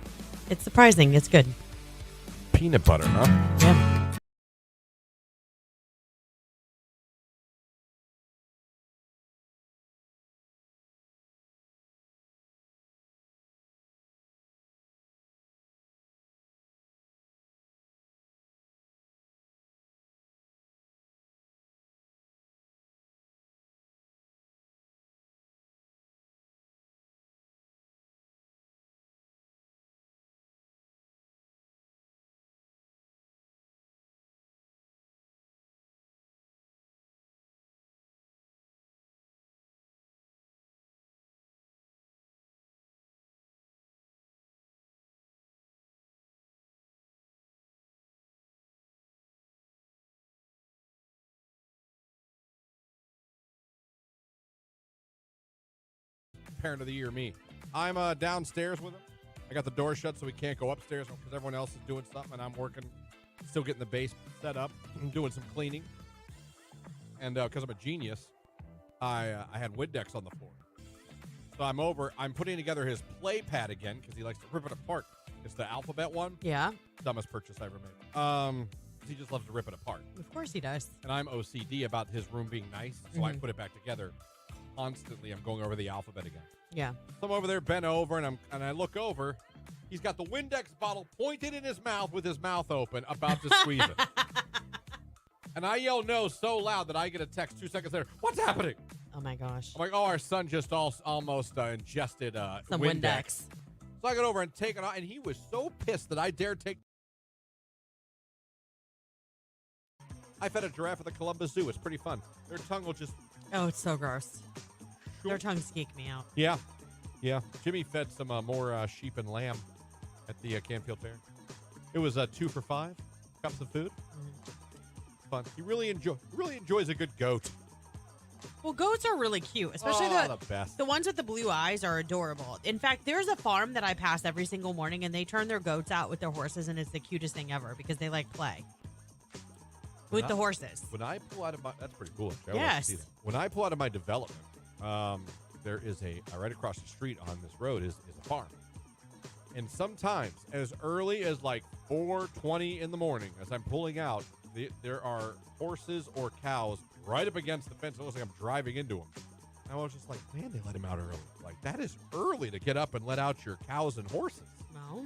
It's surprising. It's good. Peanut butter, huh? Yeah. Parent of the year, me. I'm downstairs with him. I got the door shut so we can't go upstairs because everyone else is doing something, and I'm working, still getting the base set up. I'm doing some cleaning. And because I'm a genius, I had Windex on the floor. So I'm over. I'm putting together his play pad again because he likes to rip it apart. It's the alphabet one. Yeah. Dumbest purchase I ever made. He just loves to rip it apart. Of course he does. And I'm OCD about his room being nice, so I put it back together. Constantly, I'm going over the alphabet again. Yeah. So I'm over there, bent over, and I look over. He's got the Windex bottle pointed in his mouth with his mouth open, about to squeeze it. And I yell no so loud that I get a text 2 seconds later. What's happening? Oh, my gosh. I'm like, our son just almost ingested some Windex. So I got over and take it off, and he was so pissed that I dared take. I fed a giraffe at the Columbus Zoo. It's pretty fun. Their tongue will just... Oh, it's so gross. Their tongues geek me out. Yeah. Yeah. Jimmy fed some more sheep and lamb at the Canfield Fair. It was 2 for $5 cups of food. Fun. He really enjoys a good goat. Well, goats are really cute, especially the best. The ones with the blue eyes are adorable. In fact, there's a farm that I pass every single morning, and they turn their goats out with their horses, and it's the cutest thing ever because they like play with the horses. When I pull out of my, that's pretty cool. Actually. Yes. When I pull out of my development, there is right across the street on this road is a farm. And sometimes as early as like 4:20 in the morning, as I'm pulling out, there are horses or cows right up against the fence. It looks like I'm driving into them. And I was just like, man, they let him out early. Like, that is early to get up and let out your cows and horses. No.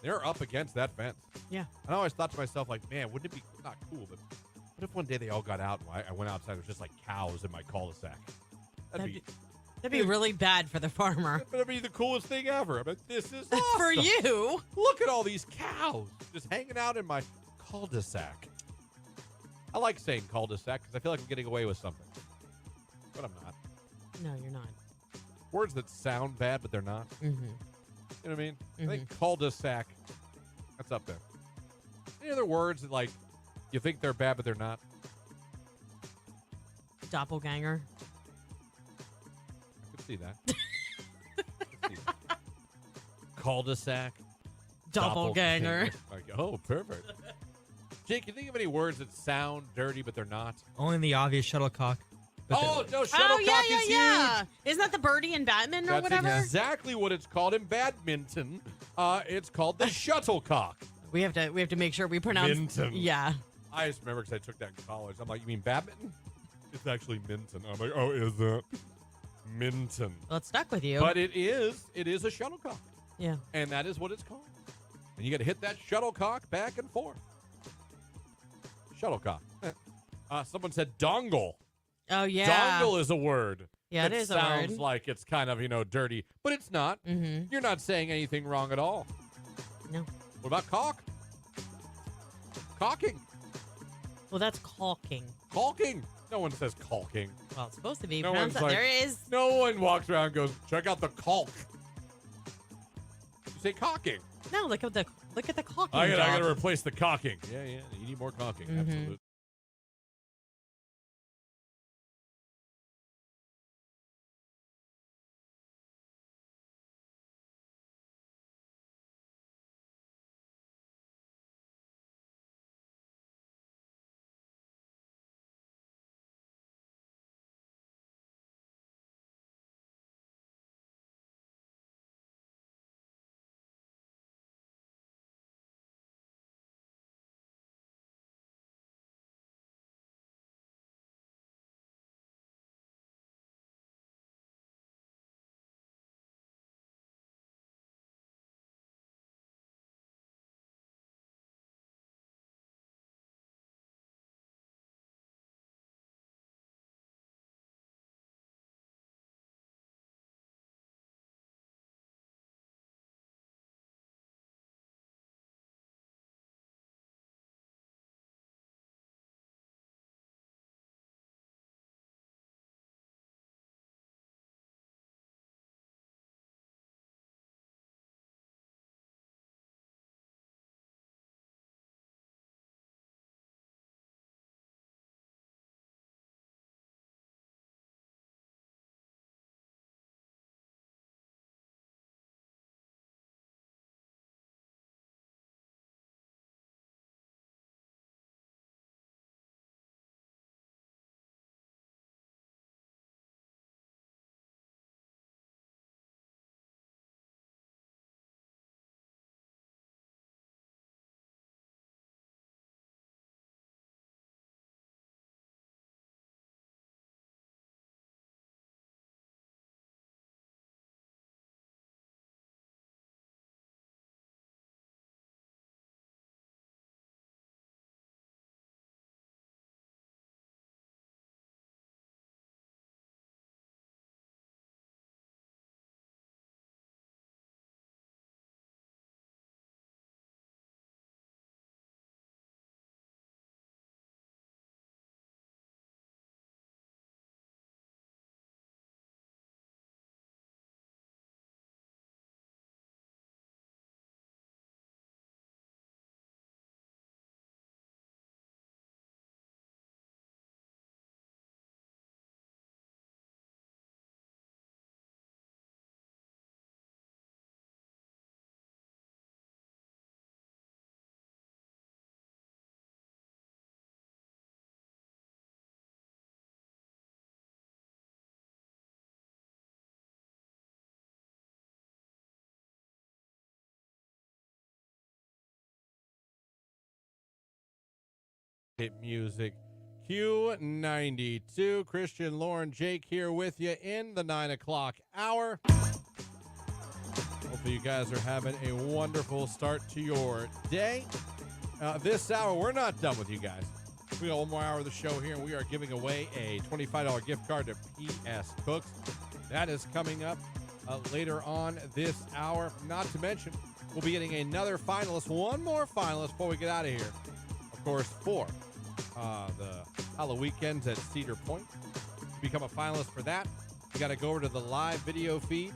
They're up against that fence. Yeah. And I always thought to myself, like, man, wouldn't it be not cool, but what if one day they all got out and I went outside, there was just like cows in my cul-de-sac? That'd be really bad for the farmer. That'd be the coolest thing ever. I mean, this is awesome. For you. Look at all these cows just hanging out in my cul-de-sac. I like saying cul-de-sac because I feel like I'm getting away with something. But I'm not. No, you're not. Words that sound bad, but they're not. Mm-hmm. You know what I mean? I think cul-de-sac That's up there. Any other words that, like, you think they're bad, but they're not? Doppelganger. I could see that. Cul-de-sac. Doppelganger. Like, oh, perfect. Jake, you think of any words that sound dirty, but they're not? Only the obvious shuttlecock. Oh, no, shuttlecock is huge. Isn't that the birdie in Batman or That's whatever? exactly what it's called in badminton. It's called the shuttlecock. We have to make sure we pronounce. Minton. Yeah. I just remember because I took that in college. I'm like, you mean badminton? It's actually minton. I'm like, oh, is it? Minton. Well, it stuck with you. But it is a shuttlecock. Yeah. And that is what it's called. And you got to hit that shuttlecock back and forth. Shuttlecock. Someone said dongle. Oh, yeah. Dongle is a word. Yeah, it is a word. Sounds like it's kind of, dirty, but it's not. Mm-hmm. You're not saying anything wrong at all. No. What about caulk? Caulking. Well, that's caulking. Caulking. No one says caulking. Well, it's supposed to be. No one's like, there is. No one walks around and goes, check out the caulk. You say caulking. No, look at the caulking. I gotta replace the caulking. Yeah, you need more caulking. Mm-hmm. Absolutely. Hit music. Q92. Christian, Lauren, Jake here with you in the 9 o'clock hour. Hopefully you guys are having a wonderful start to your day. This hour, we're not done with you guys. We got one more hour of the show here, and we are giving away a $25 gift card to PS Cooks. That is coming up later on this hour. Not to mention, we'll be getting another finalist, one more finalist before we get out of here. Of course, for the Halloween weekends at Cedar Point. To become a finalist for that, you got to go over to the live video feed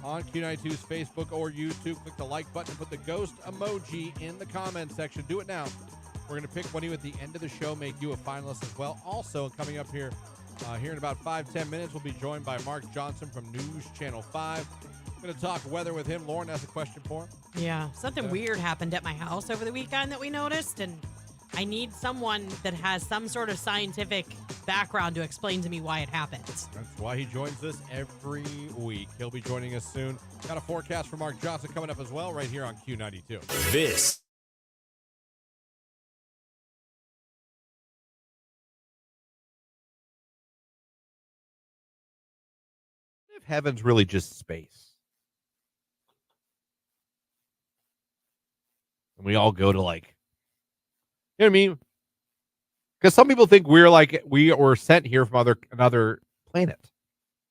on Q92's Facebook or YouTube. Click the like button and put the ghost emoji in the comment section. Do it now. We're going to pick one of you at the end of the show, make you a finalist as well. Also, coming up here in about 5-10 minutes, we'll be joined by Mark Johnson from News Channel 5. We're going to talk weather with him. Lauren has a question for him. Yeah, something weird happened at my house over the weekend that we noticed, and I need someone that has some sort of scientific background to explain to me why it happened. That's why he joins us every week. He'll be joining us soon. Got a forecast for Mark Johnson coming up as well right here on Q92. This if heaven's really just space, and we all go to you know what I mean? Because some people think we were sent here from another planet,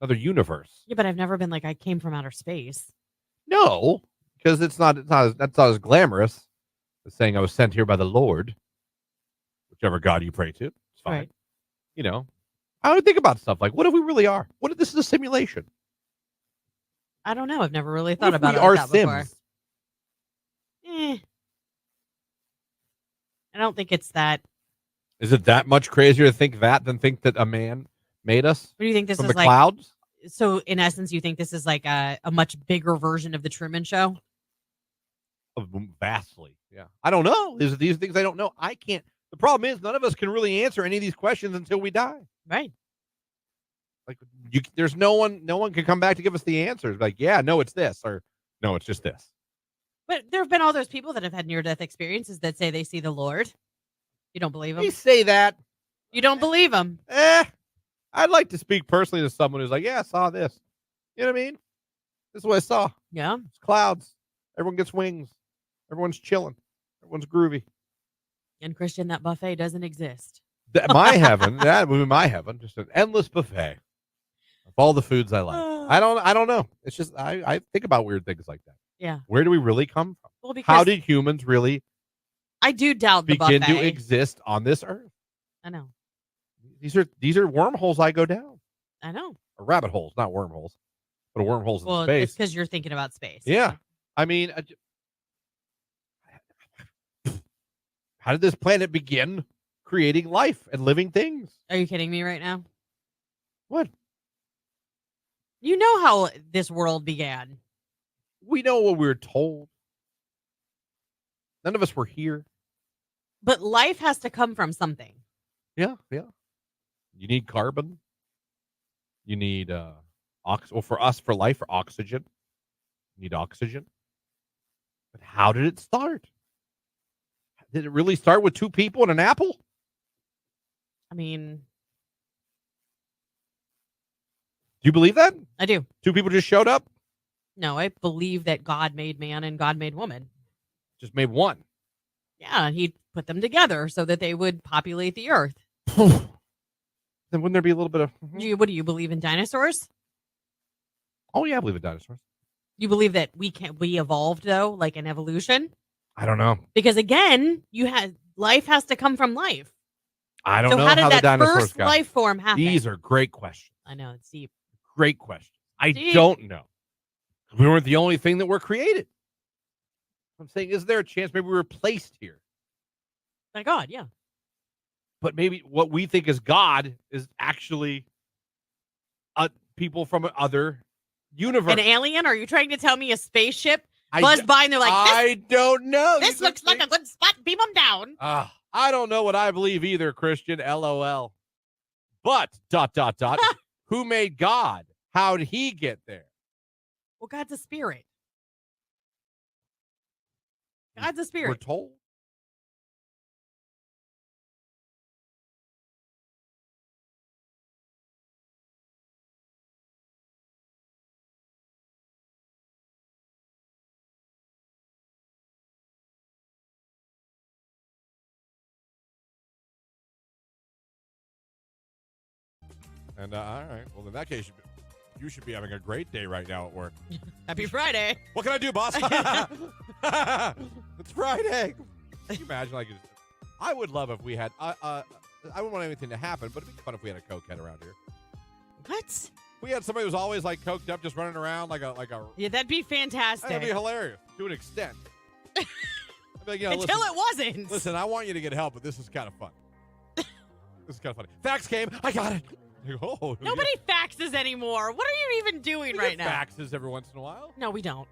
another universe. Yeah, but I've never been I came from outer space. No, because that's not as glamorous as saying I was sent here by the Lord, whichever God you pray to. It's fine. Right. You know, I would think about stuff like, what if we really are? What if this is a simulation? I don't know. I've never really thought about we it are like that before. Sims? I don't think it's that. Is it that much crazier to think that than think that a man made us? What do you think this from is the clouds? So, in essence, you think this is a much bigger version of the Truman Show? Vastly, yeah. I don't know. These things I don't know. I can't. The problem is none of us can really answer any of these questions until we die. Right. There's no one can come back to give us the answers. Yeah, no, it's this, or no, it's just this. But there have been all those people that have had near-death experiences that say they see the Lord. You don't believe them? They say that. You don't believe them? I'd like to speak personally to someone who's yeah, I saw this. You know what I mean? This is what I saw. Yeah. It's clouds. Everyone gets wings. Everyone's chilling. Everyone's groovy. And Christian, that buffet doesn't exist. My heaven, that would be my heaven. Just an endless buffet of all the foods I like. I don't know. It's just I think about weird things like that. Yeah. Where do we really come from? Well, because how did humans really? I do doubt the begin buffet. to exist on this earth. I know. These are wormholes I go down. I know. Or rabbit holes, not wormholes, but wormholes in space. Well, it's because you're thinking about space. Yeah. I mean, how did this planet begin creating life and living things? Are you kidding me right now? What? You know how this world began. We know what we were told. None of us were here. But life has to come from something. Yeah, yeah. You need carbon. You need for us, for life, for oxygen. You need oxygen. But how did it start? Did it really start with two people and an apple? I mean, do you believe that? I do. Two people just showed up? No, I believe that God made man and God made woman. Just made one. Yeah, and he put them together so that they would populate the earth. Then wouldn't there be a little bit of... What do you believe in dinosaurs? Oh, yeah, I believe in dinosaurs. You believe that we evolved, though, like in evolution? I don't know. Because, again, life has to come from life. I don't know how did the that dinosaurs first got. life form happen? These are great questions. I know, it's deep. Great question. I don't know. We weren't the only thing that were created. I'm saying, is there a chance maybe we were placed here? By God, yeah. But maybe what we think is God is actually people from another universe. An alien? Are you trying to tell me a spaceship buzzed by and they're like, I don't know. This looks like a good spot. Beam them down. I don't know what I believe either, Christian. LOL. But, ... who made God? How did he get there? Well, God's a spirit. God's a spirit. We're told. And all right, well, in that case, you should be having a great day right now at work. Happy Friday. What can I do, boss? It's Friday. Can you imagine, I would love if we had, I wouldn't want anything to happen, but it'd be fun if we had a cokehead around here. What? we had somebody who's always like coked up, just running around like a. Yeah, that'd be fantastic. That'd be hilarious to an extent. I'd be like, Until it wasn't. Listen, I want you to get help, but this is kind of fun. This is kind of funny. Fax came. I got it. Oh, nobody faxes anymore. What are you even doing right now? Faxes every once in a while. No, we don't.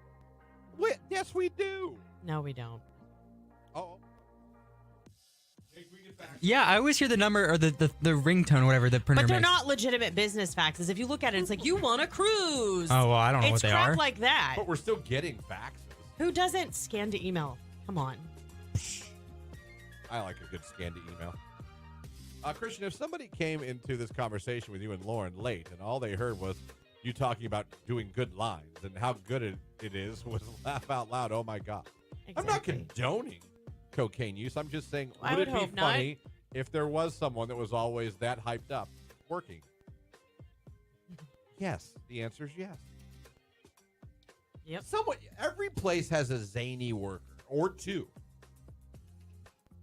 Yes, we do. No, we don't. Oh. Yeah, I always hear the number or the ringtone or whatever the printer But they're makes. not legitimate business faxes. If you look at it, it's like, you want a cruise. Oh, well, I don't know it's what they crap are. like that. But we're still getting faxes. Who doesn't scan to email? Come on. I like a good scan to email. Christian, if somebody came into this conversation with you and Lauren late and all they heard was you talking about doing good lines and how good it is was laugh out loud, oh my God. Exactly. I'm not condoning cocaine use. I'm just saying, would it be funny if there was someone that was always that hyped up working? Yes. The answer is yes. Yep. Every place has a zany worker or two.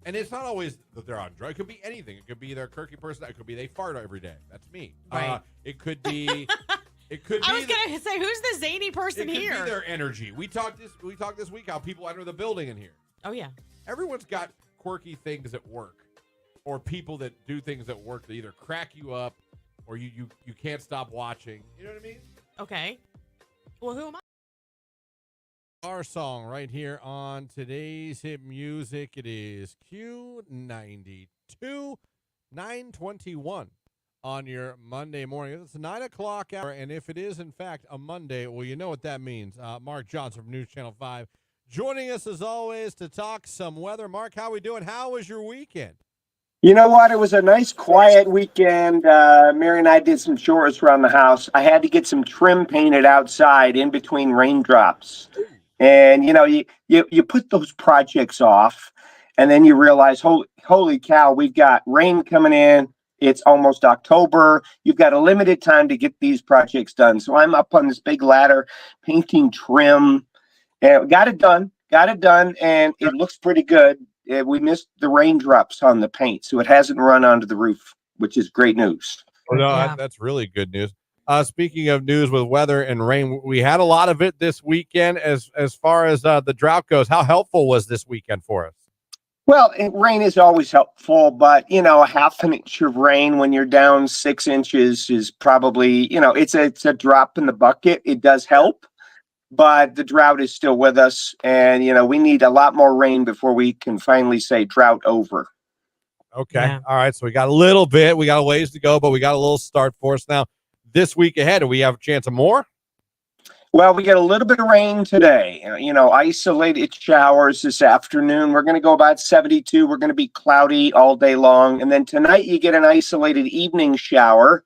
And it's not always that they're on drugs. It could be anything. It could be their quirky person. It could be they fart every day. That's me. Right. It could be. It could be. I was gonna say, who's the zany person here? It could be their energy. We talked this week how people enter the building in here. Oh yeah. Everyone's got quirky things at work, or people that do things at work that either crack you up, or you can't stop watching. You know what I mean? Okay. Well, who am I? Our song right here on today's hit music. It is Q92 921 on your Monday morning. It's a 9 o'clock hour, and if it is in fact a Monday, well, you know what that means. Mark Johnson from News Channel 5 joining us as always to talk some weather. Mark, how we doing? How was your weekend? You know what? It was a nice, quiet weekend. Mary and I did some chores around the house. I had to get some trim painted outside in between raindrops. And, you know, you put those projects off, and then you realize, holy cow, we've got rain coming in. It's almost October. You've got a limited time to get these projects done. So I'm up on this big ladder painting trim. And got it done, and it looks pretty good. We missed the raindrops on the paint, so it hasn't run onto the roof, which is great news. Oh, no, that's really good news. Speaking of news with weather and rain, we had a lot of it this weekend. As far as the drought goes, how helpful was this weekend for us? Well, rain is always helpful, but, you know, a half an inch of rain when you're down 6 inches is probably, you know, it's a drop in the bucket. It does help, but the drought is still with us. And, you know, we need a lot more rain before we can finally say drought over. Okay. Yeah. All right. So we got a little bit. We got a ways to go, but we got a little start for us now. This week ahead, do we have a chance of more? Well, we get a little bit of rain today. You know, isolated showers this afternoon. We're going to go about 72. We're going to be cloudy all day long. And then tonight you get an isolated evening shower.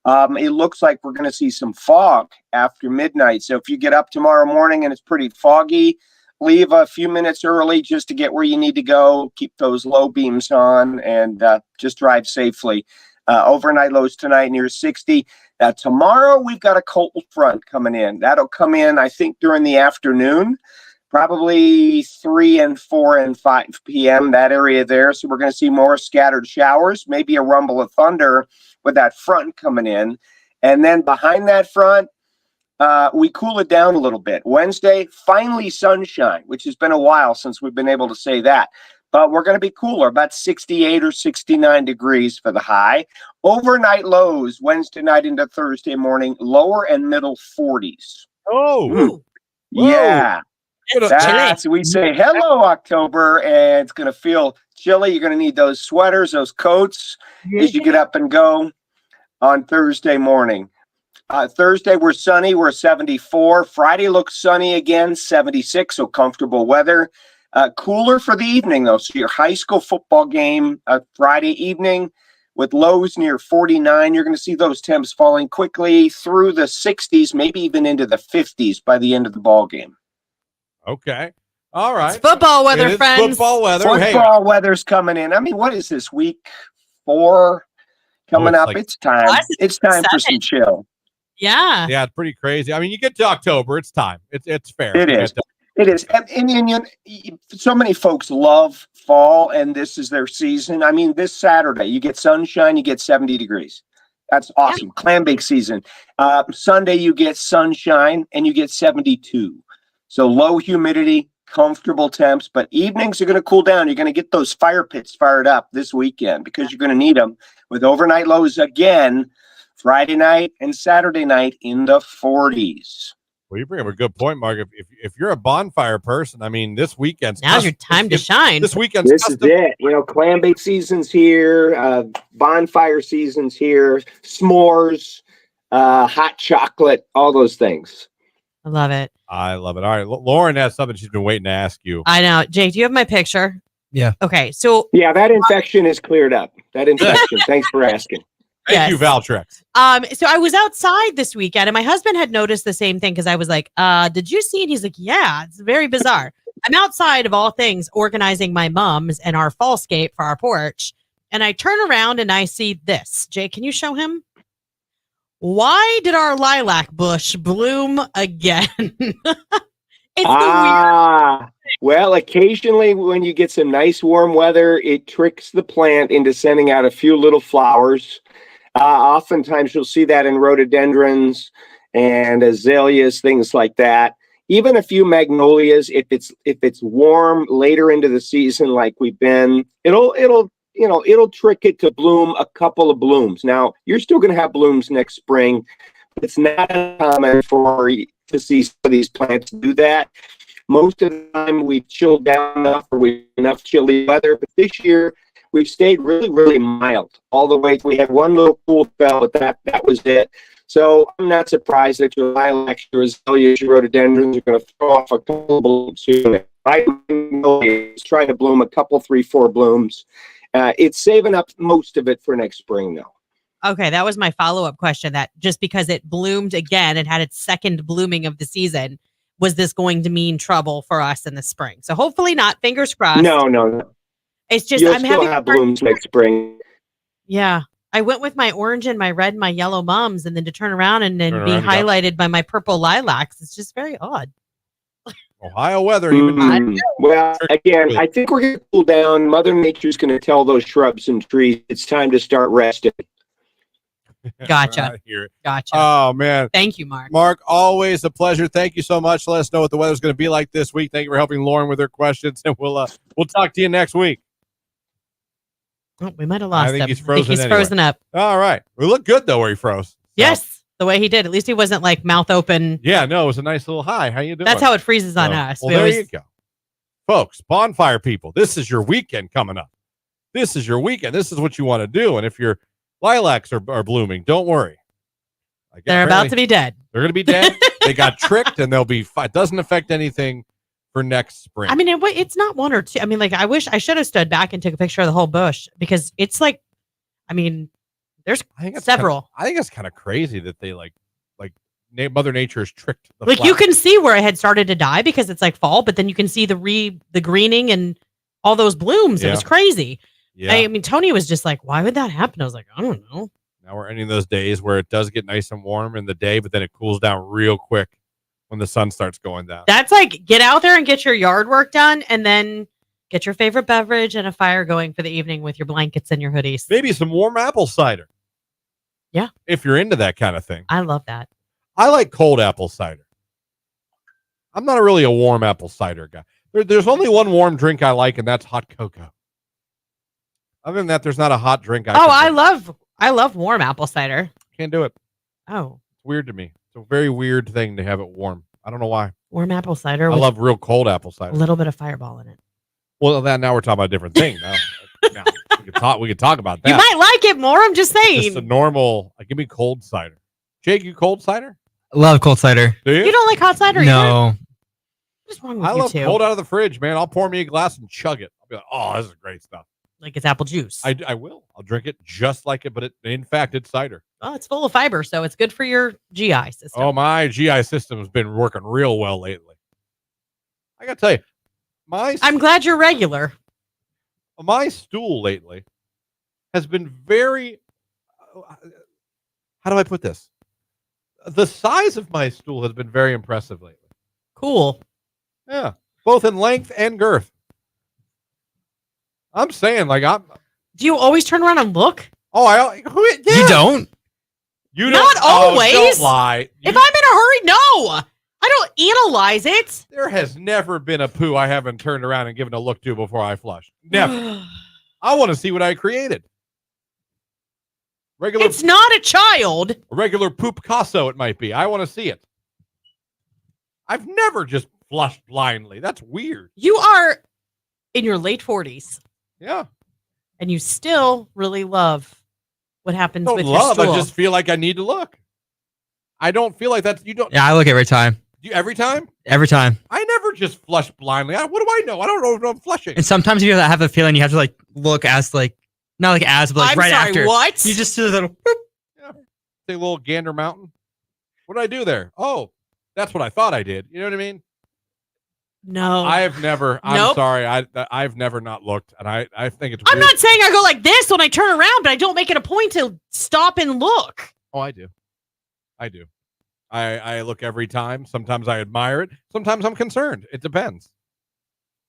It looks like we're going to see some fog after midnight. So if you get up tomorrow morning and it's pretty foggy, leave a few minutes early just to get where you need to go. Keep those low beams on and just drive safely. Overnight lows tonight near 60. Now, tomorrow we've got a cold front coming in. That'll come in, I think, during the afternoon, probably 3 and 4 and 5 p.m., that area there. So we're going to see more scattered showers, maybe a rumble of thunder with that front coming in. And then behind that front, we cool it down a little bit. Wednesday, finally sunshine, which has been a while since we've been able to say that. But we're going to be cooler, about 68 or 69 degrees for the high. Overnight lows Wednesday night into Thursday morning, lower and middle 40s. Oh, yeah. That's, we say hello, October, and it's going to feel chilly. You're going to need those sweaters, those coats as you get up and go on Thursday morning. Thursday, we're sunny. We're 74. Friday looks sunny again, 76, so comfortable weather. Cooler for the evening, though. So your high school football game Friday evening with lows near 49. You're going to see those temps falling quickly through the 60s, maybe even into the 50s by the end of the ball game. Okay. All right. It's football weather, friends. Football weather. Football weather's coming in. I mean, what is this, week 4 coming up? Like, it's time. It's time for some chill. Yeah. Yeah, it's pretty crazy. I mean, you get to October, it's time. It's fair. It is. It is. And so many folks love fall, and this is their season. I mean, this Saturday, you get sunshine, you get 70 degrees. That's awesome. Clam bake season. Sunday, you get sunshine and you get 72. So low humidity, comfortable temps, but evenings are going to cool down. You're going to get those fire pits fired up this weekend because you're going to need them with overnight lows again Friday night and Saturday night in the 40s. Well, you bring up a good point, Mark. If you're a bonfire person, I mean, this weekend's now's your time to shine. This weekend's this is it. Clam bake season's here, bonfire season's here, s'mores, hot chocolate, all those things. I love it. I love it. All right, Lauren has something she's been waiting to ask you. I know, Jake. Do you have my picture? Yeah. Okay. So yeah, that infection is cleared up. That infection. Thanks for asking. Thank you, Valtrex. So I was outside this weekend and my husband had noticed the same thing because I was like, did you see? And he's like, yeah, it's very bizarre. I'm outside of all things organizing my mom's and our fallscape for our porch. And I turn around and I see this. Jay, can you show him? Why did our lilac bush bloom again? It's the weird. Well, occasionally when you get some nice warm weather, it tricks the plant into sending out a few little flowers. Oftentimes you'll see that in rhododendrons and azaleas, things like that. Even a few magnolias, if it's warm later into the season, like we've been, it'll trick it to bloom a couple of blooms. Now you're still going to have blooms next spring. It's not uncommon to see some of these plants do that. Most of the time we've chilled down enough or we've enough chilly weather, but this year we've stayed really, really mild all the way. We had one little cool spell, but that was it. So I'm not surprised that your lilacs, your azaleas, your rhododendrons are going to throw off a couple of blooms soon. It's trying to bloom a couple, 3, 4 blooms. It's saving up most of it for next spring, though. Okay, that was my follow-up question. That just because it bloomed again and had its second blooming of the season, was this going to mean trouble for us in the spring? So hopefully not. Fingers crossed. No. It's just You'll I'm still having have blooms next spring. Yeah. I went with my orange and my red and my yellow mums, and then to turn around and then be highlighted by my purple lilacs. It's just very odd. Ohio weather. Well, again, I think we're going to cool down. Mother Nature's going to tell those shrubs and trees it's time to start resting. Gotcha. Gotcha. Oh, man. Thank you, Mark. Mark, always a pleasure. Thank you so much. Let us know what the weather's going to be like this week. Thank you for helping Lauren with her questions, and we'll talk to you next week. Oh, we might have lost him. I think he's frozen. Frozen up. All right. We look good, though, where he froze. Yes, the way he did. At least he wasn't like mouth open. Yeah, no, it was a nice little hi. How you doing? That's how it freezes on us. Well, there you go. Folks, bonfire people, this is your weekend coming up. This is your weekend. This is what you want to do. And if your lilacs are blooming, don't worry. They're about to be dead. They're going to be dead. They got tricked, and they'll be fine. It doesn't affect anything for next spring. I mean, it's not one or two. I mean, like, I wish I should have stood back and took a picture of the whole bush because it's like, I mean, there's several. I think it's kind of crazy that they like Mother Nature has tricked the like flowers. You can see where it had started to die because it's like fall, but then you can see the greening and all those blooms. Yeah. It was crazy. Yeah. I mean, Tony was just like, why would that happen? I was like, I don't know. Now we're ending those days where it does get nice and warm in the day, but then it cools down real quick when the sun starts going down. That's like, get out there and get your yard work done and then get your favorite beverage and a fire going for the evening with your blankets and your hoodies. Maybe some warm apple cider. Yeah. If you're into that kind of thing. I love that. I like cold apple cider. I'm not really a warm apple cider guy. There's only one warm drink I like, and that's hot cocoa. Other than that, there's not a hot drink I love warm apple cider. Can't do it. Oh. It's weird to me. It's a very weird thing to have it warm. I don't know why. Warm apple cider. I love real cold apple cider. A little bit of Fireball in it. Well, now we're talking about a different thing. Now we could talk about that. You might like it more. I'm just saying. Just a normal. Give me cold cider. Jake, you cold cider? Love cold cider. Do you? You don't like hot cider? No. What's wrong with I you love two? cold out of the fridge, man. I'll pour me a glass and chug it. I'll be like, oh, this is great stuff. Like it's apple juice. I will. I'll drink it just like it, but in fact, it's cider. Oh, it's full of fiber, so it's good for your GI system. Oh, my GI system has been working real well lately. I got to tell you, I'm glad you're regular. My stool lately has been very, how do I put this? The size of my stool has been very impressive lately. Cool. Yeah, both in length and girth. I'm saying, Do you always turn around and look? Oh, You don't? You Not don't always. Don't lie. If I'm in a hurry, no. I don't analyze it. There has never been a poo I haven't turned around and given a look to before I flush. Never. I want to see what I created. It's not a child. A regular poop Picasso, it might be. I want to see it. I've never just flushed blindly. That's weird. You are in your late 40s. Yeah. And you still really love what happens with your I stool. just feel like I need to look. I don't feel like that's you don't. Yeah, I look every time. You every time? Every time. I never just flush blindly. What do I know? I don't know if I'm flushing. And sometimes you have a feeling you have to like look as like not like as but like I'm right sorry, after. what? You just do a little. Boop. Yeah. Say a little Gander Mountain. What did I do there? Oh, that's what I thought I did. You know what I mean? No. I've never. I'm Nope. sorry. I've never not looked, and I think it's. I'm weird. not saying I go like this when I turn around, but I don't make it a point to stop and look. Oh, I do. I do. I look every time. Sometimes I admire it. Sometimes I'm concerned. It depends.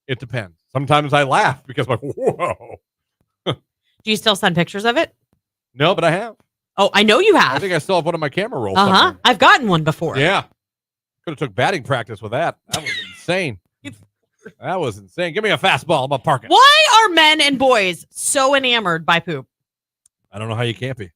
It depends. Sometimes I laugh because I'm like, whoa. Do you still send pictures of it? No, but I have. Oh, I know you have. I think I still have one of my camera rolls. Uh-huh. I've gotten one before. Yeah. Could have took batting practice with that. That was insane. That was insane. Give me a fastball. I'm going to park it. Why are men and boys so enamored by poop? I don't know how you can't be.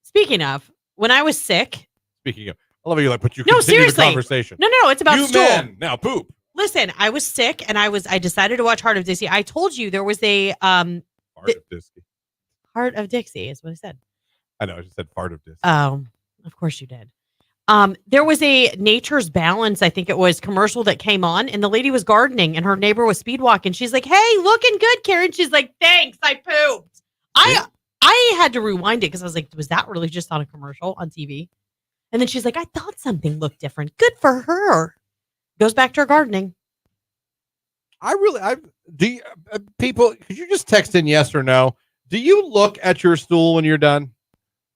Speaking of, when I was sick. Speaking of, I love how you like, but you No, continue seriously. the conversation. No, it's about you stool. men now poop. Listen, I was sick and I decided to watch Heart of Dixie. I told you there was a Heart of Dixie. Heart of Dixie is what I said. I know, I just said fart of Dixie. Oh, of course you did. There was a Nature's Balance, I think it was, commercial that came on, and the lady was gardening and her neighbor was speed walking. She's like, "Hey, looking good, Karen." She's like, "Thanks, I pooped." I had to rewind it because I was like, was that really just on a commercial on TV? And then she's like, "I thought something looked different. Good for her." Goes back to her gardening. Do you, people, could you just text in yes or no? Do you look at your stool when you're done?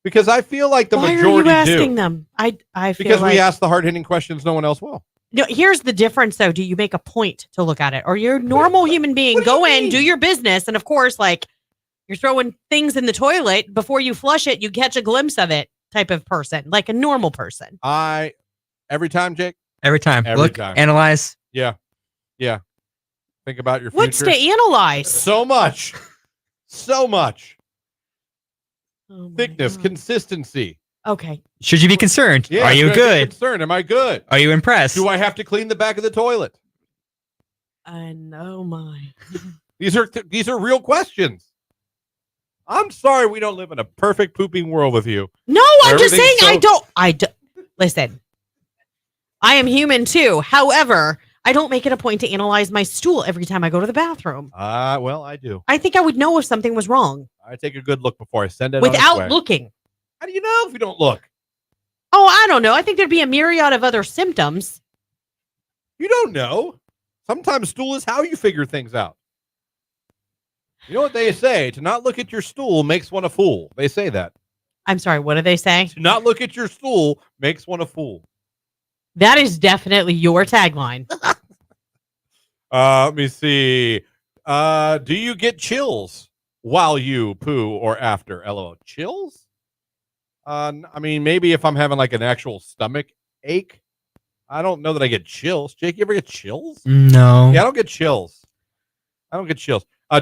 Because I feel like the majority do. Why are you asking them? I feel because like, we ask the hard-hitting questions no one else will. No, here's the difference, though. Do you make a point to look at it? Or you're a normal human being, go in, do your business, and of course, like, you're throwing things in the toilet before you flush it, you catch a glimpse of it type of person, like a normal person. Every time, Jake? Every time. Every Look, time. analyze. Yeah. Think about your future. What's to analyze? So much. So much. Oh Thickness, God. Consistency. Okay. Should you be concerned? Yeah, Are you should I be good? concerned? Am I good? Are you impressed? Do I have to clean the back of the toilet? I know my. These are real questions. I'm sorry we don't live in a perfect pooping world with you. No, I'm just saying Everything's I don't. Listen, I am human too. However, I don't make it a point to analyze my stool every time I go to the bathroom. Well, I do. I think I would know if something was wrong I take a good look before I send it on its without way. looking. How do you know if you don't look? Oh, I don't know. I think there'd be a myriad of other symptoms. You don't know. Sometimes stool is how you figure things out. You know what they say? To not look at your stool makes one a fool. They say that. I'm sorry. What do they say? To not look at your stool makes one a fool. That is definitely your tagline. Let me see. Do you get chills while you poo or after? LOL. Chills? I mean, maybe if I'm having like an actual stomach ache. I don't know that I get chills. Jake, you ever get chills? No. Yeah, I don't get chills.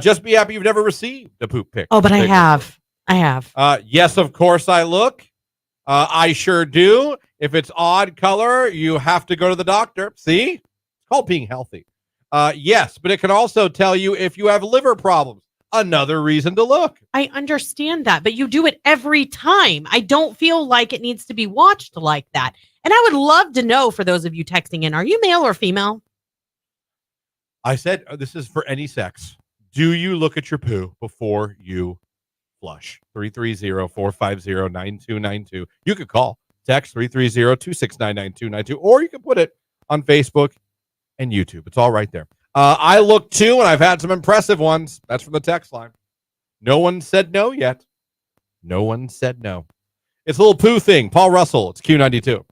Just be happy you've never received a poop pic. Oh, but I have. Yes, of course I look. I sure do. If it's odd color, you have to go to the doctor. See? It's called being healthy. Yes, but it can also tell you if you have liver problems. Another reason to look. I understand that, but you do it every time. I don't feel like it needs to be watched like that. And I would love to know, for those of you texting in, are you male or female? I said this is for any sex. Do you look at your poo before you flush? 330-450-9292. You could call, text 330-269-9292, or you can put it on Facebook and YouTube. It's all right there. I look too, and I've had some impressive ones. That's from the text line. No one said no yet. No one said no. It's a little poo thing. Paul Russell. It's Q92.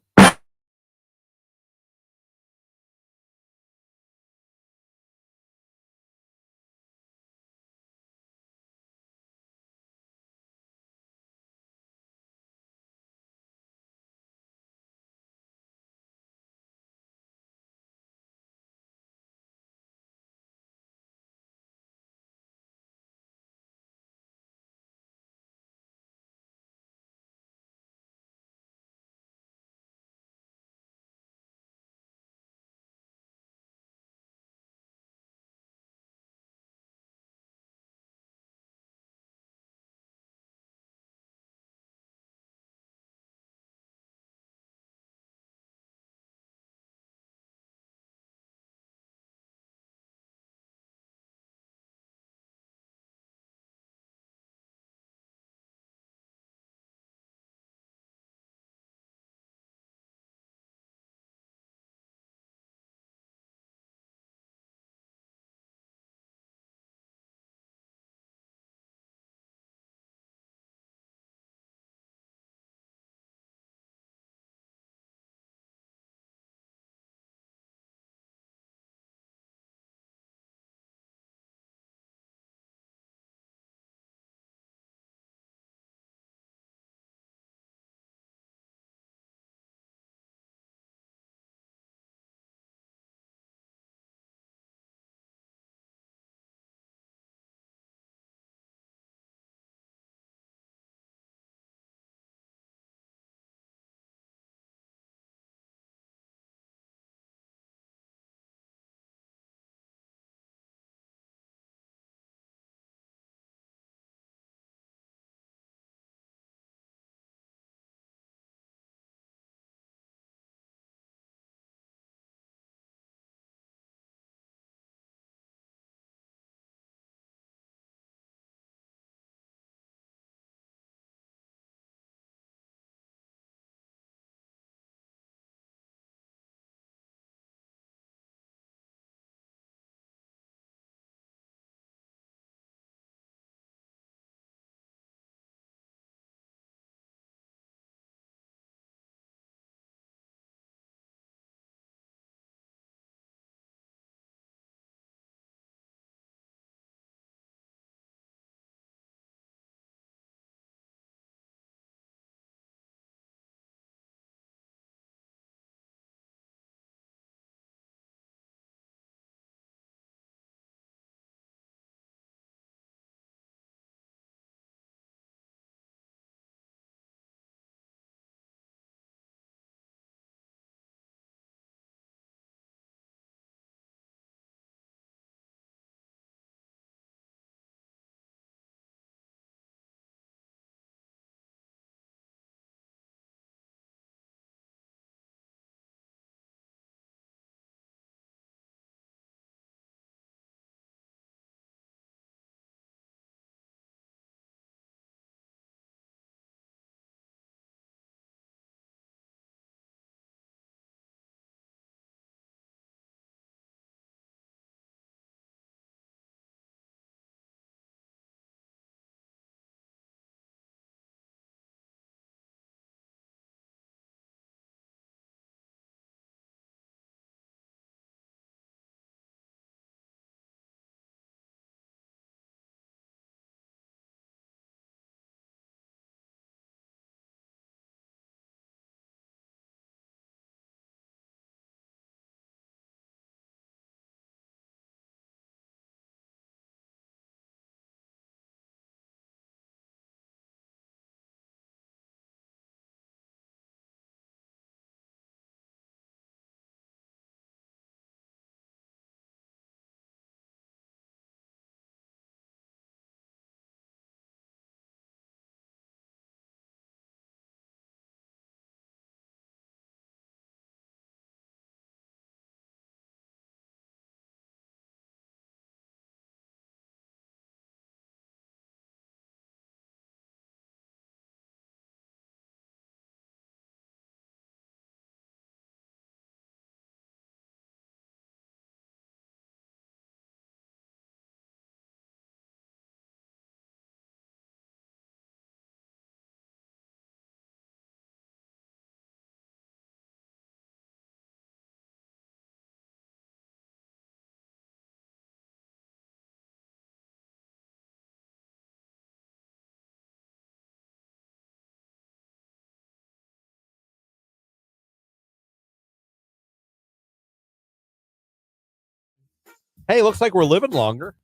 Hey, looks like we're living longer.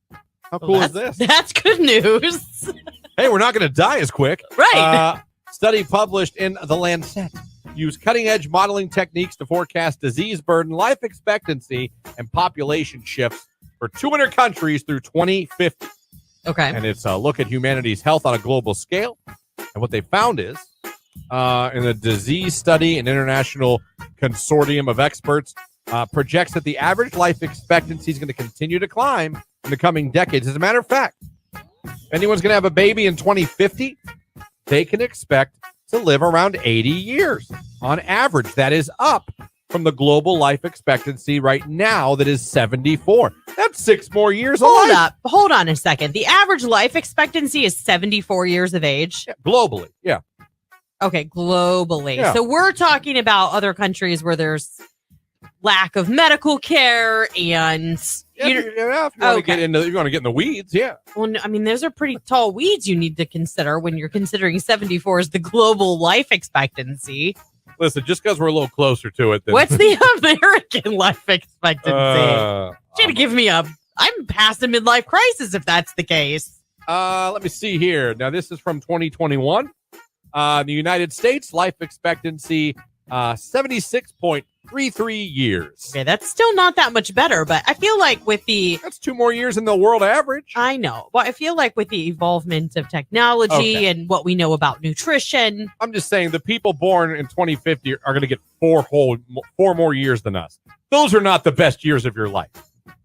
How cool is this? That's good news. Hey, we're not going to die as quick. Right. Study published in The Lancet use cutting-edge modeling techniques to forecast disease burden, life expectancy, and population shifts for 200 countries through 2050. Okay. And it's a look at humanity's health on a global scale. And what they found is, in a disease study, an international consortium of experts projects that the average life expectancy is going to continue to climb in the coming decades. As a matter of fact, if anyone's going to have a baby in 2050, they can expect to live around 80 years on average. That is up from the global life expectancy right now that is 74. That's 6 more years of life. Hold on a second. The average life expectancy is 74 years of age. Yeah, globally. Yeah. Okay, globally. Yeah. So we're talking about other countries where there's lack of medical care and if you want to get in the weeds, yeah. Well, I mean, those are pretty tall weeds you need to consider when you're considering 74 is the global life expectancy. Listen, just because we're a little closer to it. What's the American life expectancy? You had to give me I'm past a midlife crisis if that's the case. Let me see here. Now, this is from 2021. The United States life expectancy, 76.33 years. Okay, that's still not that much better, but I feel like with that's 2 more years than the world average. I know. Well, I feel like with the evolvement of technology and what we know about nutrition. I'm just saying the people born in 2050 are going to get 4 more years than us. Those are not the best years of your life.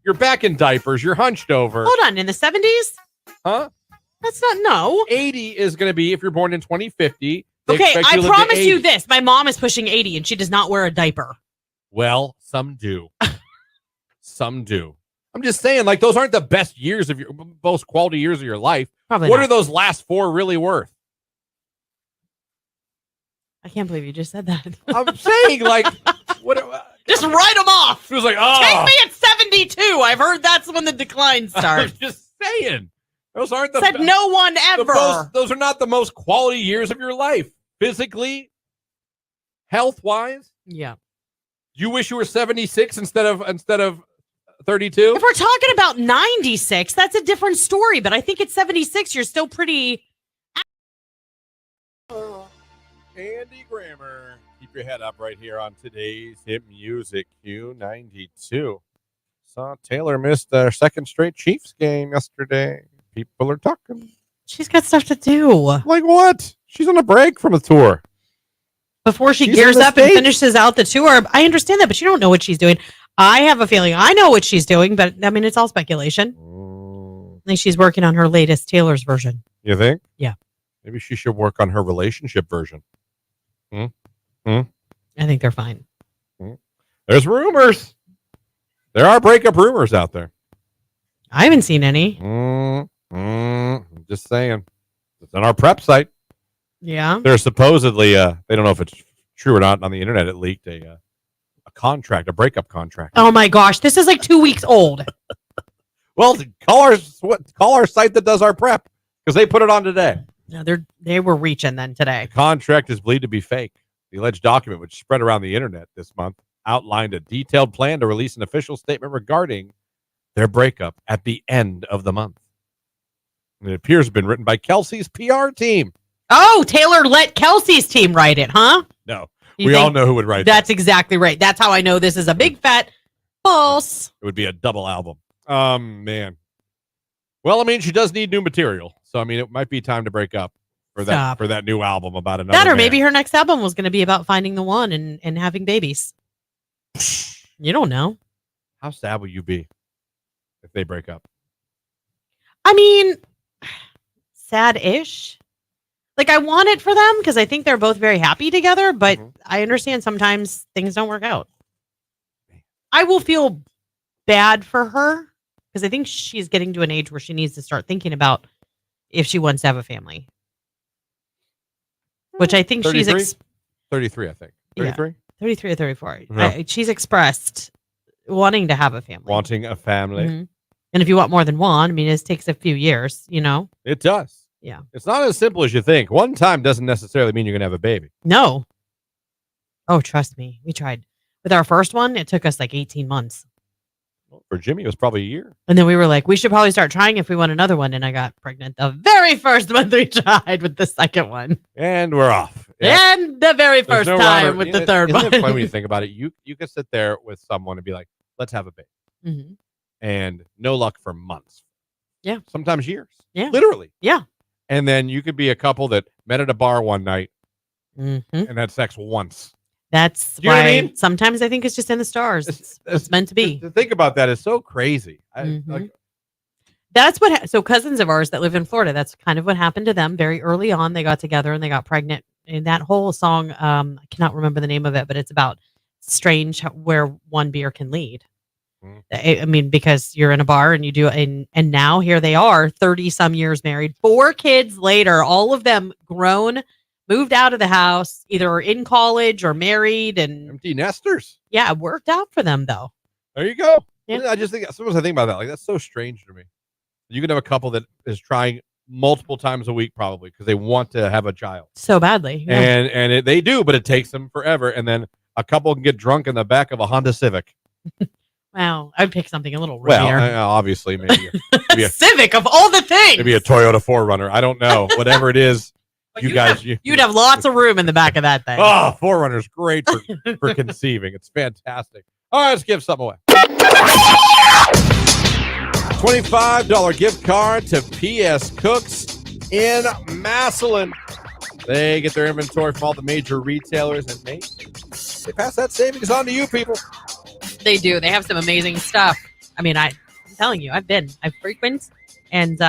You're back in diapers. You're hunched over. Hold on. In the 70s? Huh? That's not, no. 80 is going to be if you're born in 2050. Okay, I promise you this. My mom is pushing 80 and she does not wear a diaper. Well, some do. Some do. I'm just saying, like, those aren't the best years of your most quality years of your life. Probably what not. are those last 4 really worth? I can't believe you just said that. I'm saying, like, what? Just write them off. She was like, oh. Take me at 72. I've heard that's when the decline starts. I'm just saying. Those aren't the Said no one ever. Those are not the most quality years of your life. Physically, health-wise. Yeah. You wish you were 76 instead of 32? If we're talking about 96, that's a different story. But I think at 76, you're still pretty. Andy Grammer. Keep your head up right here on today's hit music Q92. Saw Taylor missed their second straight Chiefs game yesterday. People are talking. She's got stuff to do. Like what? She's on a break from a tour. Before she gears up and finishes out the tour. I understand that, but you don't know what she's doing. I have a feeling I know what she's doing, but I mean, it's all speculation. I think she's working on her latest Taylor's version. You think? Yeah. Maybe she should work on her relationship version. I think they're fine. There's rumors. There are breakup rumors out there. I haven't seen any. Just saying. It's on our prep site. Yeah. There's supposedly, they don't know if it's true or not. On the internet, it leaked a contract, a breakup contract. Oh my gosh, this is like 2 weeks old. Well, call our site that does our prep because they put it on today. No, they were reaching then today. The contract is believed to be fake. The alleged document, which spread around the internet this month, outlined a detailed plan to release an official statement regarding their breakup at the end of the month. And it appears to have been written by Kelsey's PR team. Oh, Taylor let Kelsey's team write it, huh? No. We all know who would write That's exactly right. That's how I know this is a big fat false. It would be a double album. Man. Well, I mean, she does need new material. So, I mean, it might be time to break up for that new album about another That or man. maybe her next album was going to be about finding the one and having babies. You don't know. How sad will you be if they break up? I mean, sad-ish. Like, I want it for them because I think they're both very happy together, but I understand sometimes things don't work out. I will feel bad for her because I think she's getting to an age where she needs to start thinking about if she wants to have a family. Which I think 33? she's... 33, I think. 33? Yeah, 33 or 34. Yeah. She's expressed wanting to have a family. Wanting a family. Mm-hmm. And if you want more than one, I mean, it takes a few years, you know? It does. Yeah. It's not as simple as you think. One time doesn't necessarily mean you're going to have a baby. No. Oh, trust me. We tried. With our first one, it took us like 18 months. For Jimmy, it was probably a year. And then we were like, we should probably start trying if we want another one. And I got pregnant the very first month we tried with the second one. And we're off. And the very first time with the third one. Isn't it funny when you think about it? You can sit there with someone and be like, let's have a baby. Mm-hmm. And no luck for months. Yeah. Sometimes years. Yeah. Literally. Yeah. And then you could be a couple that met at a bar one night mm-hmm. and had sex once. That's you know why what I mean? Sometimes I think it's just in the stars. It's meant to be. To think about that is so crazy. Mm-hmm. That's what. So cousins of ours that live in Florida, that's kind of what happened to them very early on. They got together and they got pregnant. And that whole song, I cannot remember the name of it, but it's about strange where one beer can lead. I mean, because you're in a bar and you do it, and now here they are, 30 some years married, 4 kids later, all of them grown, moved out of the house, either in college or married, and empty nesters. Yeah, it worked out for them though. There you go. Yeah. I just think sometimes I think about that. Like, that's so strange to me. You can have a couple that is trying multiple times a week, probably because they want to have a child so badly, yeah. and they do, but it takes them forever. And then a couple can get drunk in the back of a Honda Civic. Wow, I'd pick something a little well, roomier. Obviously, maybe a Civic of all the things. Maybe a Toyota 4Runner. I don't know. Whatever it is, you'd have lots of room in the back of that thing. Oh, 4Runner's great for conceiving. It's fantastic. All right, let's give something away. $25 gift card to PS Cooks in Massillon. They get their inventory from all the major retailers, and they pass that savings on to you people. They do. They have some amazing stuff. I mean, I'm telling you, I frequent, and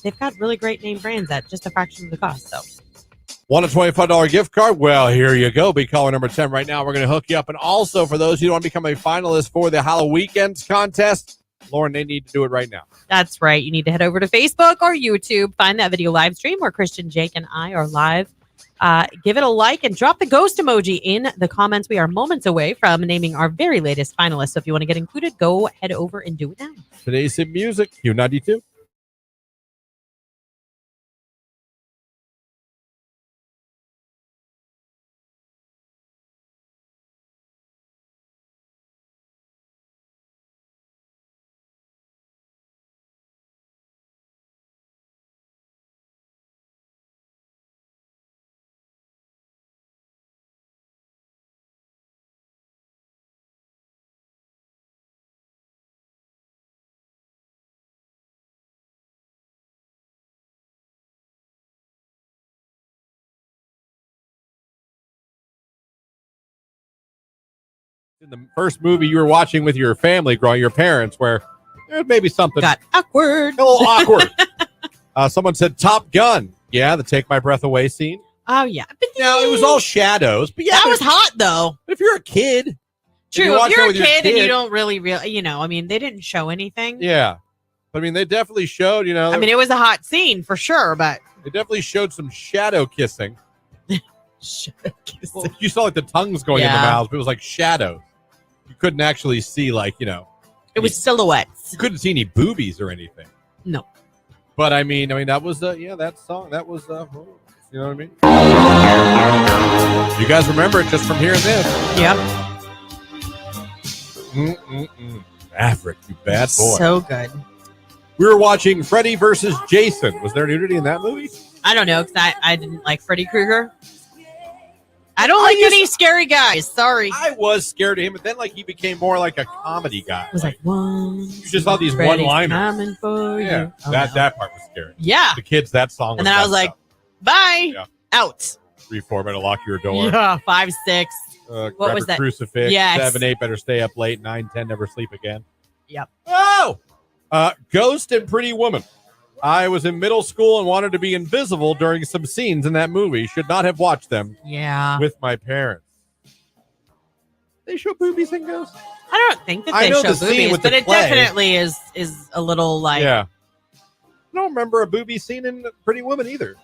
they've got really great name brands at just a fraction of the cost. So, want a $25 gift card? Well, here you go. Be caller number 10 right now. We're going to hook you up. And also, for those who want to become a finalist for the Halloween Weekends contest, Lauren, they need to do it right now. That's right. You need to head over to Facebook or YouTube, find that video live stream where Christian, Jake, and I are live. Give it a like and drop the ghost emoji in the comments. We are moments away from naming our very latest finalists. So if you want to get included, go head over and do it now. Today's hit music, Q92. In the first movie you were watching with your family, growing your parents, where there may be something got awkward. A little awkward. Someone said Top Gun. Yeah, the Take My Breath Away scene. Oh, yeah. But now it was all shadows. But yeah, that was hot, though. But if you're a kid. True. If you're a kid and you don't really, I mean, they didn't show anything. Yeah. But, I mean, they definitely showed, I mean, it was a hot scene for sure, but. They definitely showed some shadow kissing. Shadow kissing. Well, you saw, like, the tongues going in the mouths, but it was like shadows. You couldn't actually see, like, it was silhouettes. You couldn't see any boobies or anything. No. But I mean, that was that song. That was you know what I mean? You guys remember it just from hearing this. Yep. Maverick, you bad boy. So good. We were watching Freddy versus Jason. Was there nudity in that movie? I don't know, because I didn't like Freddy Krueger. I don't like any scary guys. Sorry. I was scared of him, but then he became more like a comedy guy. It was like one. You just saw these one-liners. Coming for yeah, you. that part was scary. Yeah. The kids, that song. And then I was like, bye. Yeah. Out. 3, 4 better lock your door. Yeah. 5, 6. What was that? Crucifix. Yes. 7, 8 better stay up late. 9, 10 never sleep again. Yep. Oh. Ghost and Pretty Woman. I was in middle school and wanted to be invisible during some scenes in that movie. Should not have watched them. Yeah. With my parents. They show boobies in Ghost? I don't think that they show boobies, but it definitely is a little like. Yeah. I don't remember a booby scene in Pretty Woman either.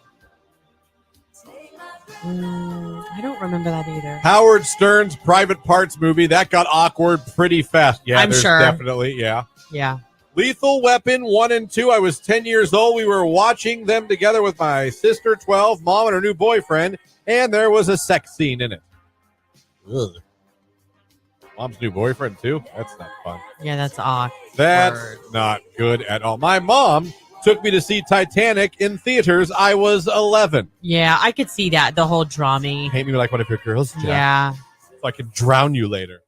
I don't remember that either. Howard Stern's Private Parts movie. That got awkward pretty fast. Yeah, I'm sure. Definitely, yeah. Yeah. Lethal Weapon 1 and 2. I was 10 years old. We were watching them together with my sister, 12, mom, and her new boyfriend, and there was a sex scene in it. Ugh. Mom's new boyfriend, too? That's not fun. Yeah, that's awkward. That's not good at all. My mom took me to see Titanic in theaters. I was 11. Yeah, I could see that. The whole drama. Paint me like one of your girls, Jack. Yeah. So I can drown you later.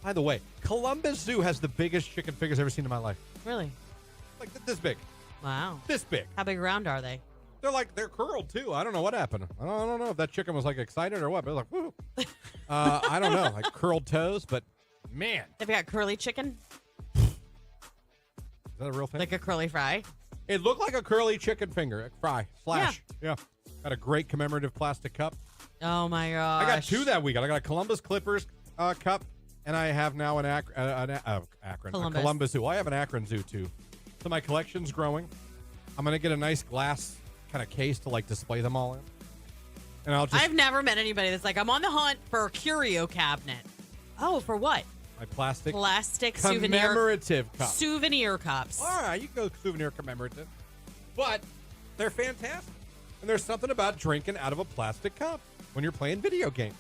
By the way, Columbus Zoo has the biggest chicken fingers I've ever seen in my life. Really? Like this big. Wow. This big. How big around are they? They're curled too. I don't know what happened. I don't know if that chicken was like excited or what, but it was like, woo. I don't know, like curled toes, but man. They've got curly chicken? Is that a real thing? Like a curly fry? It looked like a curly chicken finger fry slash. Yeah. Got a great commemorative plastic cup. Oh my gosh. I got 2 that weekend. I got a Columbus Clippers cup, and I have now an Columbus Zoo. I have an Akron Zoo too. So my collection's growing. I'm gonna get a nice glass kind of case to like display them all in. And I've never met anybody that's like, I'm on the hunt for a curio cabinet. Oh, for what? My plastic commemorative cup. Souvenir cups. All right, you can go souvenir commemorative. But they're fantastic. And there's something about drinking out of a plastic cup when you're playing video games.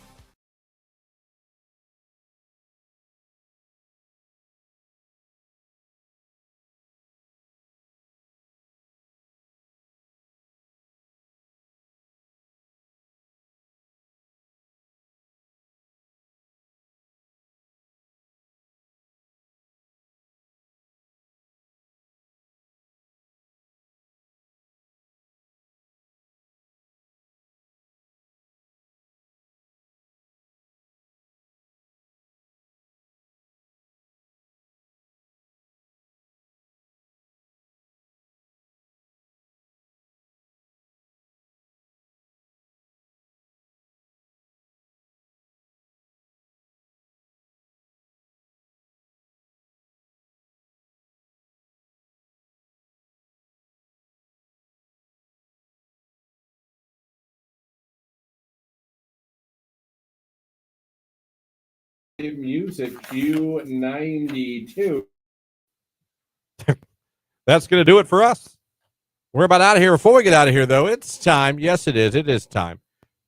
Music Q92. That's going to do it for us. We're about out of here. Before we get out of here, though, it's time. Yes, it is. It is time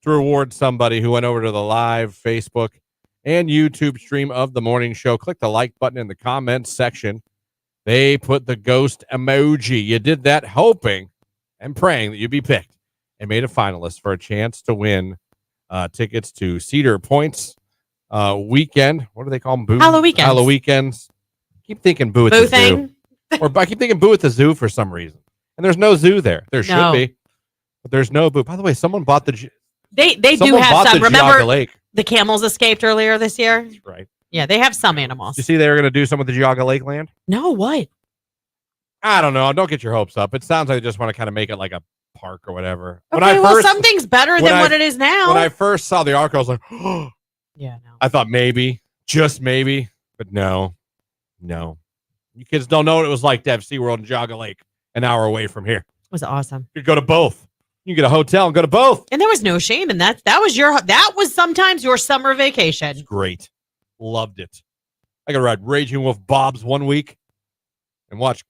to reward somebody who went over to the live Facebook and YouTube stream of the morning show. Click the like button in the comments section. They put the ghost emoji. You did that hoping and praying that you'd be picked and made a finalist for a chance to win tickets to Cedar Point's weekend. What do they call them? Boo? Halloween's. Keep thinking boo at the zoo. Or I keep thinking boo at the zoo for some reason. And there's no zoo there. There should be. But there's no boo. By the way, someone bought the... They do have some. Remember Lake. The camels escaped earlier this year? That's right. Yeah, they have some animals. You see they were going to do some with the Geauga Lake land? No, what? I don't know. Don't get your hopes up. It sounds like they just want to kind of make it like a park or whatever. Okay, something's better than what it is now. When I first saw the article, I was like, oh. Yeah, no. I thought maybe, just maybe, but no. You kids don't know what it was like to have SeaWorld and Geauga Lake an hour away from here. It was awesome. You could go to both. You can get a hotel and go to both. And there was no shame in that. That was sometimes your summer vacation. It's great. Loved it. I got to ride Raging Wolf Bob's one week and watch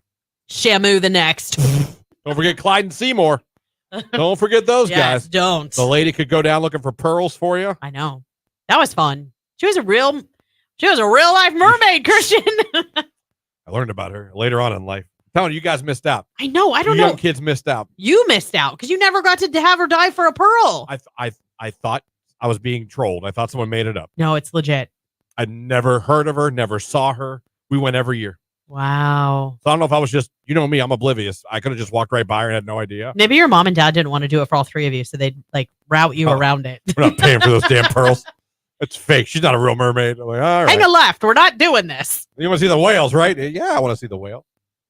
Shamu the next. Don't forget Clyde and Seymour. Don't forget those guys. Don't. The lady could go down looking for pearls for you. I know. That was fun. She was a real life mermaid, Christian. I learned about her later on in life. I'm telling you guys missed out. I know. I don't know. Young kids missed out. You missed out because you never got to have her die for a pearl. I thought I was being trolled. I thought someone made it up. No, it's legit. I'd never heard of her, never saw her. We went every year. Wow. So I don't know if I was just, you know me, I'm oblivious. I could have just walked right by her and had no idea. Maybe your mom and dad didn't want to do it for all three of you, so they'd like route you around it. We're not paying for those damn pearls. It's fake. She's not a real mermaid. I'm like, all right. Hang a left. We're not doing this. You want to see the whales, right? Yeah, I want to see the whale.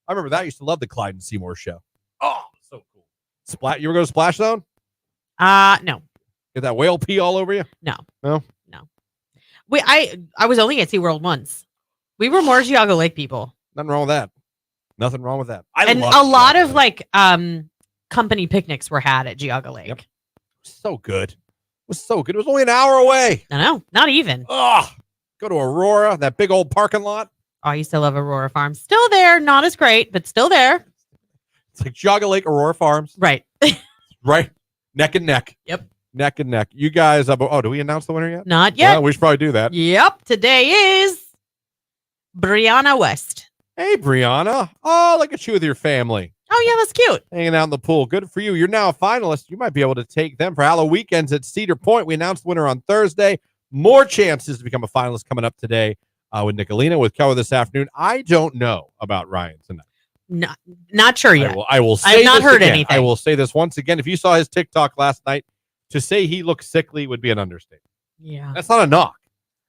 I remember that. I used to love the Clyde and Seymour show. Oh, so cool. Splat. You ever go to Splash Zone? No. Get that whale pee all over you? No. No? I was only at SeaWorld once. We were more Geauga Lake people. Nothing wrong with that. Nothing wrong with that. And a lot of like company picnics were had at Geauga Lake. Yep. So good. It was so good. It was only an hour away. I know. Not even. Oh, go to Aurora, that big old parking lot. Oh, I used to love Aurora Farms. Still there. Not as great, but still there. It's like Geauga Lake, Aurora Farms. Right. Right. Neck and neck. Yep. Neck and neck. You guys, do we announce the winner yet? Not yet. Well, we should probably do that. Yep. Today is Brianna West. Hey, Brianna. Oh, look at you with your family. Oh, yeah, that's cute. Hanging out in the pool. Good for you. You're now a finalist. You might be able to take them for Halloween weekends at Cedar Point. We announced the winner on Thursday. More chances to become a finalist coming up today with Nicolina, with Keller this afternoon. I don't know about Ryan tonight. Not sure yet. I will say I have not this heard again. anything. I will say this once again. If you saw his TikTok last night, to say he looked sickly would be an understatement. Yeah. That's not a knock.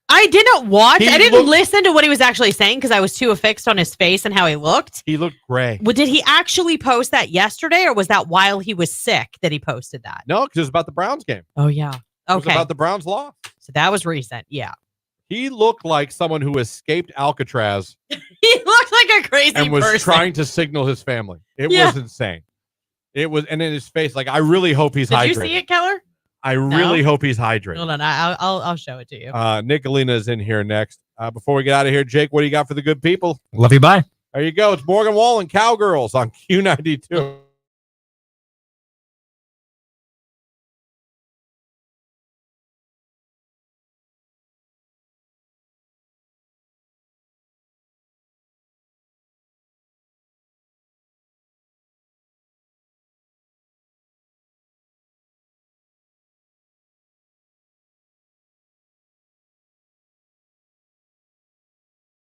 I didn't watch. He I didn't looked- listen to what he was actually saying because I was too affixed on his face and how he looked. He looked gray. Well, did he actually post that yesterday, or was that while he was sick that he posted that? No, because it was about the Browns game. Oh, yeah. It was Okay. about the Browns loss. So that was recent. Yeah. He looked like someone who escaped Alcatraz He looked like a crazy and was person. trying to signal his family. It Yeah. was insane. It was, and in his face, like, I really hope he's Did hydrated. you see it, Keller? I really hope he's hydrated. Hold on. I'll show it to you. Nicolina is in here next. Before we get out of here, Jake, what do you got for the good people? Love you. Bye. There you go. It's Morgan Wallen, Cowgirls on Q92.